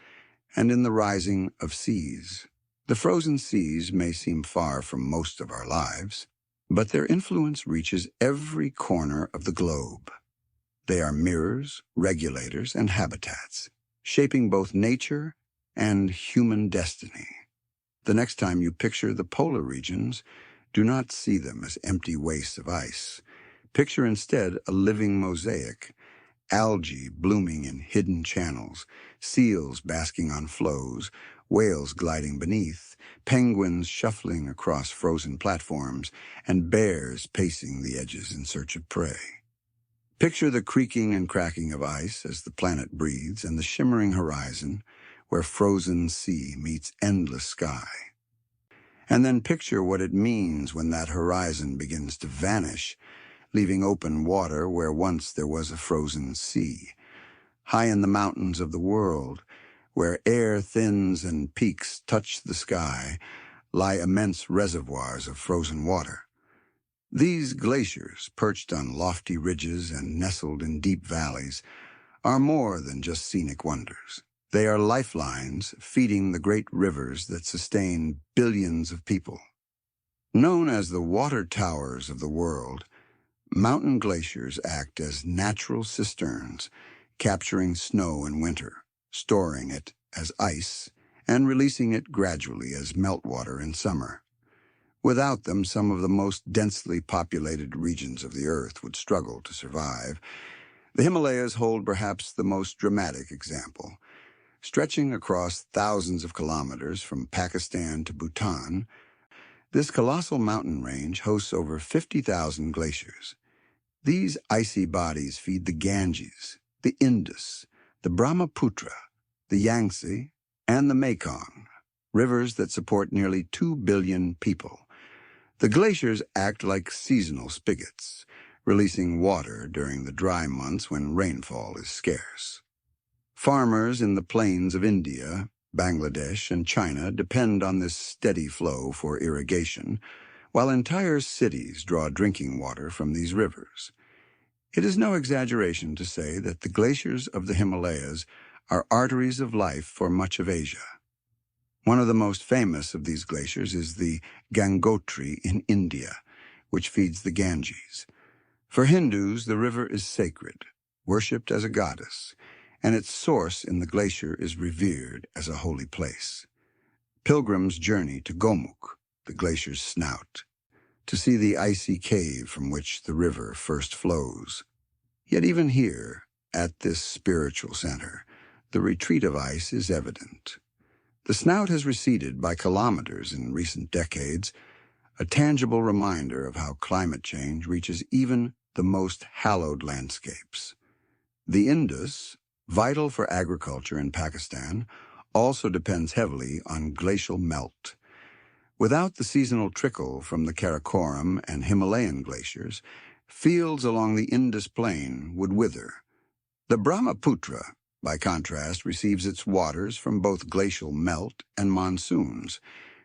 and in the rising of seas. The frozen seas may seem far from most of our lives, but their influence reaches every corner of the globe. They are mirrors, regulators, and habitats, shaping both nature and human destiny. The next time you picture the polar regions, do not see them as empty wastes of ice. Picture instead a living mosaic, algae blooming in hidden channels, seals basking on floes, whales gliding beneath, penguins shuffling across frozen platforms, and bears pacing the edges in search of prey. Picture the creaking and cracking of ice as the planet breathes and the shimmering horizon where frozen sea meets endless sky. And then picture what it means when that horizon begins to vanish, leaving open water where once there was a frozen sea. High in the mountains of the world, where air thins and peaks touch the sky, lie immense reservoirs of frozen water. These glaciers, perched on lofty ridges and nestled in deep valleys, are more than just scenic wonders. They are lifelines feeding the great rivers that sustain billions of people. Known as the water towers of the world, mountain glaciers act as natural cisterns, capturing snow in winter, storing it as ice, and releasing it gradually as meltwater in summer. Without them, some of the most densely populated regions of the Earth would struggle to survive. The Himalayas hold perhaps the most dramatic example. Stretching across thousands of kilometers from Pakistan to Bhutan, this colossal mountain range hosts over 50,000 glaciers. These icy bodies feed the Ganges, the Indus, the Brahmaputra, the Yangtze, and the Mekong, rivers that support nearly 2 billion people. The glaciers act like seasonal spigots, releasing water during the dry months when rainfall is scarce. Farmers in the plains of India, Bangladesh, and China depend on this steady flow for irrigation, while entire cities draw drinking water from these rivers. It is no exaggeration to say that the glaciers of the Himalayas are arteries of life for much of Asia. One of the most famous of these glaciers is the Gangotri in India, which feeds the Ganges. For Hindus, the river is sacred, worshipped as a goddess, and its source in the glacier is revered as a holy place. Pilgrims journey to Gomukh, the glacier's snout, to see the icy cave from which the river first flows. Yet even here, at this spiritual center, the retreat of ice is evident. The snout has receded by kilometers in recent decades, a tangible reminder of how climate change reaches even the most hallowed landscapes. The Indus, vital for agriculture in Pakistan, also depends heavily on glacial melt. Without the seasonal trickle from the Karakoram and Himalayan glaciers, fields along the Indus Plain would wither. The Brahmaputra, by contrast, receives its waters from both glacial melt and monsoons,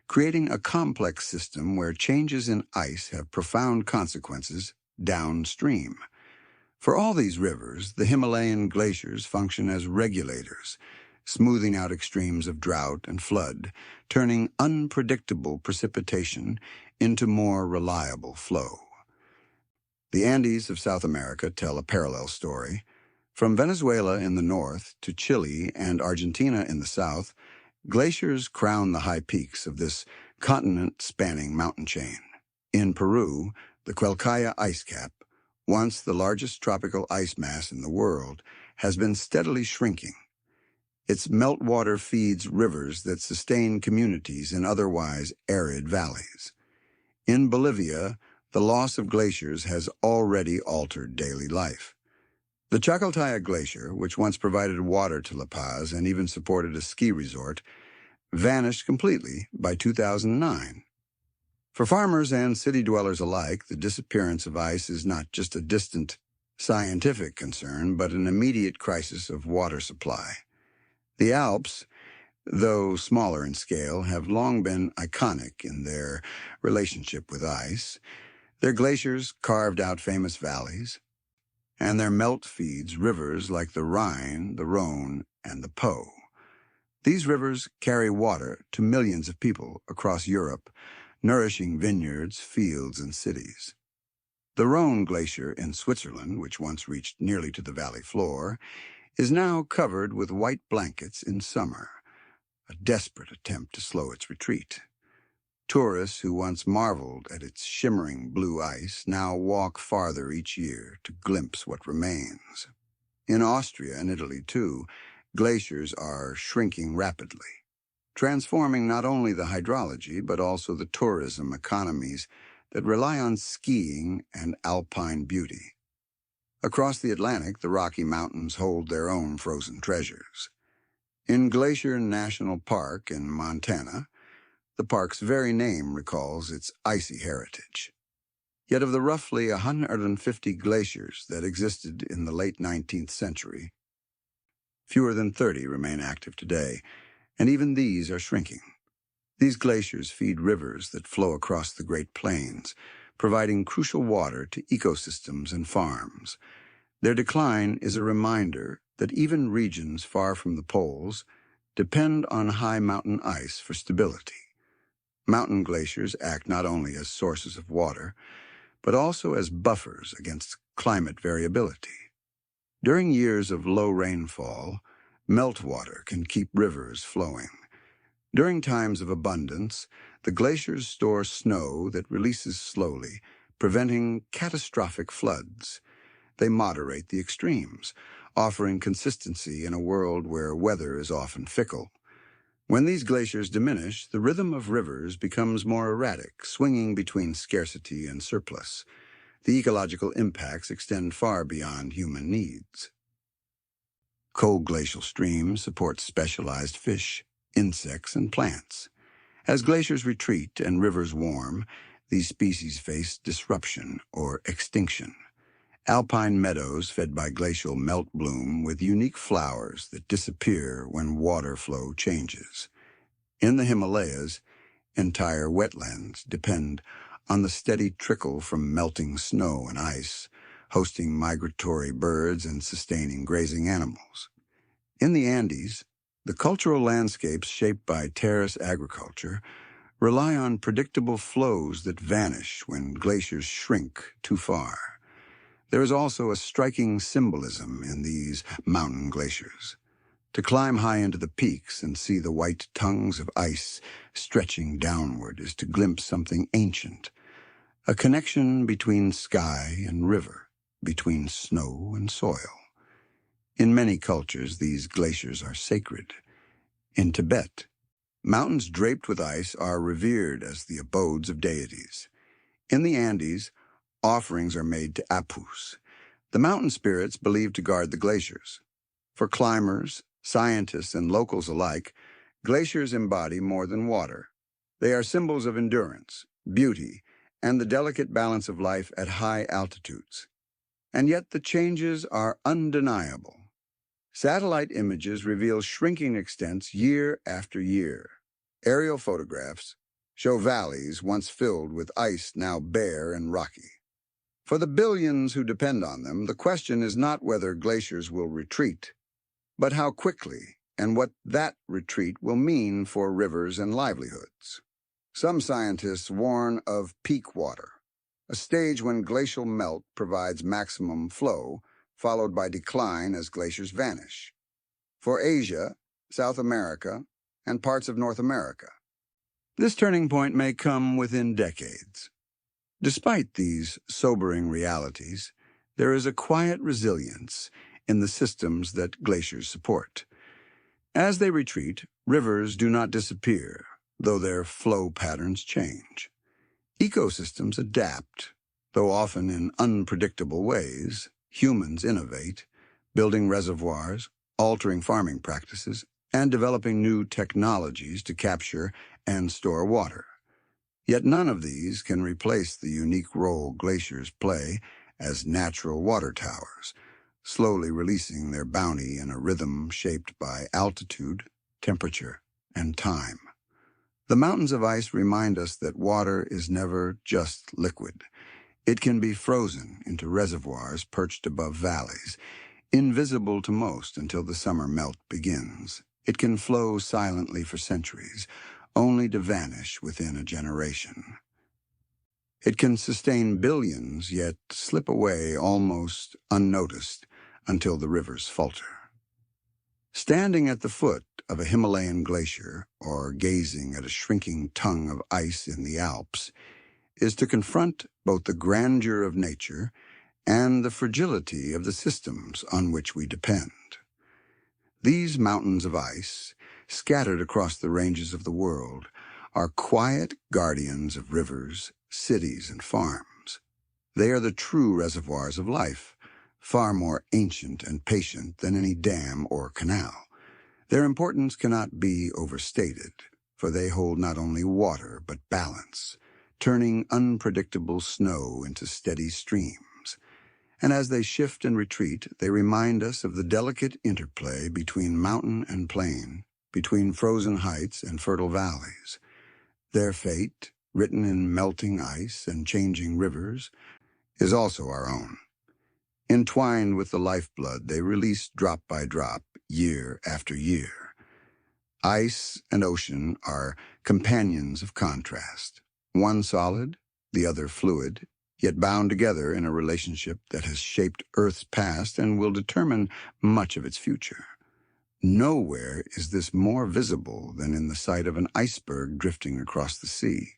creating a complex system where changes in ice have profound consequences downstream. For all these rivers, the Himalayan glaciers function as regulators, smoothing out extremes of drought and flood, turning unpredictable precipitation into more reliable flow. The Andes of South America tell a parallel story. From Venezuela in the north to Chile and Argentina in the south, glaciers crown the high peaks of this continent-spanning mountain chain. In Peru, the Quelcaya ice cap, once the largest tropical ice mass in the world, has been steadily shrinking. Its meltwater feeds rivers that sustain communities in otherwise arid valleys. In Bolivia, the loss of glaciers has already altered daily life. The Chacaltaya Glacier, which once provided water to La Paz and even supported a ski resort, vanished completely by 2009. For farmers and city dwellers alike, the disappearance of ice is not just a distant scientific concern, but an immediate crisis of water supply. The Alps, though smaller in scale, have long been iconic in their relationship with ice. Their glaciers carved out famous valleys, and their melt feeds rivers like the Rhine, the Rhone, and the Po. These rivers carry water to millions of people across Europe, nourishing vineyards, fields, and cities. The Rhone Glacier in Switzerland, which once reached nearly to the valley floor, is now covered with white blankets in summer, a desperate attempt to slow its retreat. Tourists who once marveled at its shimmering blue ice now walk farther each year to glimpse what remains. In Austria and Italy, too, glaciers are shrinking rapidly, transforming not only the hydrology but also the tourism economies that rely on skiing and alpine beauty. Across the Atlantic, the Rocky Mountains hold their own frozen treasures. In Glacier National Park in Montana, the park's very name recalls its icy heritage. Yet of the roughly 150 glaciers that existed in the late 19th century, fewer than 30 remain active today, and even these are shrinking. These glaciers feed rivers that flow across the Great Plains, providing crucial water to ecosystems and farms. Their decline is a reminder that even regions far from the poles depend on high mountain ice for stability. Mountain glaciers act not only as sources of water, but also as buffers against climate variability. During years of low rainfall, meltwater can keep rivers flowing. During times of abundance, the glaciers store snow that releases slowly, preventing catastrophic floods. They moderate the extremes, offering consistency in a world where weather is often fickle. When these glaciers diminish, the rhythm of rivers becomes more erratic, swinging between scarcity and surplus. The ecological impacts extend far beyond human needs. Cold glacial streams support specialized fish, insects, and plants. As glaciers retreat and rivers warm, these species face disruption or extinction. Alpine meadows fed by glacial melt bloom with unique flowers that disappear when water flow changes. In the Himalayas, entire wetlands depend on the steady trickle from melting snow and ice, hosting migratory birds and sustaining grazing animals. In the Andes, the cultural landscapes shaped by terrace agriculture rely on predictable flows that vanish when glaciers shrink too far. There is also a striking symbolism in these mountain glaciers. To climb high into the peaks and see the white tongues of ice stretching downward is to glimpse something ancient, a connection between sky and river, between snow and soil. In many cultures, these glaciers are sacred. In Tibet, mountains draped with ice are revered as the abodes of deities. In the Andes, offerings are made to Apus, the mountain spirits believed to guard the glaciers. For climbers, scientists, and locals alike, glaciers embody more than water. They are symbols of endurance, beauty, and the delicate balance of life at high altitudes. And yet the changes are undeniable. Satellite images reveal shrinking extents year after year. Aerial photographs show valleys once filled with ice now bare and rocky. For the billions who depend on them, the question is not whether glaciers will retreat, but how quickly and what that retreat will mean for rivers and livelihoods. Some scientists warn of peak water, a stage when glacial melt provides maximum flow, followed by decline as glaciers vanish. For Asia, South America, and parts of North America, this turning point may come within decades. Despite these sobering realities, there is a quiet resilience in the systems that glaciers support. As they retreat, rivers do not disappear, though their flow patterns change. Ecosystems adapt, though often in unpredictable ways. Humans innovate, building reservoirs, altering farming practices, and developing new technologies to capture and store water. Yet none of these can replace the unique role glaciers play as natural water towers, slowly releasing their bounty in a rhythm shaped by altitude, temperature, and time. The mountains of ice remind us that water is never just liquid. It can be frozen into reservoirs perched above valleys, invisible to most until the summer melt begins. It can flow silently for centuries, only to vanish within a generation. It can sustain billions, yet slip away almost unnoticed until the rivers falter. Standing at the foot of a Himalayan glacier or gazing at a shrinking tongue of ice in the Alps is to confront both the grandeur of nature and the fragility of the systems on which we depend. These mountains of ice, scattered across the ranges of the world, are quiet guardians of rivers, cities, and farms. They are the true reservoirs of life, far more ancient and patient than any dam or canal. Their importance cannot be overstated, for they hold not only water but balance, turning unpredictable snow into steady streams. And as they shift and retreat, they remind us of the delicate interplay between mountain and plain, between frozen heights and fertile valleys. Their fate, written in melting ice and changing rivers, is also our own. Entwined with the lifeblood they release drop by drop, year after year. Ice and ocean are companions of contrast, one solid, the other fluid, yet bound together in a relationship that has shaped Earth's past and will determine much of its future. Nowhere is this more visible than in the sight of an iceberg drifting across the sea.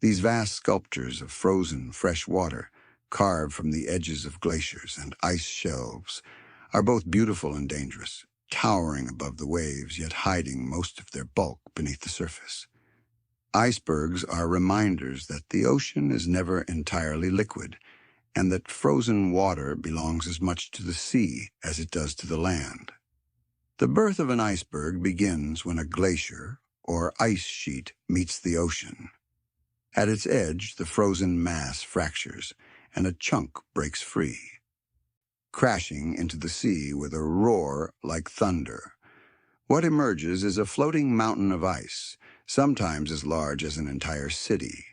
These vast sculptures of frozen fresh water, carved from the edges of glaciers and ice shelves, are both beautiful and dangerous, towering above the waves yet hiding most of their bulk beneath the surface. Icebergs are reminders that the ocean is never entirely liquid, and that frozen water belongs as much to the sea as it does to the land. The birth of an iceberg begins when a glacier, or ice sheet, meets the ocean. At its edge, the frozen mass fractures, and a chunk breaks free, crashing into the sea with a roar like thunder. What emerges is a floating mountain of ice, sometimes as large as an entire city.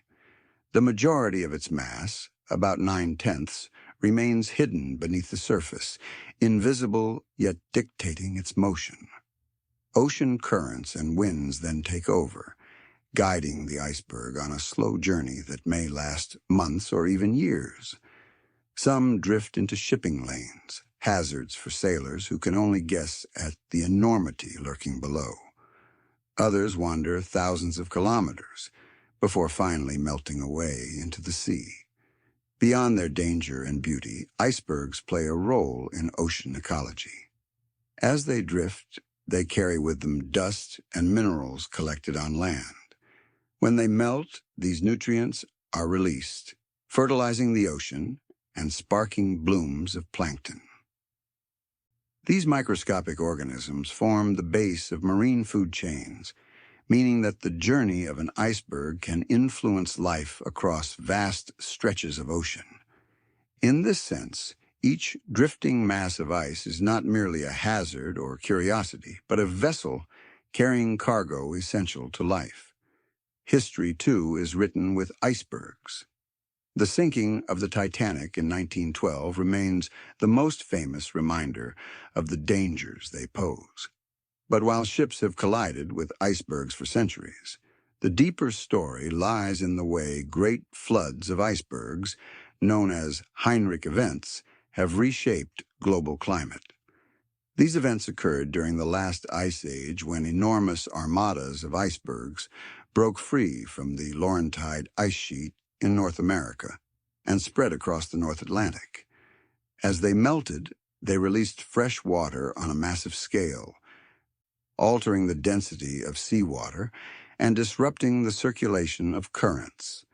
The majority of its mass, about 9/10, remains hidden beneath the surface, invisible yet dictating its motion. Ocean currents and winds then take over, guiding the iceberg on a slow journey that may last months or even years. Some drift into shipping lanes, hazards for sailors who can only guess at the enormity lurking below. Others wander thousands of kilometers before finally melting away into the sea. Beyond their danger and beauty, icebergs play a role in ocean ecology. As they drift, they carry with them dust and minerals collected on land. When they melt, these nutrients are released, fertilizing the ocean and sparking blooms of plankton. These microscopic organisms form the base of marine food chains, meaning that the journey of an iceberg can influence life across vast stretches of ocean. In this sense, each drifting mass of ice is not merely a hazard or curiosity, but a vessel carrying cargo essential to life. History, too, is written with icebergs. The sinking of the Titanic in 1912 remains the most famous reminder of the dangers they pose. But while ships have collided with icebergs for centuries, the deeper story lies in the way great floods of icebergs, known as Heinrich events, have reshaped global climate. These events occurred during the last ice age when enormous armadas of icebergs broke free from the Laurentide ice sheet in North America and spread across the North Atlantic. As they melted, they released fresh water on a massive scale, altering the density of seawater and disrupting the circulation of currents.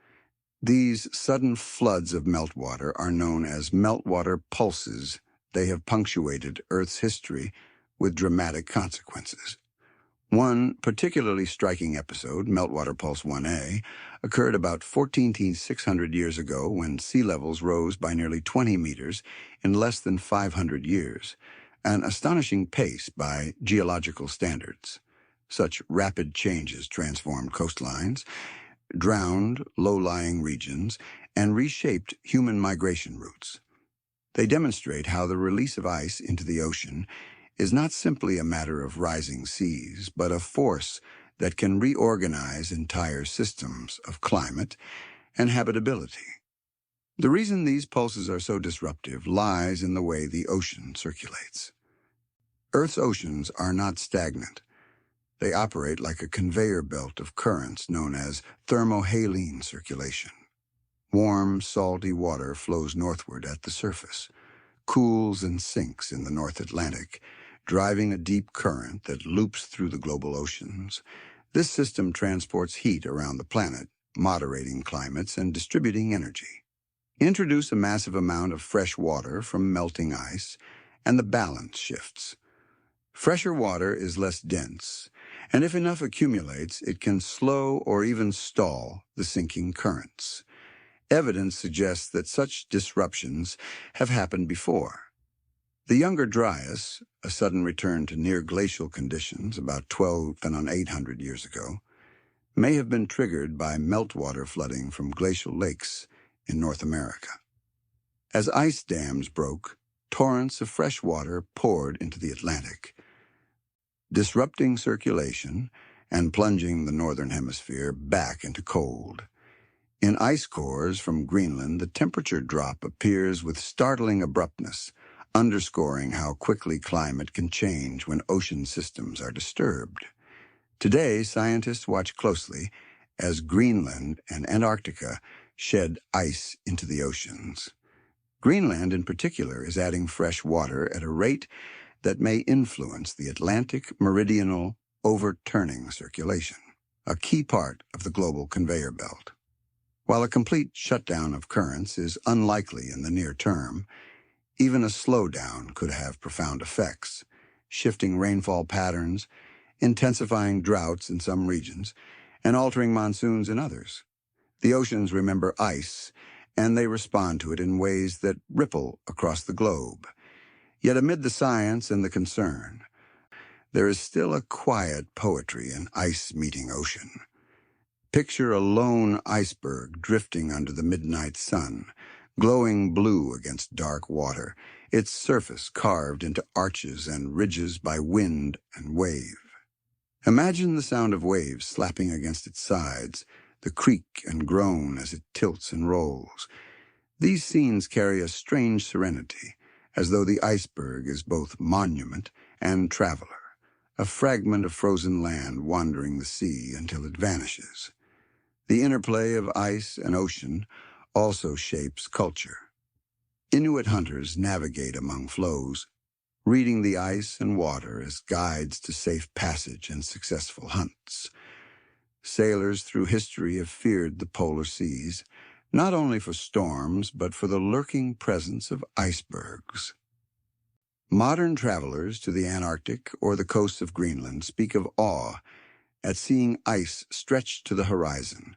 These sudden floods of meltwater are known as meltwater pulses. They have punctuated Earth's history with dramatic consequences. One particularly striking episode, Meltwater Pulse 1A, occurred about 14,600 years ago when sea levels rose by nearly 20 meters in less than 500 years, an astonishing pace by geological standards. Such rapid changes transformed coastlines, drowned low-lying regions, and reshaped human migration routes. They demonstrate how the release of ice into the ocean is not simply a matter of rising seas, but a force that can reorganize entire systems of climate and habitability. The reason these pulses are so disruptive lies in the way the ocean circulates. Earth's oceans are not stagnant. They operate like a conveyor belt of currents known as thermohaline circulation. Warm, salty water flows northward at the surface, cools and sinks in the North Atlantic, driving a deep current that loops through the global oceans. This system transports heat around the planet, moderating climates and distributing energy. Introduce a massive amount of fresh water from melting ice, and the balance shifts. Fresher water is less dense, and if enough accumulates, it can slow or even stall the sinking currents. Evidence suggests that such disruptions have happened before. The Younger Dryas, a sudden return to near-glacial conditions about 12,800 years ago, may have been triggered by meltwater flooding from glacial lakes in North America. As ice dams broke, torrents of fresh water poured into the Atlantic, disrupting circulation and plunging the northern hemisphere back into cold. In ice cores from Greenland, the temperature drop appears with startling abruptness, underscoring how quickly climate can change when ocean systems are disturbed. Today, scientists watch closely as Greenland and Antarctica shed ice into the oceans. Greenland, in particular, is adding fresh water at a rate that may influence the Atlantic meridional overturning circulation, a key part of the global conveyor belt. While a complete shutdown of currents is unlikely in the near term, even a slowdown could have profound effects, shifting rainfall patterns, intensifying droughts in some regions, and altering monsoons in others. The oceans remember ice, and they respond to it in ways that ripple across the globe. Yet amid the science and the concern, there is still a quiet poetry in ice meeting ocean. Picture a lone iceberg drifting under the midnight sun, glowing blue against dark water, its surface carved into arches and ridges by wind and wave. Imagine the sound of waves slapping against its sides, the creak and groan as it tilts and rolls. These scenes carry a strange serenity, as though the iceberg is both monument and traveler, a fragment of frozen land wandering the sea until it vanishes. The interplay of ice and ocean also shapes culture. Inuit hunters navigate among floes, reading the ice and water as guides to safe passage and successful hunts. Sailors through history have feared the polar seas, not only for storms, but for the lurking presence of icebergs. Modern travelers to the Antarctic or the coasts of Greenland speak of awe at seeing ice stretched to the horizon,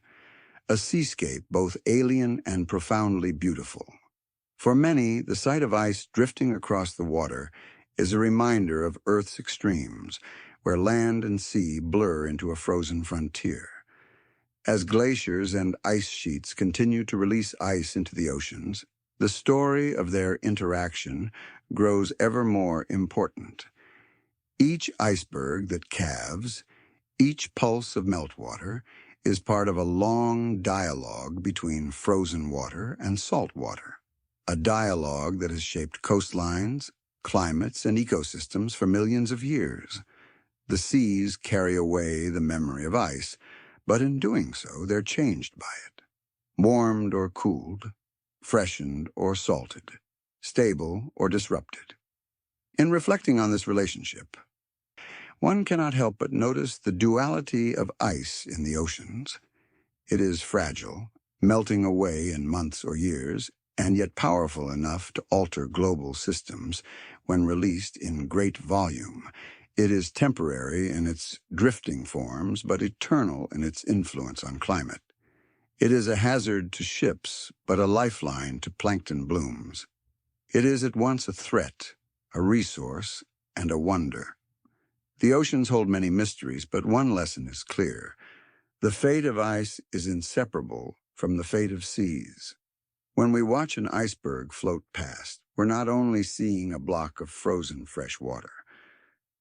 a seascape both alien and profoundly beautiful. For many, the sight of ice drifting across the water is a reminder of Earth's extremes, where land and sea blur into a frozen frontier. As glaciers and ice sheets continue to release ice into the oceans, the story of their interaction grows ever more important. Each iceberg that calves, each pulse of meltwater, is part of a long dialogue between frozen water and salt water, a dialogue that has shaped coastlines, climates, and ecosystems for millions of years. The seas carry away the memory of ice, but in doing so, they're changed by it, warmed or cooled, freshened or salted, stable or disrupted. In reflecting on this relationship, one cannot help but notice the duality of ice in the oceans. It is fragile, melting away in months or years, and yet powerful enough to alter global systems when released in great volume. It is temporary in its drifting forms, but eternal in its influence on climate. It is a hazard to ships, but a lifeline to plankton blooms. It is at once a threat, a resource, and a wonder. The oceans hold many mysteries, but one lesson is clear. The fate of ice is inseparable from the fate of seas. When we watch an iceberg float past, we're not only seeing a block of frozen fresh water,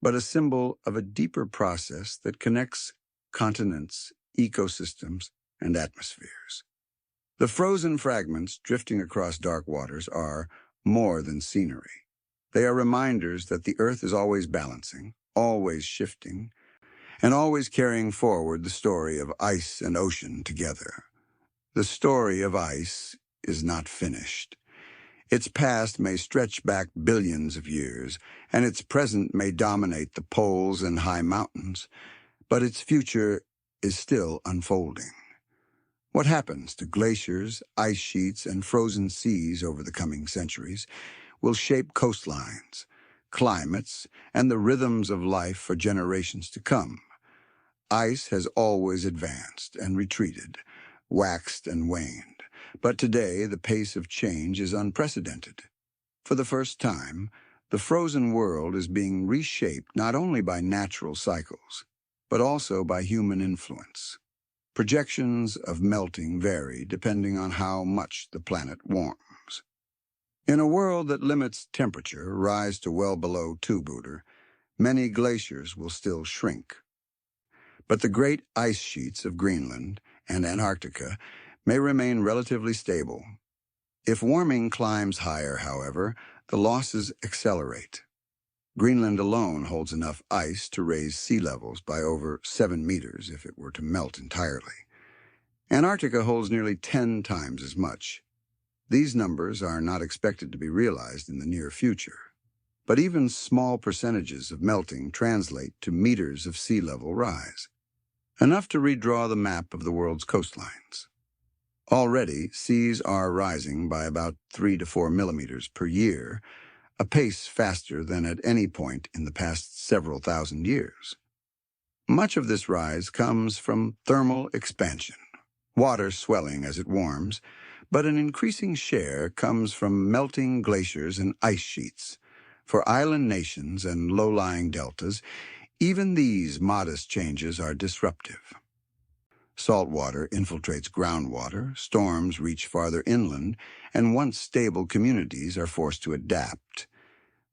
but a symbol of a deeper process that connects continents, ecosystems, and atmospheres. The frozen fragments drifting across dark waters are more than scenery. They are reminders that the Earth is always balancing, always shifting, and always carrying forward the story of ice and ocean together. The story of ice is not finished. Its past may stretch back billions of years, and its present may dominate the poles and high mountains, but its future is still unfolding. What happens to glaciers, ice sheets, and frozen seas over the coming centuries will shape coastlines, climates, and the rhythms of life for generations to come. Ice has always advanced and retreated, waxed and waned, but today the pace of change is unprecedented. For the first time, the frozen world is being reshaped not only by natural cycles, but also by human influence. Projections of melting vary depending on how much the planet warms. In a world that limits temperature rise to well below 2°, many glaciers will still shrink. But the great ice sheets of Greenland and Antarctica may remain relatively stable. If warming climbs higher, however, the losses accelerate. Greenland alone holds enough ice to raise sea levels by over 7 meters if it were to melt entirely. Antarctica holds nearly 10 times as much. These numbers are not expected to be realized in the near future. But even small percentages of melting translate to meters of sea level rise, enough to redraw the map of the world's coastlines. Already, seas are rising by about 3 to 4 millimeters per year, a pace faster than at any point in the past several thousand years. Much of this rise comes from thermal expansion, water swelling as it warms, but an increasing share comes from melting glaciers and ice sheets. For island nations and low-lying deltas, even these modest changes are disruptive. Salt water infiltrates groundwater, storms reach farther inland, and once stable communities are forced to adapt.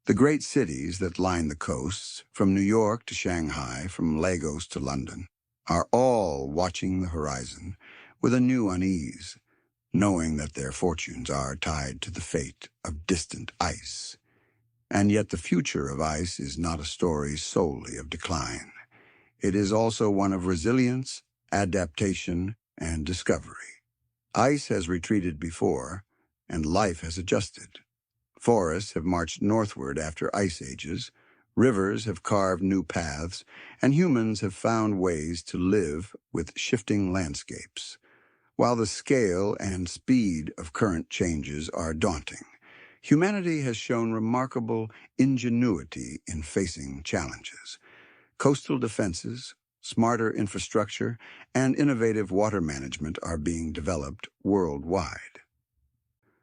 The great cities that line the coasts, from New York to Shanghai, from Lagos to London, are all watching the horizon with a new unease, knowing that their fortunes are tied to the fate of distant ice. And yet the future of ice is not a story solely of decline. It is also one of resilience, adaptation, and discovery. Ice has retreated before, and life has adjusted. Forests have marched northward after ice ages, rivers have carved new paths, and humans have found ways to live with shifting landscapes. While the scale and speed of current changes are daunting, humanity has shown remarkable ingenuity in facing challenges. Coastal defenses, smarter infrastructure, and innovative water management are being developed worldwide.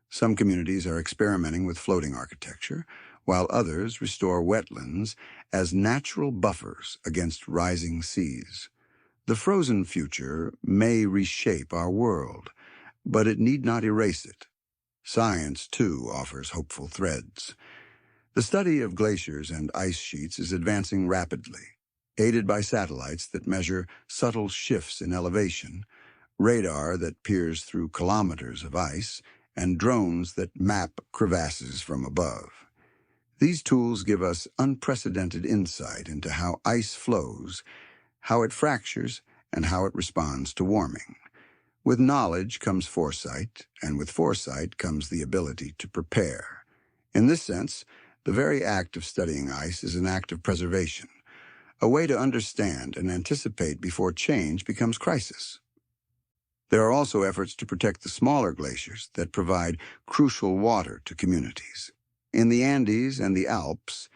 Some communities are experimenting with floating architecture, while others restore wetlands as natural buffers against rising seas. The frozen future may reshape our world, but it need not erase it. Science, too, offers hopeful threads. The study of glaciers and ice sheets is advancing rapidly, aided by satellites that measure subtle shifts in elevation, radar that peers through kilometers of ice, and drones that map crevasses from above. These tools give us unprecedented insight into how ice flows, how it fractures, and how it responds to warming. With knowledge comes foresight, and with foresight comes the ability to prepare. In this sense, the very act of studying ice is an act of preservation, a way to understand and anticipate before change becomes crisis. There are also efforts to protect the smaller glaciers that provide crucial water to communities. In the Andes and the Alps,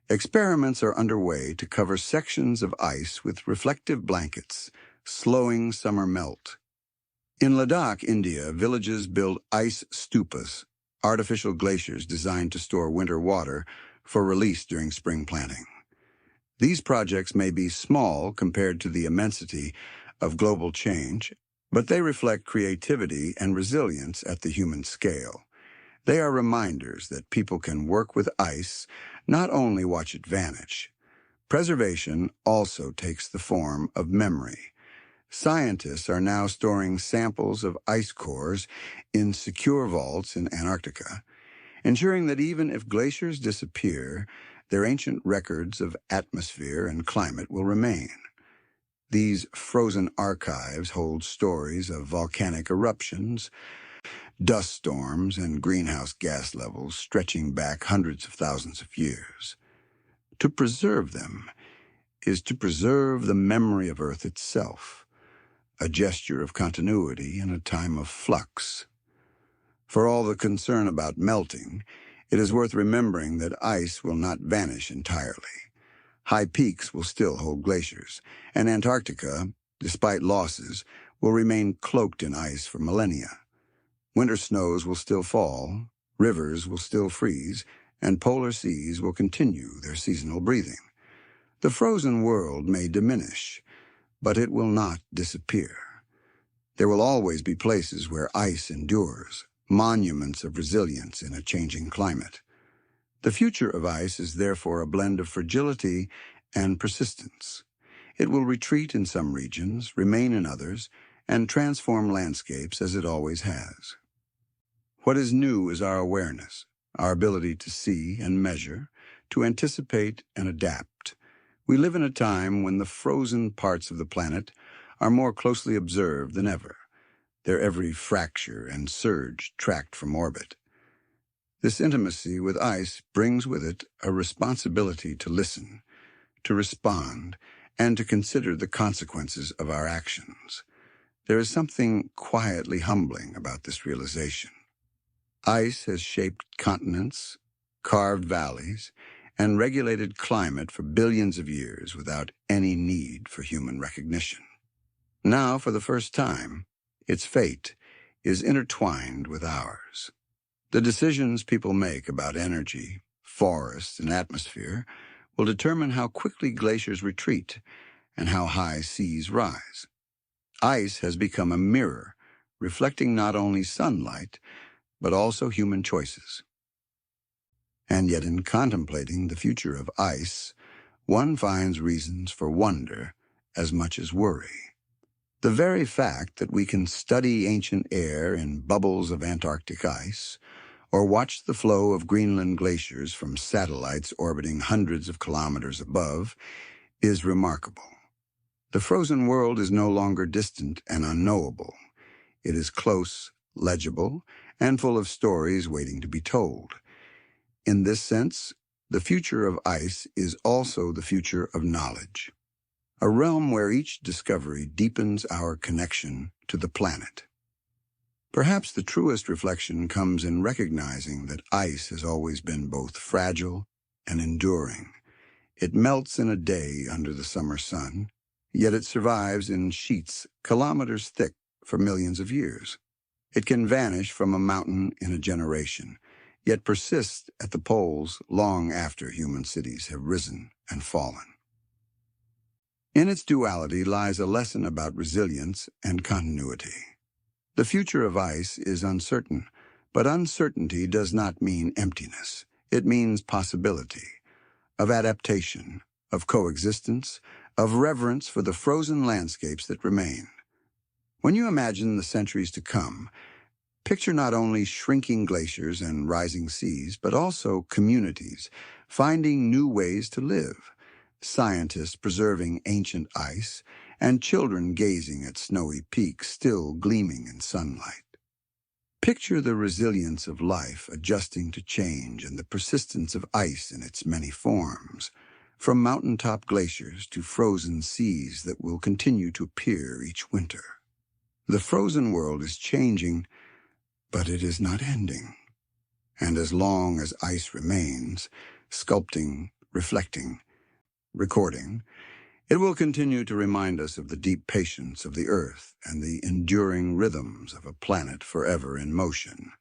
experiments are underway to cover sections of ice with reflective blankets, slowing summer melt. In Ladakh, India, villages build ice stupas, artificial glaciers designed to store winter water for release during spring planting. These projects may be small compared to the immensity of global change, but they reflect creativity and resilience at the human scale. They are reminders that people can work with ice, not only watch it vanish. Preservation also takes the form of memory. Scientists are now storing samples of ice cores in secure vaults in Antarctica, ensuring that even if glaciers disappear, their ancient records of atmosphere and climate will remain. These frozen archives hold stories of volcanic eruptions, dust storms, and greenhouse gas levels stretching back hundreds of thousands of years. To preserve them is to preserve the memory of Earth itself, a gesture of continuity in a time of flux. For all the concern about melting, it is worth remembering that ice will not vanish entirely. High peaks will still hold glaciers, and Antarctica, despite losses, will remain cloaked in ice for millennia. Winter snows will still fall, rivers will still freeze, and polar seas will continue their seasonal breathing. The frozen world may diminish, but it will not disappear. There will always be places where ice endures, monuments of resilience in a changing climate. The future of ice is therefore a blend of fragility and persistence. It will retreat in some regions, remain in others, and transform landscapes as it always has. What is new is our awareness, our ability to see and measure, to anticipate and adapt. We live in a time when the frozen parts of the planet are more closely observed than ever, their every fracture and surge tracked from orbit. This intimacy with ice brings with it a responsibility to listen, to respond, and to consider the consequences of our actions. There is something quietly humbling about this realization. Ice has shaped continents, carved valleys, and regulated climate for billions of years without any need for human recognition. Now, for the first time, its fate is intertwined with ours. The decisions people make about energy, forests, and atmosphere will determine how quickly glaciers retreat and how high seas rise. Ice has become a mirror, reflecting not only sunlight, but also human choices. And yet in contemplating the future of ice, one finds reasons for wonder as much as worry. The very fact that we can study ancient air in bubbles of Antarctic ice, or watch the flow of Greenland glaciers from satellites orbiting hundreds of kilometers above, is remarkable. The frozen world is no longer distant and unknowable. It is close, legible, and full of stories waiting to be told. In this sense, the future of ice is also the future of knowledge, a realm where each discovery deepens our connection to the planet. Perhaps the truest reflection comes in recognizing that ice has always been both fragile and enduring. It melts in a day under the summer sun, yet it survives in sheets kilometers thick for millions of years. It can vanish from a mountain in a generation, yet persist at the poles long after human cities have risen and fallen. In its duality lies a lesson about resilience and continuity. The future of ice is uncertain, but uncertainty does not mean emptiness. It means possibility, of adaptation, of coexistence, of reverence for the frozen landscapes that remain. When you imagine the centuries to come, picture not only shrinking glaciers and rising seas, but also communities finding new ways to live, scientists preserving ancient ice, and children gazing at snowy peaks still gleaming in sunlight. Picture the resilience of life adjusting to change and the persistence of ice in its many forms, from mountaintop glaciers to frozen seas that will continue to appear each winter. The frozen world is changing, but it is not ending. And as long as ice remains, sculpting, reflecting, recording, it will continue to remind us of the deep patience of the Earth and the enduring rhythms of a planet forever in motion.